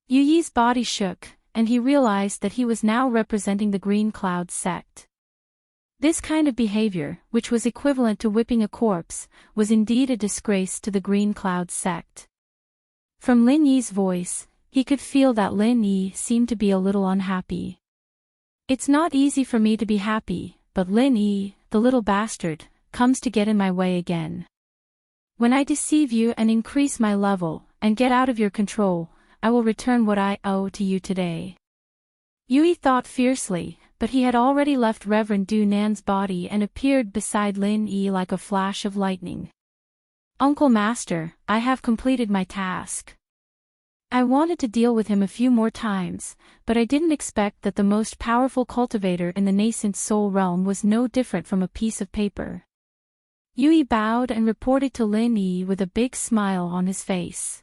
Yu Yi's body shook, and he realized that he was now representing the Green Cloud sect. This kind of behavior, which was equivalent to whipping a corpse, was indeed a disgrace to the Green Cloud sect. From Lin Yi's voice, he could feel that Lin Yi seemed to be a little unhappy. "It's not easy for me to be happy, but Lin Yi, the little bastard, comes to get in my way again. When I deceive you and increase my level, and get out of your control, I will return what I owe to you today." Yu Yi thought fiercely, but he had already left Reverend Du Nan's body and appeared beside Lin Yi like a flash of lightning. "Uncle Master, I have completed my task. I wanted to deal with him a few more times, but I didn't expect that the most powerful cultivator in the nascent soul realm was no different from a piece of paper." Yu Yi bowed and reported to Lin Yi with a big smile on his face.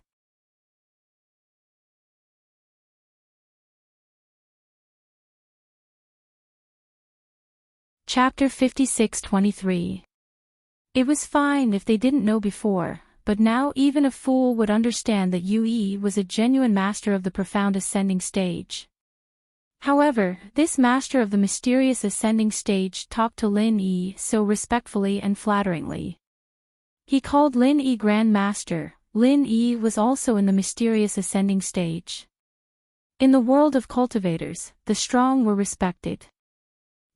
Chapter 56-23. It was fine if they didn't know before, but now even a fool would understand that Yu Yi was a genuine master of the profound ascending stage. However, this master of the mysterious ascending stage talked to Lin Yi so respectfully and flatteringly. He called Lin Yi Grand Master. Lin Yi was also in the mysterious ascending stage. In the world of cultivators, the strong were respected.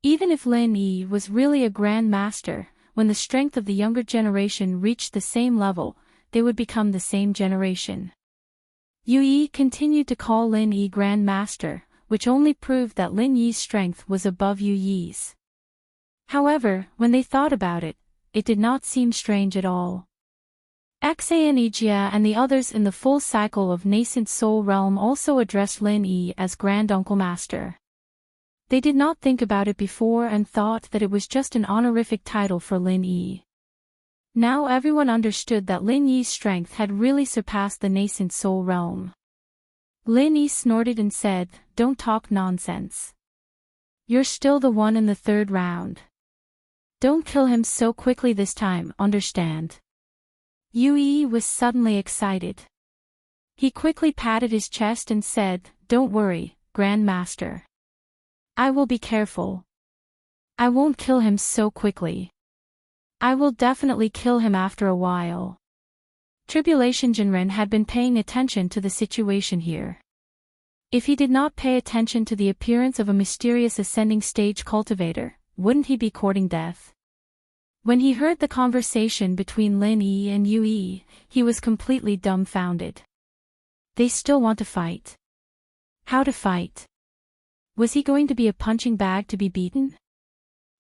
Even if Lin Yi was really a Grand Master, when the strength of the younger generation reached the same level, they would become the same generation. Yu Yi continued to call Lin Yi Grand Master, which only proved that Lin Yi's strength was above Yu Yi's. However, when they thought about it, it did not seem strange at all. Xanejia and the others in the full cycle of nascent soul realm also addressed Lin Yi as Grand Uncle Master. They did not think about it before and thought that it was just an honorific title for Lin Yi. Now everyone understood that Lin Yi's strength had really surpassed the nascent soul realm. Lin Yi snorted and said, "Don't talk nonsense. You're still the one in the 3rd round. Don't kill him so quickly this time, understand?" Yu Yi was suddenly excited. He quickly patted his chest and said, "Don't worry, Grand Master. I will be careful. I won't kill him so quickly. I will definitely kill him after a while." Tribulation Jinren had been paying attention to the situation here. If he did not pay attention to the appearance of a mysterious ascending stage cultivator, wouldn't he be courting death? When he heard the conversation between Lin Yi and Yu Yi, he was completely dumbfounded. They still want to fight. How to fight? Was he going to be a punching bag to be beaten?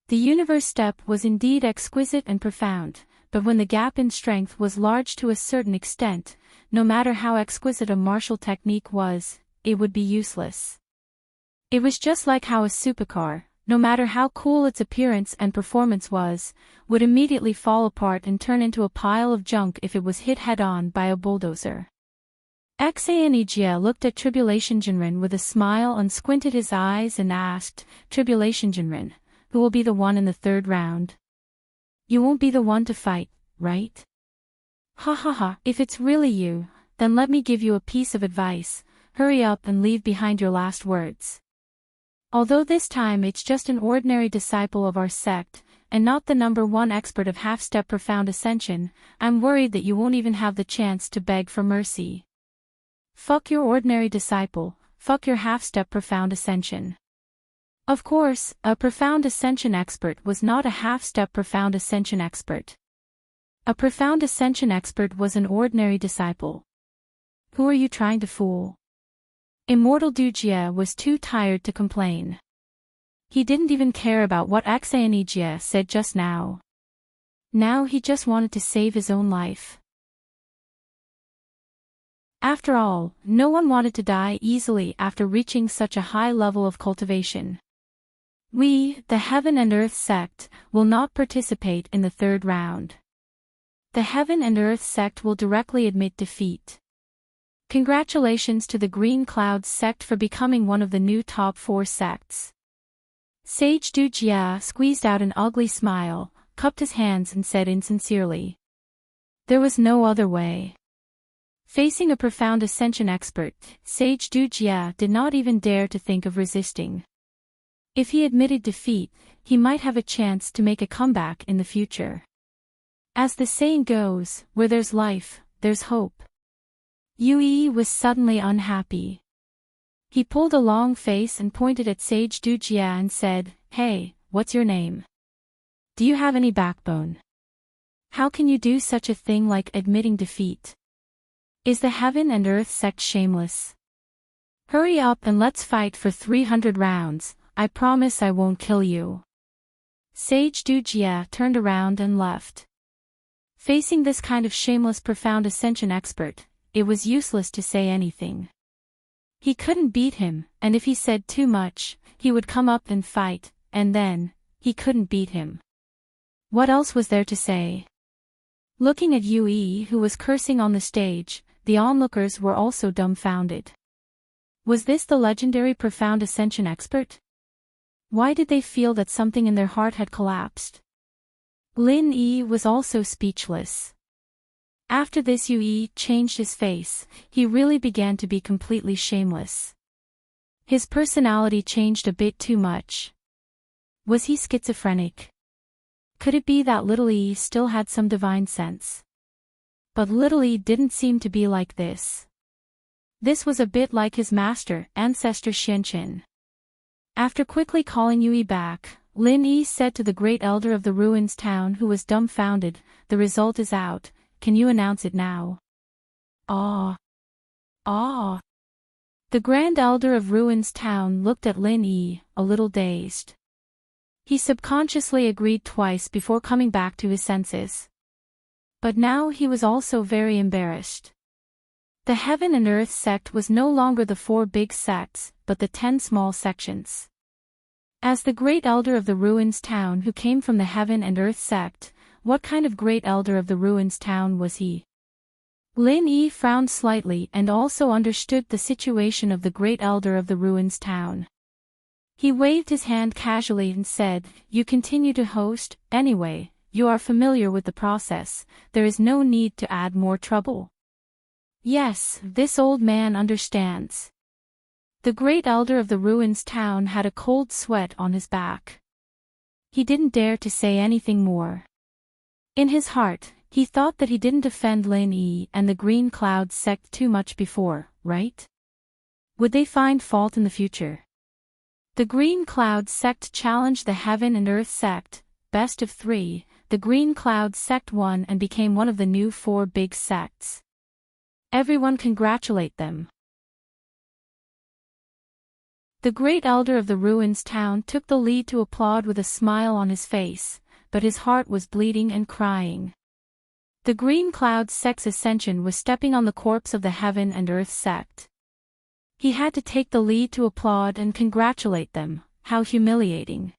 The universe step was indeed exquisite and profound, but when the gap in strength was large to a certain extent, no matter how exquisite a martial technique was, it would be useless. It was just like how a supercar, no matter how cool its appearance and performance was, would immediately fall apart and turn into a pile of junk if it was hit head-on by a bulldozer. Xanijia looked at Tribulation Jinrin with a smile and squinted his eyes and asked, Tribulation Jinrin, who will be the one in the third round? You won't be the one to fight, right? Ha ha ha, if it's really you, then let me give you a piece of advice, hurry up and leave behind your last words. Although this time it's just an ordinary disciple of our sect, and not the #1 expert of half-step profound ascension, I'm worried that you won't even have the chance to beg for mercy. Fuck your ordinary disciple, fuck your half-step profound ascension. Of course, a profound ascension expert was not a half-step profound ascension expert. A profound ascension expert was an ordinary disciple. Who are you trying to fool? Immortal Dujia was too tired to complain. He didn't even care about what Xanijia said just now. Now he just wanted to save his own life. After all, no one wanted to die easily after reaching such a high level of cultivation. We, the Heaven and Earth sect, will not participate in the third round. The Heaven and Earth sect will directly admit defeat. Congratulations to the Green Cloud sect for becoming one of the new top 4 sects. Sage Dujia squeezed out an ugly smile, cupped his hands and said insincerely. There was no other way. Facing a profound ascension expert, Sage Dujia did not even dare to think of resisting. If he admitted defeat, he might have a chance to make a comeback in the future. As the saying goes, where there's life, there's hope. Yui was suddenly unhappy. He pulled a long face and pointed at Sage Dujia and said, Hey, what's your name? Do you have any backbone? How can you do such a thing like admitting defeat? Is the Heaven and Earth sect shameless? Hurry up and let's fight for 300 rounds, I promise I won't kill you. Sage Dujia turned around and left. Facing this kind of shameless profound ascension expert, it was useless to say anything. He couldn't beat him, and if he said too much, he would come up and fight, and then, he couldn't beat him. What else was there to say? Looking at Yui who was cursing on the stage, the onlookers were also dumbfounded. Was this the legendary profound ascension expert? Why did they feel that something in their heart had collapsed? Lin Yi was also speechless. After this Yui changed his face, he really began to be completely shameless. His personality changed a bit too much. Was he schizophrenic? Could it be that Little E still had some divine sense? But Little E didn't seem to be like this. This was a bit like his master, ancestor Xianqin. After quickly calling Yui back, Lin Yi said to the great elder of the ruins town who was dumbfounded, the result is out, can you announce it now? Ah. Ah. The grand elder of ruins town looked at Lin Yi, a little dazed. He subconsciously agreed twice before coming back to his senses. But now he was also very embarrassed. The Heaven and Earth sect was no longer the 4 big sects, but the 10 small sections. As the great elder of the ruins town who came from the Heaven and Earth sect, what kind of great elder of the ruins town was he? Lin Yi frowned slightly and also understood the situation of the great elder of the ruins town. He waved his hand casually and said, You continue to host, anyway, you are familiar with the process, there is no need to add more trouble. Yes, this old man understands. The great elder of the ruins town had a cold sweat on his back. He didn't dare to say anything more. In his heart, he thought that he didn't offend Lin Yi and the Green Cloud sect too much before, right? Would they find fault in the future? The Green Cloud sect challenged the Heaven and Earth sect, best of 3, the Green Cloud sect won and became one of the new 4 big sects. Everyone congratulate them. The great elder of the ruins town took the lead to applaud with a smile on his face, but his heart was bleeding and crying. The Green Cloud sect's ascension was stepping on the corpse of the Heaven and Earth sect. He had to take the lead to applaud and congratulate them, how humiliating.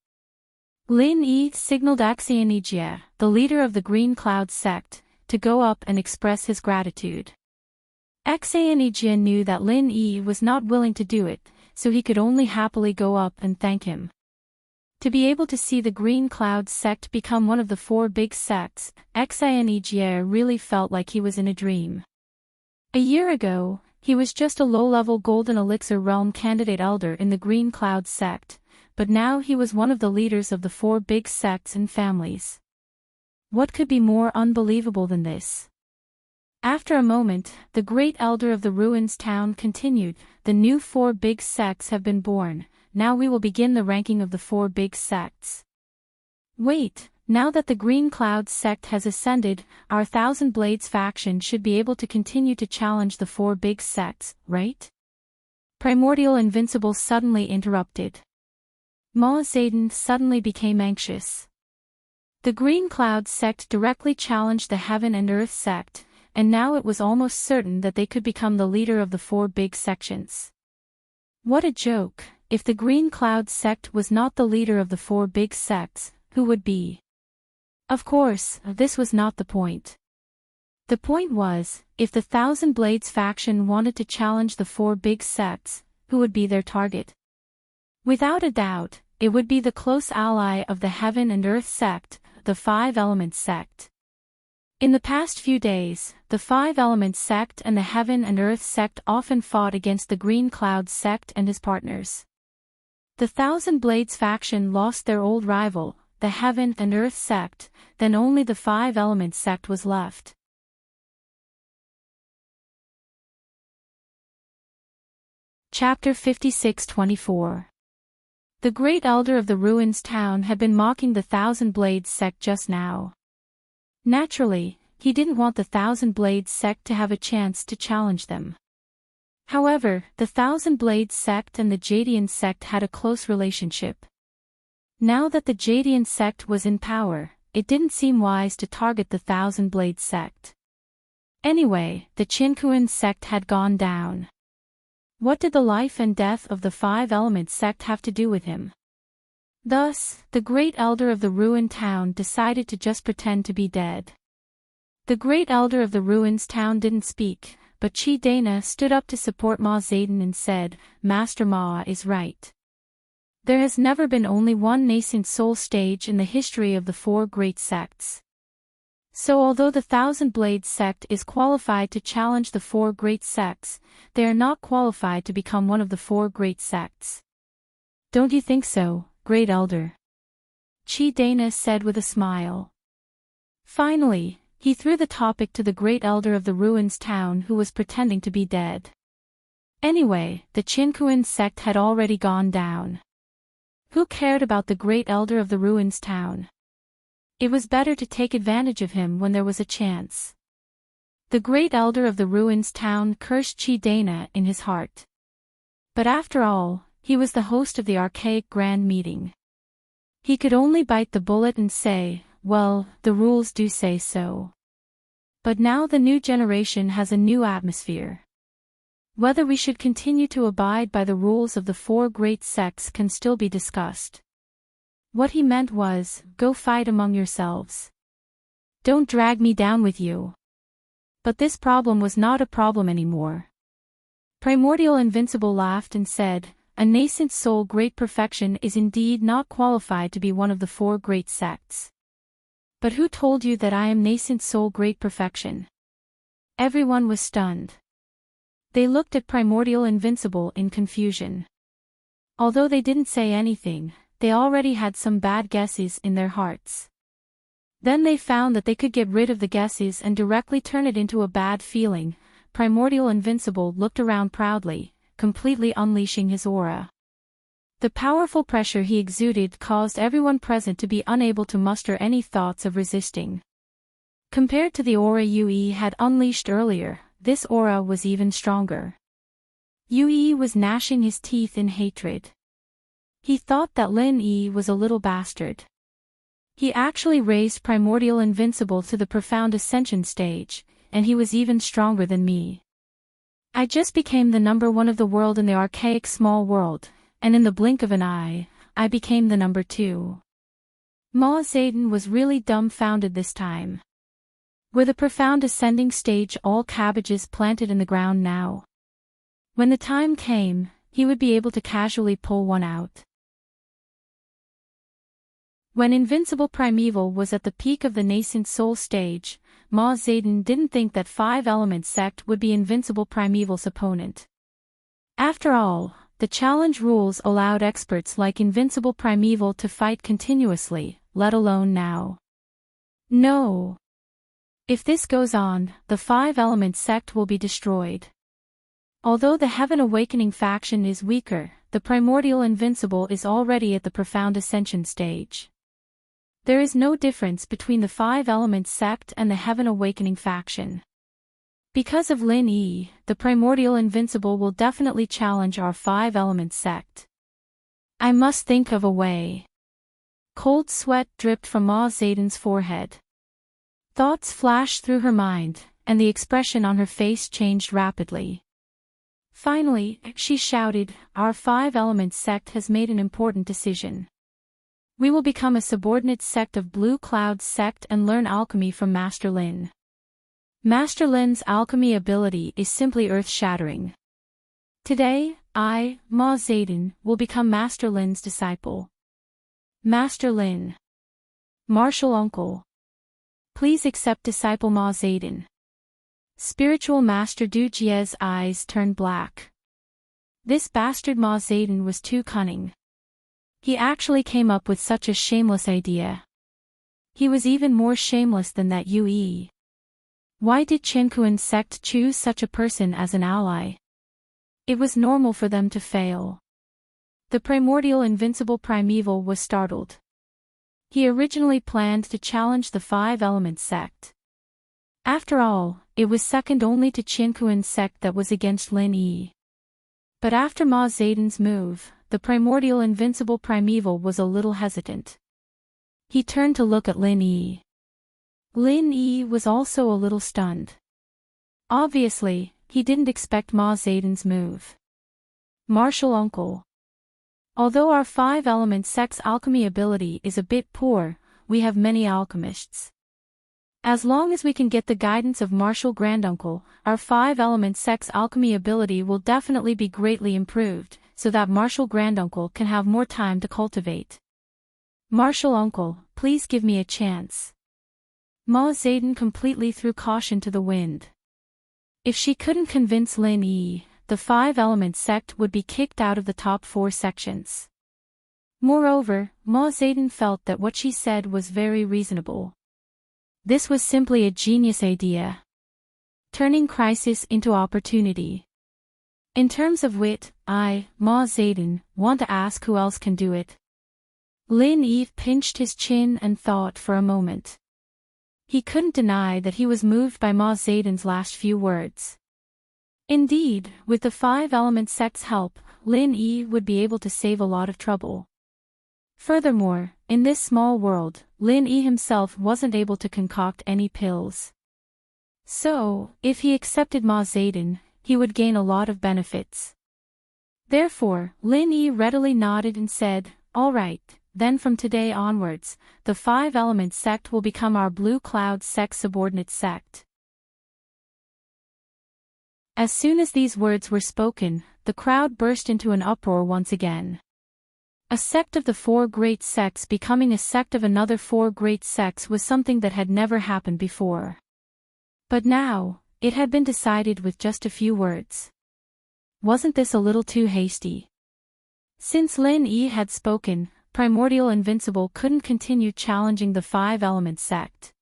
Lin Yi signaled Xianijie, the leader of the Green Cloud sect, to go up and express his gratitude. Xianijie knew that Lin Yi was not willing to do it, so he could only happily go up and thank him. To be able to see the Green Cloud sect become one of the 4 big sects, Xianijie really felt like he was in a dream. A year ago, he was just a low-level Golden Elixir Realm candidate elder in the Green Cloud sect, but now he was one of the leaders of the 4 big sects and families. What could be more unbelievable than this? After a moment, the great elder of the Ruins town continued, "The new 4 big sects have been born. Now we will begin the ranking of the 4 big sects. Wait, now that the Green Cloud sect has ascended, our Thousand Blades faction should be able to continue to challenge the 4 big sects, right?" Primordial Invincible suddenly interrupted. Ma Zayden suddenly became anxious. The Green Cloud sect directly challenged the Heaven and Earth sect, and now it was almost certain that they could become the leader of the 4 big sections. What a joke! If the Green Cloud sect was not the leader of the 4 big sects, who would be? Of course, this was not the point. The point was, if the Thousand Blades faction wanted to challenge the 4 big sects, who would be their target? Without a doubt, it would be the close ally of the Heaven and Earth sect, the 5 Elements sect. In the past few days, the 5 Elements sect and the Heaven and Earth sect often fought against the Green Cloud sect and his partners. The Thousand Blades faction lost their old rival, the Heaven and Earth sect, then only the 5 Elements sect was left. Chapter 56-24. The great elder of the Ruins town had been mocking the Thousand Blades sect just now. Naturally, he didn't want the Thousand Blades sect to have a chance to challenge them. However, the Thousand Blades sect and the Jadian sect had a close relationship. Now that the Jadian sect was in power, it didn't seem wise to target the Thousand Blades sect. Anyway, the Qinkuan sect had gone down. What did the life and death of the 5 Elements sect have to do with him? Thus, the great elder of the ruined town decided to just pretend to be dead. The great elder of the Ruins town didn't speak, but Chi Dana stood up to support Ma Zayden and said, "Master Ma is right. There has never been only one nascent soul stage in the history of the 4 great sects. So although the Thousand Blades sect is qualified to challenge the 4 great sects, they are not qualified to become one of the 4 great sects. Don't you think so, great elder?" Chi Dana said with a smile. Finally, he threw the topic to the great elder of the Ruins town who was pretending to be dead. Anyway, the Qinkuan sect had already gone down. Who cared about the great elder of the Ruins town? It was better to take advantage of him when there was a chance. The great elder of the Ruins town cursed Chi Dana in his heart. But after all, he was the host of the archaic grand meeting. He could only bite the bullet and say, "Well, the rules do say so." But now the new generation has a new atmosphere. Whether we should continue to abide by the rules of the 4 great sects can still be discussed. What he meant was, go fight among yourselves. Don't drag me down with you. But this problem was not a problem anymore. Primordial Invincible laughed and said, "A nascent soul great perfection is indeed not qualified to be one of the 4 great sects. But who told you that I am nascent soul great perfection?" Everyone was stunned. They looked at Primordial Invincible in confusion. Although they didn't say anything, they already had some bad guesses in their hearts. Then they found that they could get rid of the guesses and directly turn it into a bad feeling. Primordial Invincible looked around proudly, completely unleashing his aura. The powerful pressure he exuded caused everyone present to be unable to muster any thoughts of resisting. Compared to the aura Yue had unleashed earlier, this aura was even stronger. Yue was gnashing his teeth in hatred. He thought that Lin Yi was a little bastard. He actually raised Primordial Invincible to the Profound Ascension stage, and he was even stronger than me. I just became the number 1 of the world in the archaic small world, and in the blink of an eye, I became the number 2. Ma Zedong was really dumbfounded this time. Were the profound ascending stage all cabbages planted in the ground now? When the time came, he would be able to casually pull one out. When Invincible Primeval was at the peak of the nascent soul stage, Ma Zedong didn't think that 5-element sect would be Invincible Primeval's opponent. After all, the challenge rules allowed experts like Invincible Primeval to fight continuously, let alone now. No. If this goes on, the 5-element sect will be destroyed. Although the Heaven Awakening faction is weaker, the Primordial Invincible is already at the Profound Ascension stage. There is no difference between the 5-element sect and the Heaven Awakening faction. Because of Lin Yi, the Primordial Invincible will definitely challenge our 5-element sect. I must think of a way. Cold sweat dripped from Ma Zedong's forehead. Thoughts flashed through her mind, and the expression on her face changed rapidly. Finally, she shouted, "Our 5-element sect has made an important decision. We will become a subordinate sect of Blue Cloud's sect and learn alchemy from Master Lin. Master Lin's alchemy ability is simply earth-shattering. Today, I, Ma Zedong, will become Master Lin's disciple. Master Lin. Martial Uncle. Please accept disciple Ma Zedong." Spiritual Master Du Jie's eyes turned black. This bastard Ma Zedong was too cunning. He actually came up with such a shameless idea. He was even more shameless than that Yue. Why did Qinkuan's sect choose such a person as an ally? It was normal for them to fail. The Primordial Invincible Primeval was startled. He originally planned to challenge the 5-element sect. After all, it was second only to Qinkuan's sect that was against Lin Yi. But after Ma Zedong's move, the Primordial Invincible Primeval was a little hesitant. He turned to look at Lin Yi. Lin Yi was also a little stunned. Obviously, he didn't expect Ma Zedong's move. Martial Uncle. Although our 5-element sect's alchemy ability is a bit poor, we have many alchemists. As long as we can get the guidance of Martial Granduncle, our 5-element sect's alchemy ability will definitely be greatly improved, so that Martial Granduncle can have more time to cultivate. Martial Uncle, please give me a chance. Ma Zedong completely threw caution to the wind. If she couldn't convince Lin Yi, the 5-element sect would be kicked out of the top 4 sections. Moreover, Ma Zedong felt that what she said was very reasonable. This was simply a genius idea. Turning crisis into opportunity. In terms of wit, I, Ma Zedong, want to ask who else can do it. Lin Yi pinched his chin and thought for a moment. He couldn't deny that he was moved by Ma Zedong's last few words. Indeed, with the 5-element sect's help, Lin Yi would be able to save a lot of trouble. Furthermore, in this small world, Lin Yi himself wasn't able to concoct any pills. So, if he accepted Ma Zedong, he would gain a lot of benefits. Therefore, Lin Yi readily nodded and said, "All right, then from today onwards, the 5-element sect will become our Blue Cloud sect subordinate sect." As soon as these words were spoken, the crowd burst into an uproar once again. A sect of the 4 great sects becoming a sect of another 4 great sects was something that had never happened before. But now, it had been decided with just a few words. Wasn't this a little too hasty? Since Lin Yi had spoken, Primordial Invincible couldn't continue challenging the 5-element sect.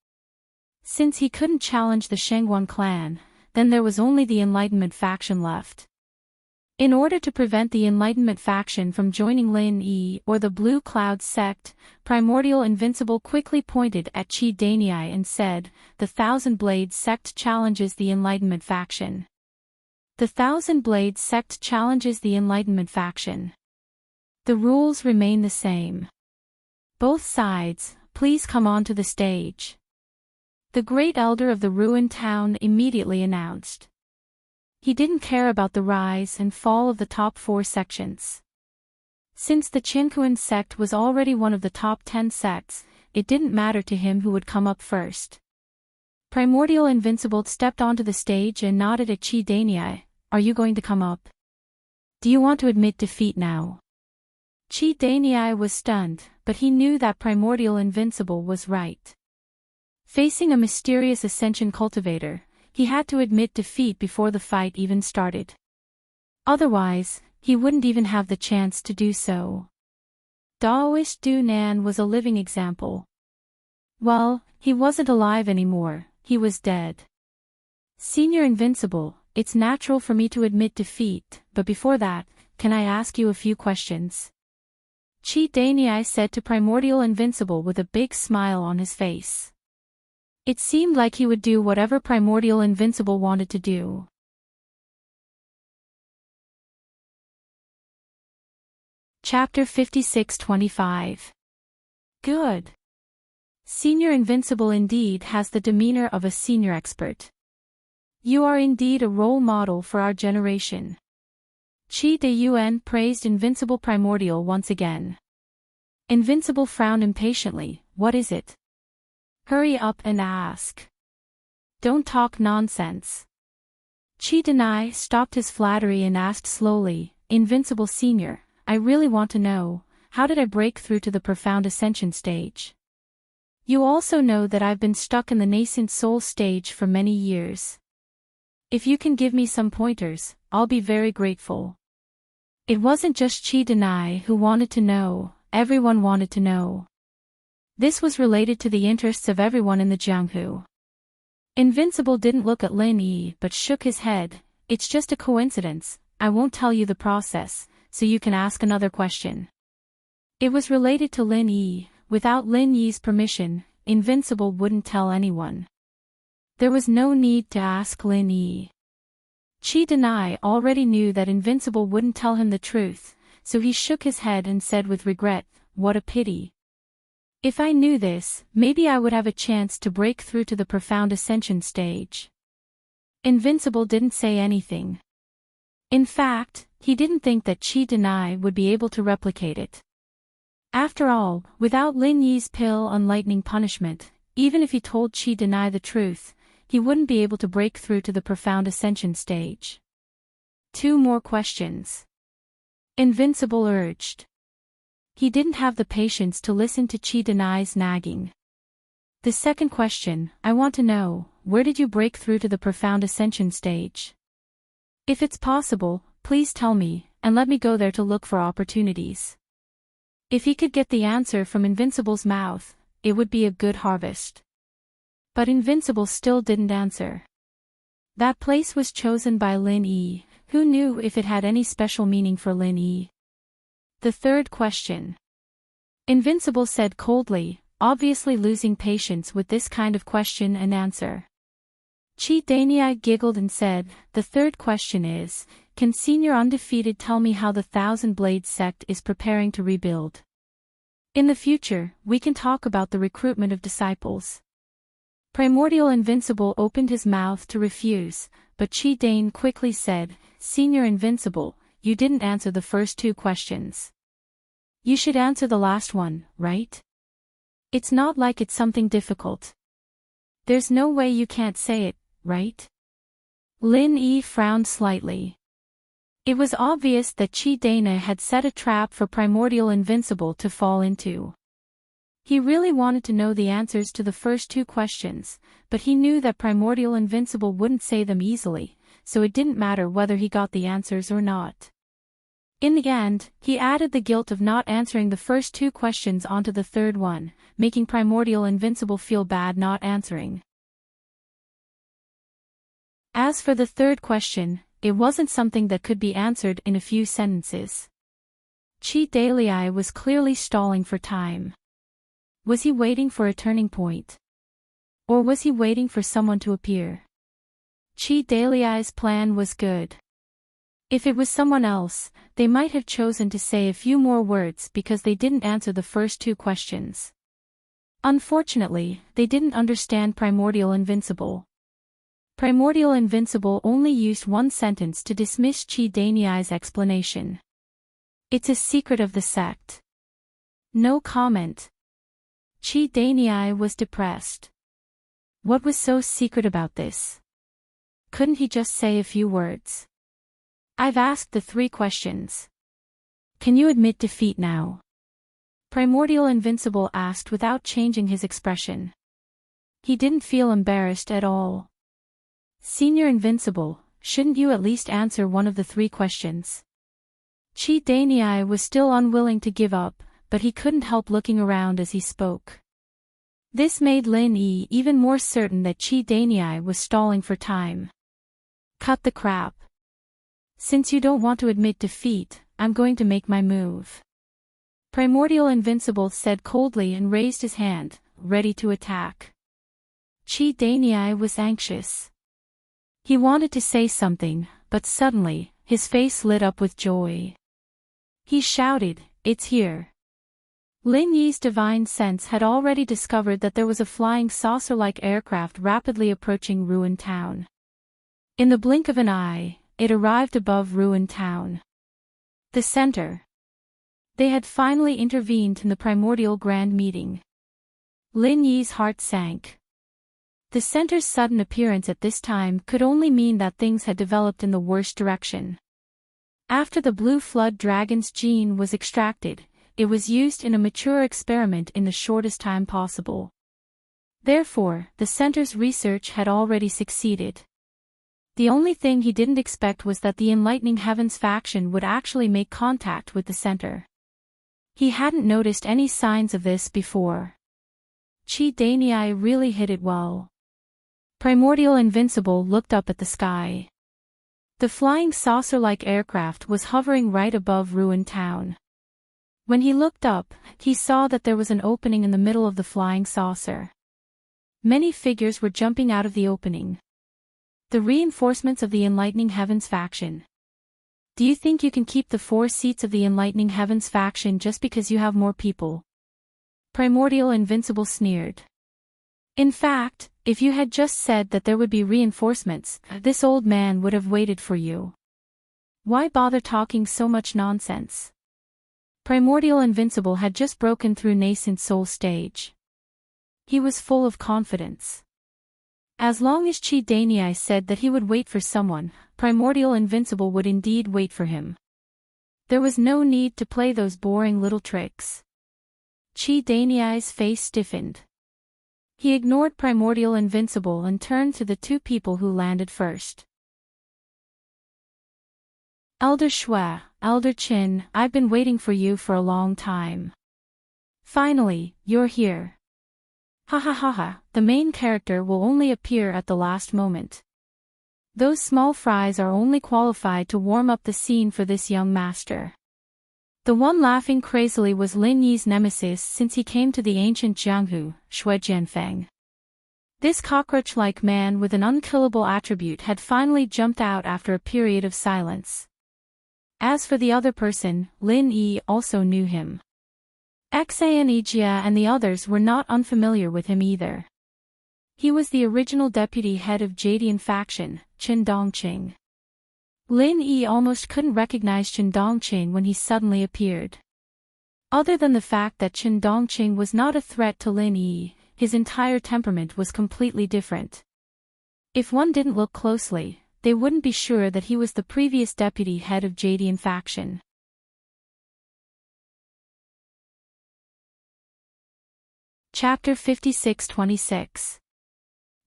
Since he couldn't challenge the Shengguan clan, then there was only the Enlightenment faction left. In order to prevent the Enlightenment faction from joining Lin Yi or the Blue Cloud sect, Primordial Invincible quickly pointed at Qi Daniai and said, "The Thousand Blade sect challenges the Enlightenment faction." The Thousand Blade sect challenges the Enlightenment faction. The rules remain the same. Both sides, please come onto the stage. The Great Elder of the ruined town immediately announced. He didn't care about the rise and fall of the top 4 sections. Since the Qinkuan sect was already one of the top 10 sects, it didn't matter to him who would come up first. Primordial Invincible stepped onto the stage and nodded at Chi Danii. Are you going to come up? Do you want to admit defeat now? Chi Danii was stunned, but he knew that Primordial Invincible was right. Facing a mysterious Ascension cultivator, he had to admit defeat before the fight even started. Otherwise, he wouldn't even have the chance to do so. Daoist Du Nan was a living example. Well, he wasn't alive anymore, he was dead. Senior Invincible, it's natural for me to admit defeat, but before that, can I ask you a few questions? Chi Danii said to Primordial Invincible with a big smile on his face. It seemed like he would do whatever Primordial Invincible wanted to do. Chapter 56-25. Good. Senior Invincible indeed has the demeanor of a senior expert. You are indeed a role model for our generation. Chi Dayuan praised Invincible Primordial once again. Invincible frowned impatiently. What is it? Hurry up and ask. Don't talk nonsense. Chi Danii stopped his flattery and asked slowly, Invincible Senior, I really want to know, how did I break through to the profound ascension stage? You also know that I've been stuck in the nascent soul stage for many years. If you can give me some pointers, I'll be very grateful. It wasn't just Chi Danii who wanted to know, everyone wanted to know. This was related to the interests of everyone in the Jianghu. Invincible didn't look at Lin Yi but shook his head. It's just a coincidence, I won't tell you the process, so you can ask another question. It was related to Lin Yi. Without Lin Yi's permission, Invincible wouldn't tell anyone. There was no need to ask Lin Yi. Chi Danii already knew that Invincible wouldn't tell him the truth, so he shook his head and said with regret, what a pity. If I knew this, maybe I would have a chance to break through to the profound ascension stage. Invincible didn't say anything. In fact, he didn't think that Chi Danii would be able to replicate it. After all, without Lin Yi's pill on lightning punishment, even if he told Chi Danii the truth, he wouldn't be able to break through to the profound ascension stage. 2 more questions. Invincible urged. He didn't have the patience to listen to Chi Danii's nagging. The second question, I want to know, where did you break through to the profound ascension stage? If it's possible, please tell me, and let me go there to look for opportunities. If he could get the answer from Invincible's mouth, it would be a good harvest. But Invincible still didn't answer. That place was chosen by Lin Yi. Who knew if it had any special meaning for Lin Yi? The third question. Invincible said coldly, obviously losing patience with this kind of question and answer. Chi Danii giggled and said, the third question is, can Senior Undefeated tell me how the Thousand Blades sect is preparing to rebuild? In the future, we can talk about the recruitment of disciples. Primordial Invincible opened his mouth to refuse, but Chi Danii quickly said, Senior Invincible, you didn't answer the first 2 questions. You should answer the last one, right? It's not like it's something difficult. There's no way you can't say it, right? Lin Yi frowned slightly. It was obvious that Chi Danii had set a trap for Primordial Invincible to fall into. He really wanted to know the answers to the first 2 questions, but he knew that Primordial Invincible wouldn't say them easily, so it didn't matter whether he got the answers or not. In the end, he added the guilt of not answering the first 2 questions onto the third one, making Primordial Invincible feel bad not answering. As for the third question, it wasn't something that could be answered in a few sentences. Chi Danii was clearly stalling for time. Was he waiting for a turning point? Or was he waiting for someone to appear? Chi Danii's plan was good. If it was someone else, they might have chosen to say a few more words because they didn't answer the first 2 questions. Unfortunately, they didn't understand Primordial Invincible. Primordial Invincible only used 1 sentence to dismiss Chi Danii's explanation. It's a secret of the sect. No comment. Chi Danii was depressed. What was so secret about this? Couldn't he just say a few words? I've asked the 3 questions. Can you admit defeat now? Primordial Invincible asked without changing his expression. He didn't feel embarrassed at all. Senior Invincible, shouldn't you at least answer one of the 3 questions? Chi Danii was still unwilling to give up, but he couldn't help looking around as he spoke. This made Lin Yi even more certain that Chi Danii was stalling for time. Cut the crap. Since you don't want to admit defeat, I'm going to make my move. Primordial Invincible said coldly and raised his hand, ready to attack. Chi Danii was anxious. He wanted to say something, but suddenly, his face lit up with joy. He shouted, "It's here." Lin Yi's divine sense had already discovered that there was a flying saucer-like aircraft rapidly approaching Ruined Town. In the blink of an eye, it arrived above Ruined Town. The center. They had finally intervened in the primordial grand meeting. Lin Yi's heart sank. The center's sudden appearance at this time could only mean that things had developed in the worst direction. After the blue flood dragon's gene was extracted, it was used in a mature experiment in the shortest time possible. Therefore, the center's research had already succeeded. The only thing he didn't expect was that the Enlightening Heavens faction would actually make contact with the center. He hadn't noticed any signs of this before. Chi Danii really hit it well. Primordial Invincible looked up at the sky. The flying saucer-like aircraft was hovering right above Ruined Town. When he looked up, he saw that there was an opening in the middle of the flying saucer. Many figures were jumping out of the opening. The reinforcements of the Enlightening Heavens faction. Do you think you can keep the 4 seats of the Enlightening Heavens faction just because you have more people? Primordial Invincible sneered. In fact, if you had just said that there would be reinforcements, this old man would have waited for you. Why bother talking so much nonsense? Primordial Invincible had just broken through nascent soul stage. He was full of confidence. As long as Chi Danii said that he would wait for someone, Primordial Invincible would indeed wait for him. There was no need to play those boring little tricks. Chi Danii's face stiffened. He ignored Primordial Invincible and turned to the 2 people who landed first. Elder Shui, Elder Qin, I've been waiting for you for a long time. Finally, you're here. Ha ha ha ha, the main character will only appear at the last moment. Those small fries are only qualified to warm up the scene for this young master. The one laughing crazily was Lin Yi's nemesis since he came to the ancient Jianghu, Shui Jianfeng. This cockroach-like man with an unkillable attribute had finally jumped out after a period of silence. As for the other person, Lin Yi also knew him. Xanijia and the others were not unfamiliar with him either. He was the original deputy head of Jadian faction, Qin Dongqing. Lin Yi almost couldn't recognize Qin Dongqing when he suddenly appeared. Other than the fact that Qin Dongqing was not a threat to Lin Yi, his entire temperament was completely different. If one didn't look closely, they wouldn't be sure that he was the previous deputy head of Jadian faction. Chapter 56-26.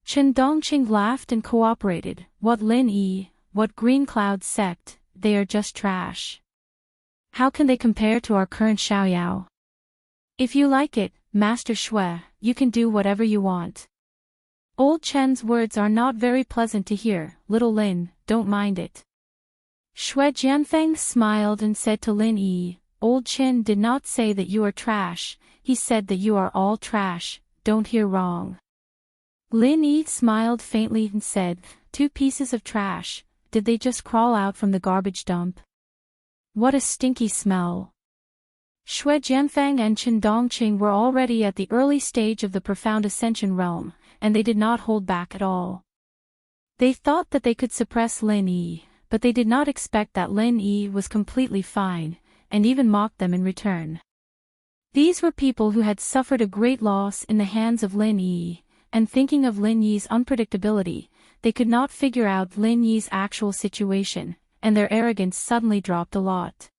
Qin Dongqing laughed and cooperated. What Lin Yi, what Green Cloud sect, they are just trash. How can they compare to our current Xiaoyao? If you like it, Master Shui, you can do whatever you want. Old Chen's words are not very pleasant to hear, little Lin, don't mind it. Shui Jianfeng smiled and said to Lin Yi, Old Chen did not say that you are trash, he said that you are all trash, don't hear wrong. Lin Yi smiled faintly and said, 2 pieces of trash, did they just crawl out from the garbage dump? What a stinky smell. Shui Jianfeng and Qin Dongqing were already at the early stage of the profound ascension realm, and they did not hold back at all. They thought that they could suppress Lin Yi, but they did not expect that Lin Yi was completely fine, and even mocked them in return. These were people who had suffered a great loss in the hands of Lin Yi, and thinking of Lin Yi's unpredictability, they could not figure out Lin Yi's actual situation, and their arrogance suddenly dropped a lot.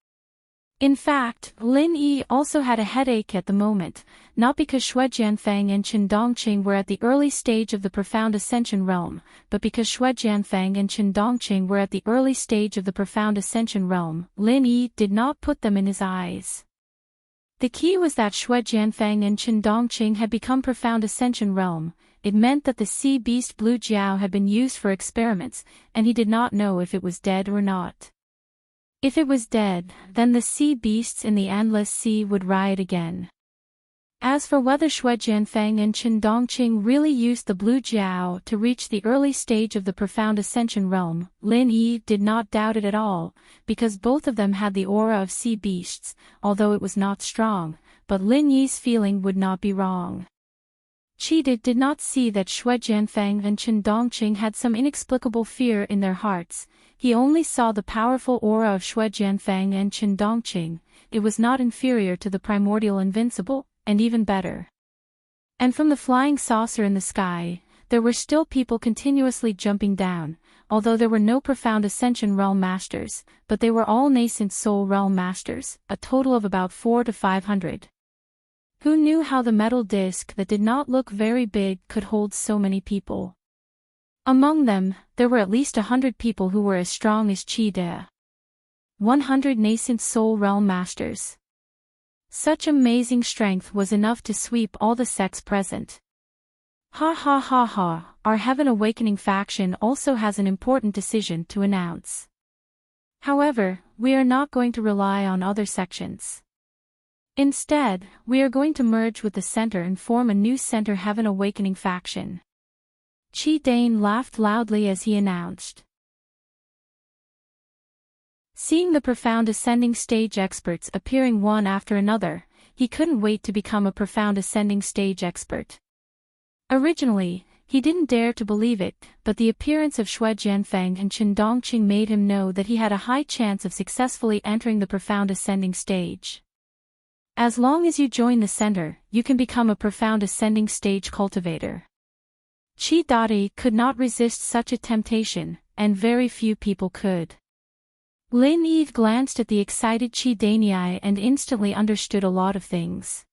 In fact, Lin Yi also had a headache at the moment, not because Shui Jianfang and Chen Dongqing were at the early stage of the profound ascension realm, but because Shui Jianfang and Chen Dongqing were at the early stage of the profound ascension realm, Lin Yi did not put them in his eyes. The key was that Shui Jianfang and Chen Dongqing had become profound ascension realm. It meant that the sea beast Blue Jiao had been used for experiments, and he did not know if it was dead or not. If it was dead, then the sea beasts in the endless sea would riot again. As for whether Shui Jianfang and Chen Dongqing really used the Blue Jiao to reach the early stage of the profound ascension realm, Lin Yi did not doubt it at all, because both of them had the aura of sea beasts, although it was not strong, but Lin Yi's feeling would not be wrong. Qi did not see that Shui Jianfang and Chen Dongqing had some inexplicable fear in their hearts. He only saw the powerful aura of Shui Jianfang and Chen Dongqing. It was not inferior to the primordial invincible, and even better. And from the flying saucer in the sky, there were still people continuously jumping down, although there were no profound ascension realm masters, but they were all nascent soul realm masters, a total of about 400 to 500. Who knew how the metal disc that did not look very big could hold so many people? Among them, there were at least 100 people who were as strong as Qi De. 100 nascent soul realm masters. Such amazing strength was enough to sweep all the sects present. Ha ha ha ha, our Heaven Awakening faction also has an important decision to announce. However, we are not going to rely on other sections. Instead, we are going to merge with the center and form a new Center Heaven Awakening faction. Qi Dane laughed loudly as he announced. Seeing the profound ascending stage experts appearing one after another, he couldn't wait to become a profound ascending stage expert. Originally, he didn't dare to believe it, but the appearance of Shui Jianfang and Chen Dongqing made him know that he had a high chance of successfully entering the profound ascending stage. As long as you join the center, you can become a profound ascending stage cultivator. Qi Dadi could not resist such a temptation, and very few people could. Lin Yi glanced at the excited Qi Danii and instantly understood a lot of things.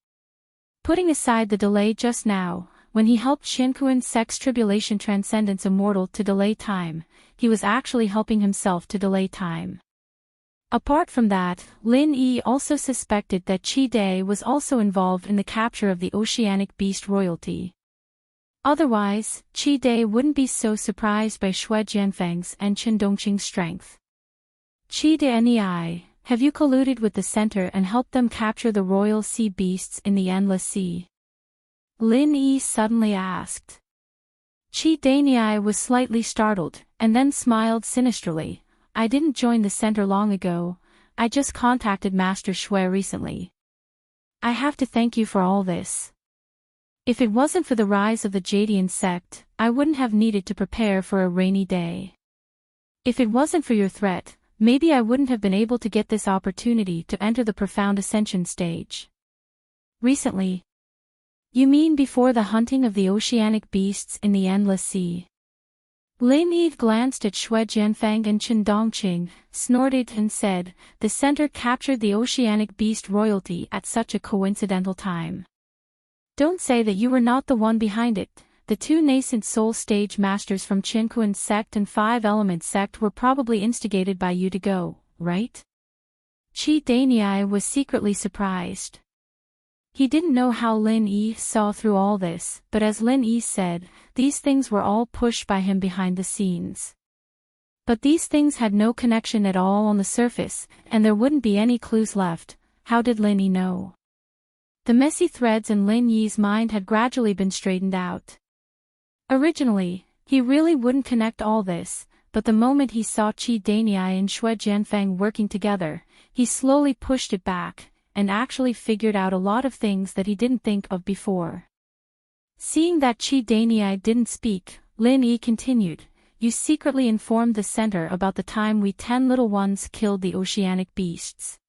Putting aside the delay just now, when he helped Shinkuan Sex Tribulation Transcendence Immortal to delay time, he was actually helping himself to delay time. Apart from that, Lin Yi also suspected that Qi De was also involved in the capture of the oceanic beast royalty. Otherwise, Qi De wouldn't be so surprised by Shui Jianfang's and Chen Dongqing's strength. Qi De, have you colluded with the center and helped them capture the royal sea beasts in the endless sea? Lin Yi suddenly asked. Qi Danii was slightly startled, and then smiled sinisterly. I didn't join the center long ago, I just contacted Master Shui recently. I have to thank you for all this. If it wasn't for the rise of the Jadian sect, I wouldn't have needed to prepare for a rainy day. If it wasn't for your threat, maybe I wouldn't have been able to get this opportunity to enter the profound ascension stage. Recently? You mean before the hunting of the oceanic beasts in the endless sea? Lin Yi glanced at Shui Jianfang and Chen Dongqing, snorted and said, the center captured the oceanic beast royalty at such a coincidental time. Don't say that you were not the one behind it. The two nascent soul stage masters from Qinkuan sect and Five Element sect were probably instigated by you to go, right? Qi Danii was secretly surprised. He didn't know how Lin Yi saw through all this, but as Lin Yi said, these things were all pushed by him behind the scenes. But these things had no connection at all on the surface, and there wouldn't be any clues left. How did Lin Yi know? The messy threads in Lin Yi's mind had gradually been straightened out. Originally, he really wouldn't connect all this, but the moment he saw Qi Danii and Shui Jianfang working together, he slowly pushed it back, and actually figured out a lot of things that he didn't think of before. Seeing that Qi Danii didn't speak, Lin Yi continued, you secretly informed the center about the time we 10 little ones killed the oceanic beasts.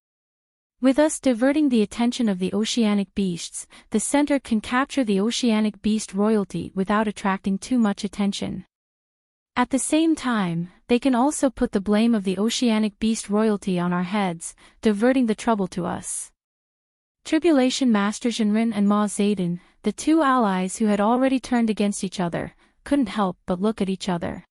With us diverting the attention of the oceanic beasts, the center can capture the oceanic beast royalty without attracting too much attention. At the same time, they can also put the blame of the oceanic beast royalty on our heads, diverting the trouble to us. Tribulation Master Jinrin and Ma Zedin, the two allies who had already turned against each other, couldn't help but look at each other.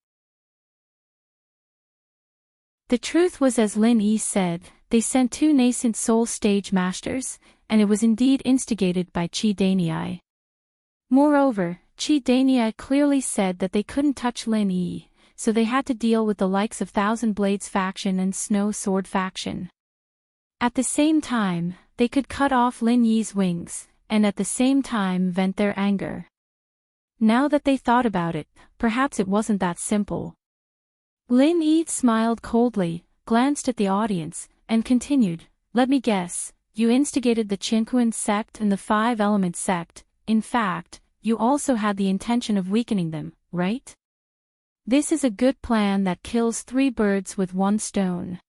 The truth was, as Lin Yi said, they sent two nascent soul stage masters, and it was indeed instigated by Chi Danyi. Moreover, Chi Danyi clearly said that they couldn't touch Lin Yi, so they had to deal with the likes of Thousand Blades faction and Snow Sword faction. At the same time, they could cut off Lin Yi's wings, and at the same time vent their anger. Now that they thought about it, perhaps it wasn't that simple. Lin Yi smiled coldly, glanced at the audience, and continued, "Let me guess, you instigated the Qinquan sect and the Five Elements sect. In fact, you also had the intention of weakening them, right? This is a good plan that kills three birds with one stone.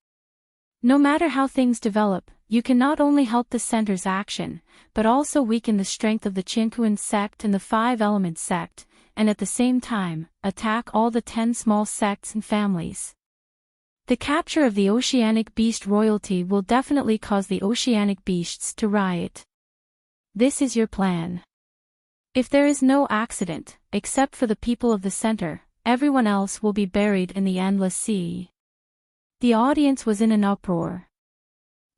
No matter how things develop, you can not only help the center's action, but also weaken the strength of the Qinquan sect and the Five Elements sect, and at the same time, attack all the 10 small sects and families. The capture of the oceanic beast royalty will definitely cause the oceanic beasts to riot. This is your plan. If there is no accident, except for the people of the center, everyone else will be buried in the endless sea." The audience was in an uproar.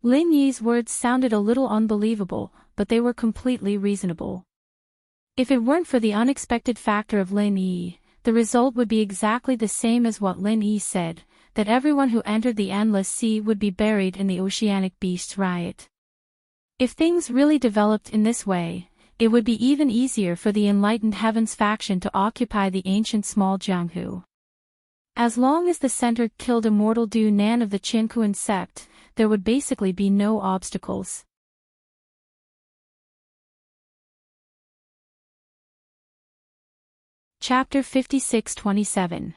Lin Yi's words sounded a little unbelievable, but they were completely reasonable. If it weren't for the unexpected factor of Lin Yi, the result would be exactly the same as what Lin Yi said, that everyone who entered the endless sea would be buried in the oceanic beast's riot. If things really developed in this way, it would be even easier for the Enlightened Heavens faction to occupy the ancient small Jianghu. As long as the center killed Immortal Du Nan of the Qinquan sect, there would basically be no obstacles. Chapter 56-27.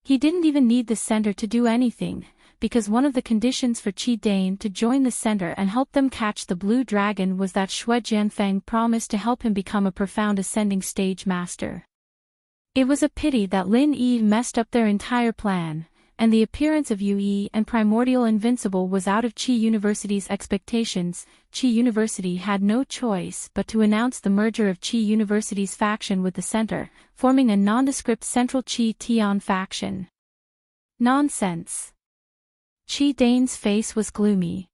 He didn't even need the center to do anything, because one of the conditions for Chi Dane to join the center and help them catch the blue dragon was that Xue Jianfeng promised to help him become a profound ascending stage master. It was a pity that Lin Yi messed up their entire plan, and the appearance of Yu Yi and Primordial Invincible was out of Qi University's expectations. Qi University had no choice but to announce the merger of Qi University's faction with the center, forming a nondescript Central Qi Tian faction. Nonsense. Chi Dane's face was gloomy.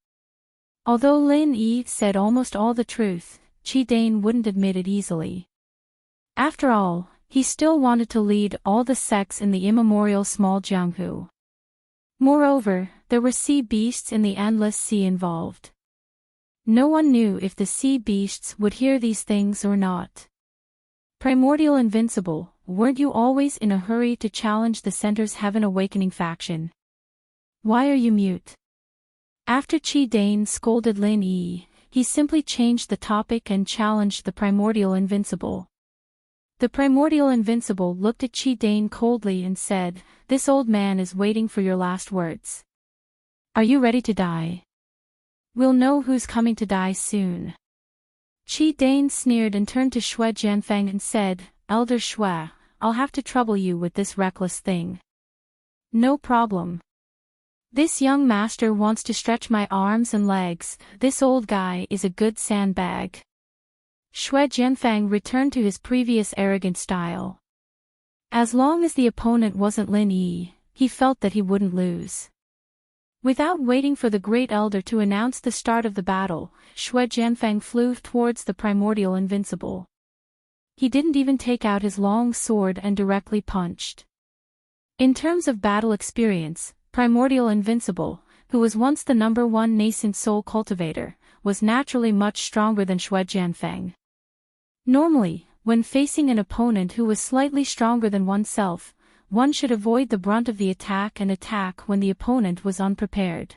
Although Lin Yi said almost all the truth, Chi Dane wouldn't admit it easily. After all, he still wanted to lead all the sects in the immemorial small Jianghu. Moreover, there were sea beasts in the endless sea involved. No one knew if the sea beasts would hear these things or not. Primordial Invincible, weren't you always in a hurry to challenge the center's Heaven Awakening faction? Why are you mute? After Chi Dane scolded Lin Yi, he simply changed the topic and challenged the Primordial Invincible. The Primordial Invincible looked at Chi Dane coldly and said, "This old man is waiting for your last words. Are you ready to die? We'll know who's coming to die soon." Chi Dane sneered and turned to Xue Jianfeng and said, "Elder Xue, I'll have to trouble you with this reckless thing." "No problem. This young master wants to stretch my arms and legs. This old guy is a good sandbag." Xue Jianfeng returned to his previous arrogant style. As long as the opponent wasn't Lin Yi, he felt that he wouldn't lose. Without waiting for the Great Elder to announce the start of the battle, Xue Jianfeng flew towards the Primordial Invincible. He didn't even take out his long sword and directly punched. In terms of battle experience, Primordial Invincible, who was once the #1 nascent soul cultivator, was naturally much stronger than Xue Jianfeng. Normally, when facing an opponent who was slightly stronger than oneself, one should avoid the brunt of the attack and attack when the opponent was unprepared.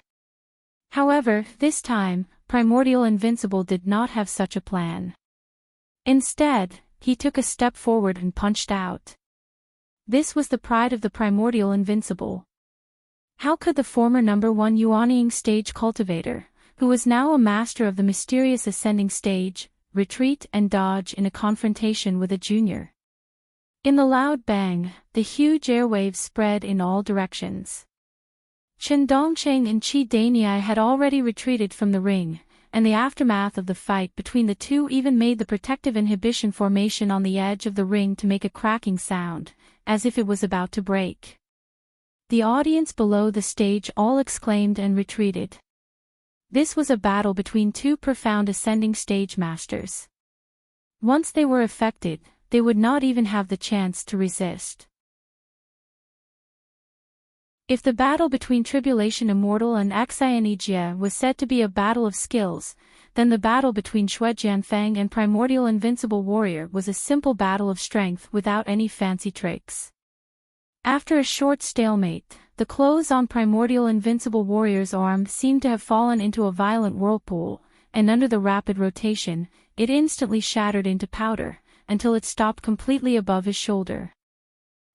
However, this time, Primordial Invincible did not have such a plan. Instead, he took a step forward and punched out. This was the pride of the Primordial Invincible. How could the former #1 Yuanying stage cultivator, who was now a master of the mysterious ascending stage, retreat and dodge in a confrontation with a junior. In the loud bang, the huge airwaves spread in all directions. Chen Dongcheng and Qi Daniai had already retreated from the ring, and the aftermath of the fight between the two even made the protective inhibition formation on the edge of the ring to make a cracking sound, as if it was about to break. The audience below the stage all exclaimed and retreated. This was a battle between two profound ascending stage masters. Once they were affected, they would not even have the chance to resist. If the battle between Tribulation Immortal and Xianijia was said to be a battle of skills, then the battle between Xue Jianfeng and Primordial Invincible Warrior was a simple battle of strength without any fancy tricks. After a short stalemate, the clothes on Primordial Invincible Warrior's arm seemed to have fallen into a violent whirlpool, and under the rapid rotation, it instantly shattered into powder, until it stopped completely above his shoulder.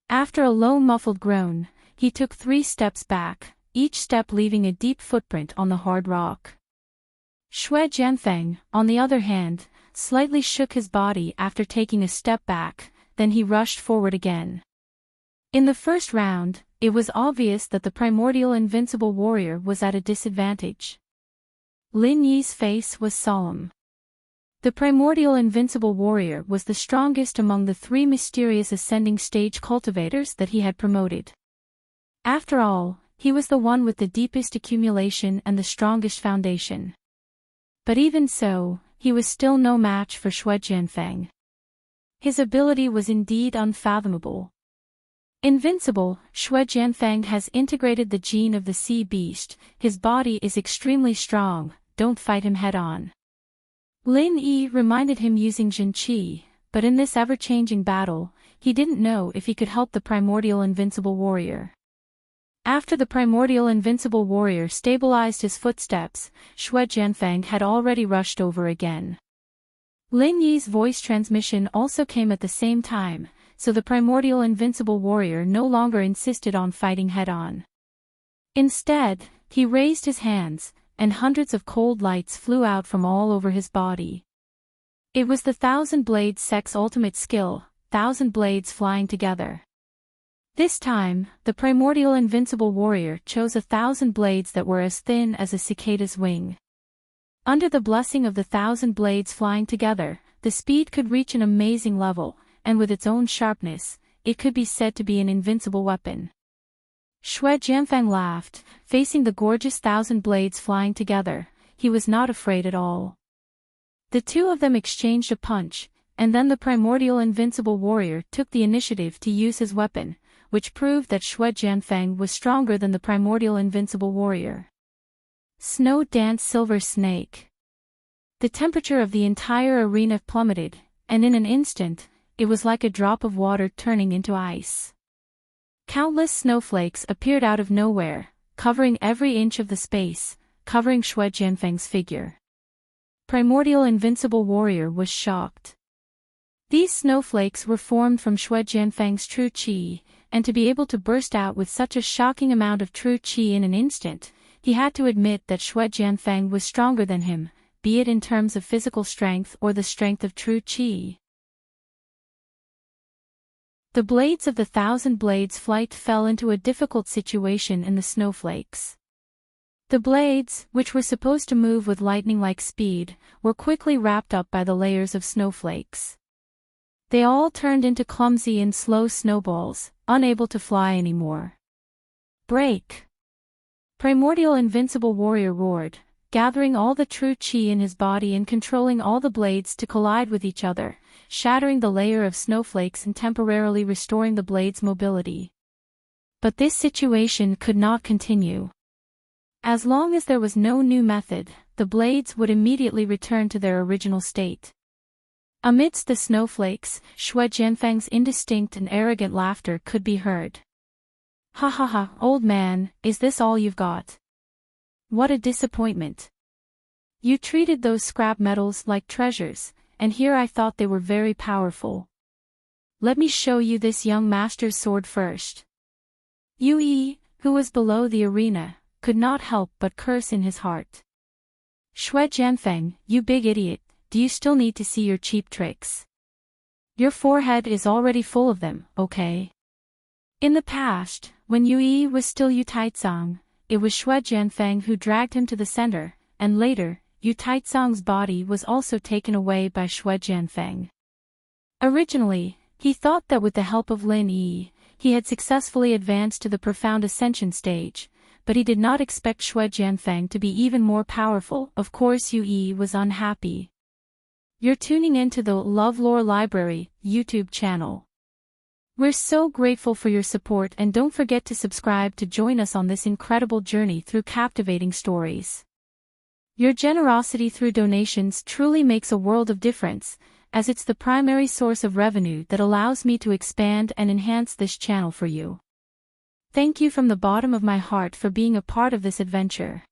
After a low muffled groan, he took 3 steps back, each step leaving a deep footprint on the hard rock. Xue Jianfeng, on the other hand, slightly shook his body after taking a step back, then he rushed forward again. In the first round, it was obvious that the Primordial Invincible Warrior was at a disadvantage. Lin Yi's face was solemn. The Primordial Invincible Warrior was the strongest among the 3 mysterious ascending stage cultivators that he had promoted. After all, he was the one with the deepest accumulation and the strongest foundation. But even so, he was still no match for Xue Jianfeng. His ability was indeed unfathomable. Invincible, Xue Jianfeng has integrated the gene of the sea beast, his body is extremely strong, don't fight him head-on. Lin Yi reminded him using Jin Qi, but in this ever-changing battle, he didn't know if he could help the Primordial Invincible Warrior. After the Primordial Invincible Warrior stabilized his footsteps, Xue Jianfeng had already rushed over again. Lin Yi's voice transmission also came at the same time, so the Primordial Invincible Warrior no longer insisted on fighting head-on. Instead, he raised his hands, and hundreds of cold lights flew out from all over his body. It was the Thousand Blades Sect's ultimate skill, 1,000 blades flying together. This time, the Primordial Invincible Warrior chose 1,000 blades that were as thin as a cicada's wing. Under the blessing of the 1,000 blades flying together, the speed could reach an amazing level, and with its own sharpness, it could be said to be an invincible weapon. Xue Jianfeng laughed, facing the gorgeous 1,000 blades flying together. He was not afraid at all. The two of them exchanged a punch, and then the Primordial Invincible Warrior took the initiative to use his weapon, which proved that Xue Jianfeng was stronger than the Primordial Invincible Warrior. Snow Dance Silver Snake. The temperature of the entire arena plummeted, and in an instant, it was like a drop of water turning into ice. Countless snowflakes appeared out of nowhere, covering every inch of the space, covering Xue Jianfeng's figure. Primordial Invincible Warrior was shocked. These snowflakes were formed from Xue Jianfeng's true qi, and to be able to burst out with such a shocking amount of true qi in an instant, he had to admit that Xue Jianfeng was stronger than him, be it in terms of physical strength or the strength of true qi. The blades of the 1,000 blades flight fell into a difficult situation in the snowflakes. The blades, which were supposed to move with lightning-like speed, were quickly wrapped up by the layers of snowflakes. They all turned into clumsy and slow snowballs, unable to fly anymore. Break! Primordial Invincible Warrior roared, gathering all the true qi in his body and controlling all the blades to collide with each other, shattering the layer of snowflakes and temporarily restoring the blades' mobility. But this situation could not continue. As long as there was no new method, the blades would immediately return to their original state. Amidst the snowflakes, Xue Jianfeng's indistinct and arrogant laughter could be heard. Ha ha ha, old man, is this all you've got? What a disappointment. You treated those scrap metals like treasures, and here I thought they were very powerful. Let me show you this young master's sword first. Yu Yi, who was below the arena, could not help but curse in his heart. Shui Jianfeng, you big idiot, do you still need to see your cheap tricks? Your forehead is already full of them, okay? In the past, when Yui was still Yu Taizong, it was Shui Jianfeng who dragged him to the center, and later, Yu Taizong's body was also taken away by Shui Jianfeng. Originally, he thought that with the help of Lin Yi, he had successfully advanced to the profound ascension stage, but he did not expect Shui Jianfeng to be even more powerful. Of course, Yui was unhappy. You're tuning into the LoveLore Library YouTube channel. We're so grateful for your support, and don't forget to subscribe to join us on this incredible journey through captivating stories. Your generosity through donations truly makes a world of difference, as it's the primary source of revenue that allows me to expand and enhance this channel for you. Thank you from the bottom of my heart for being a part of this adventure.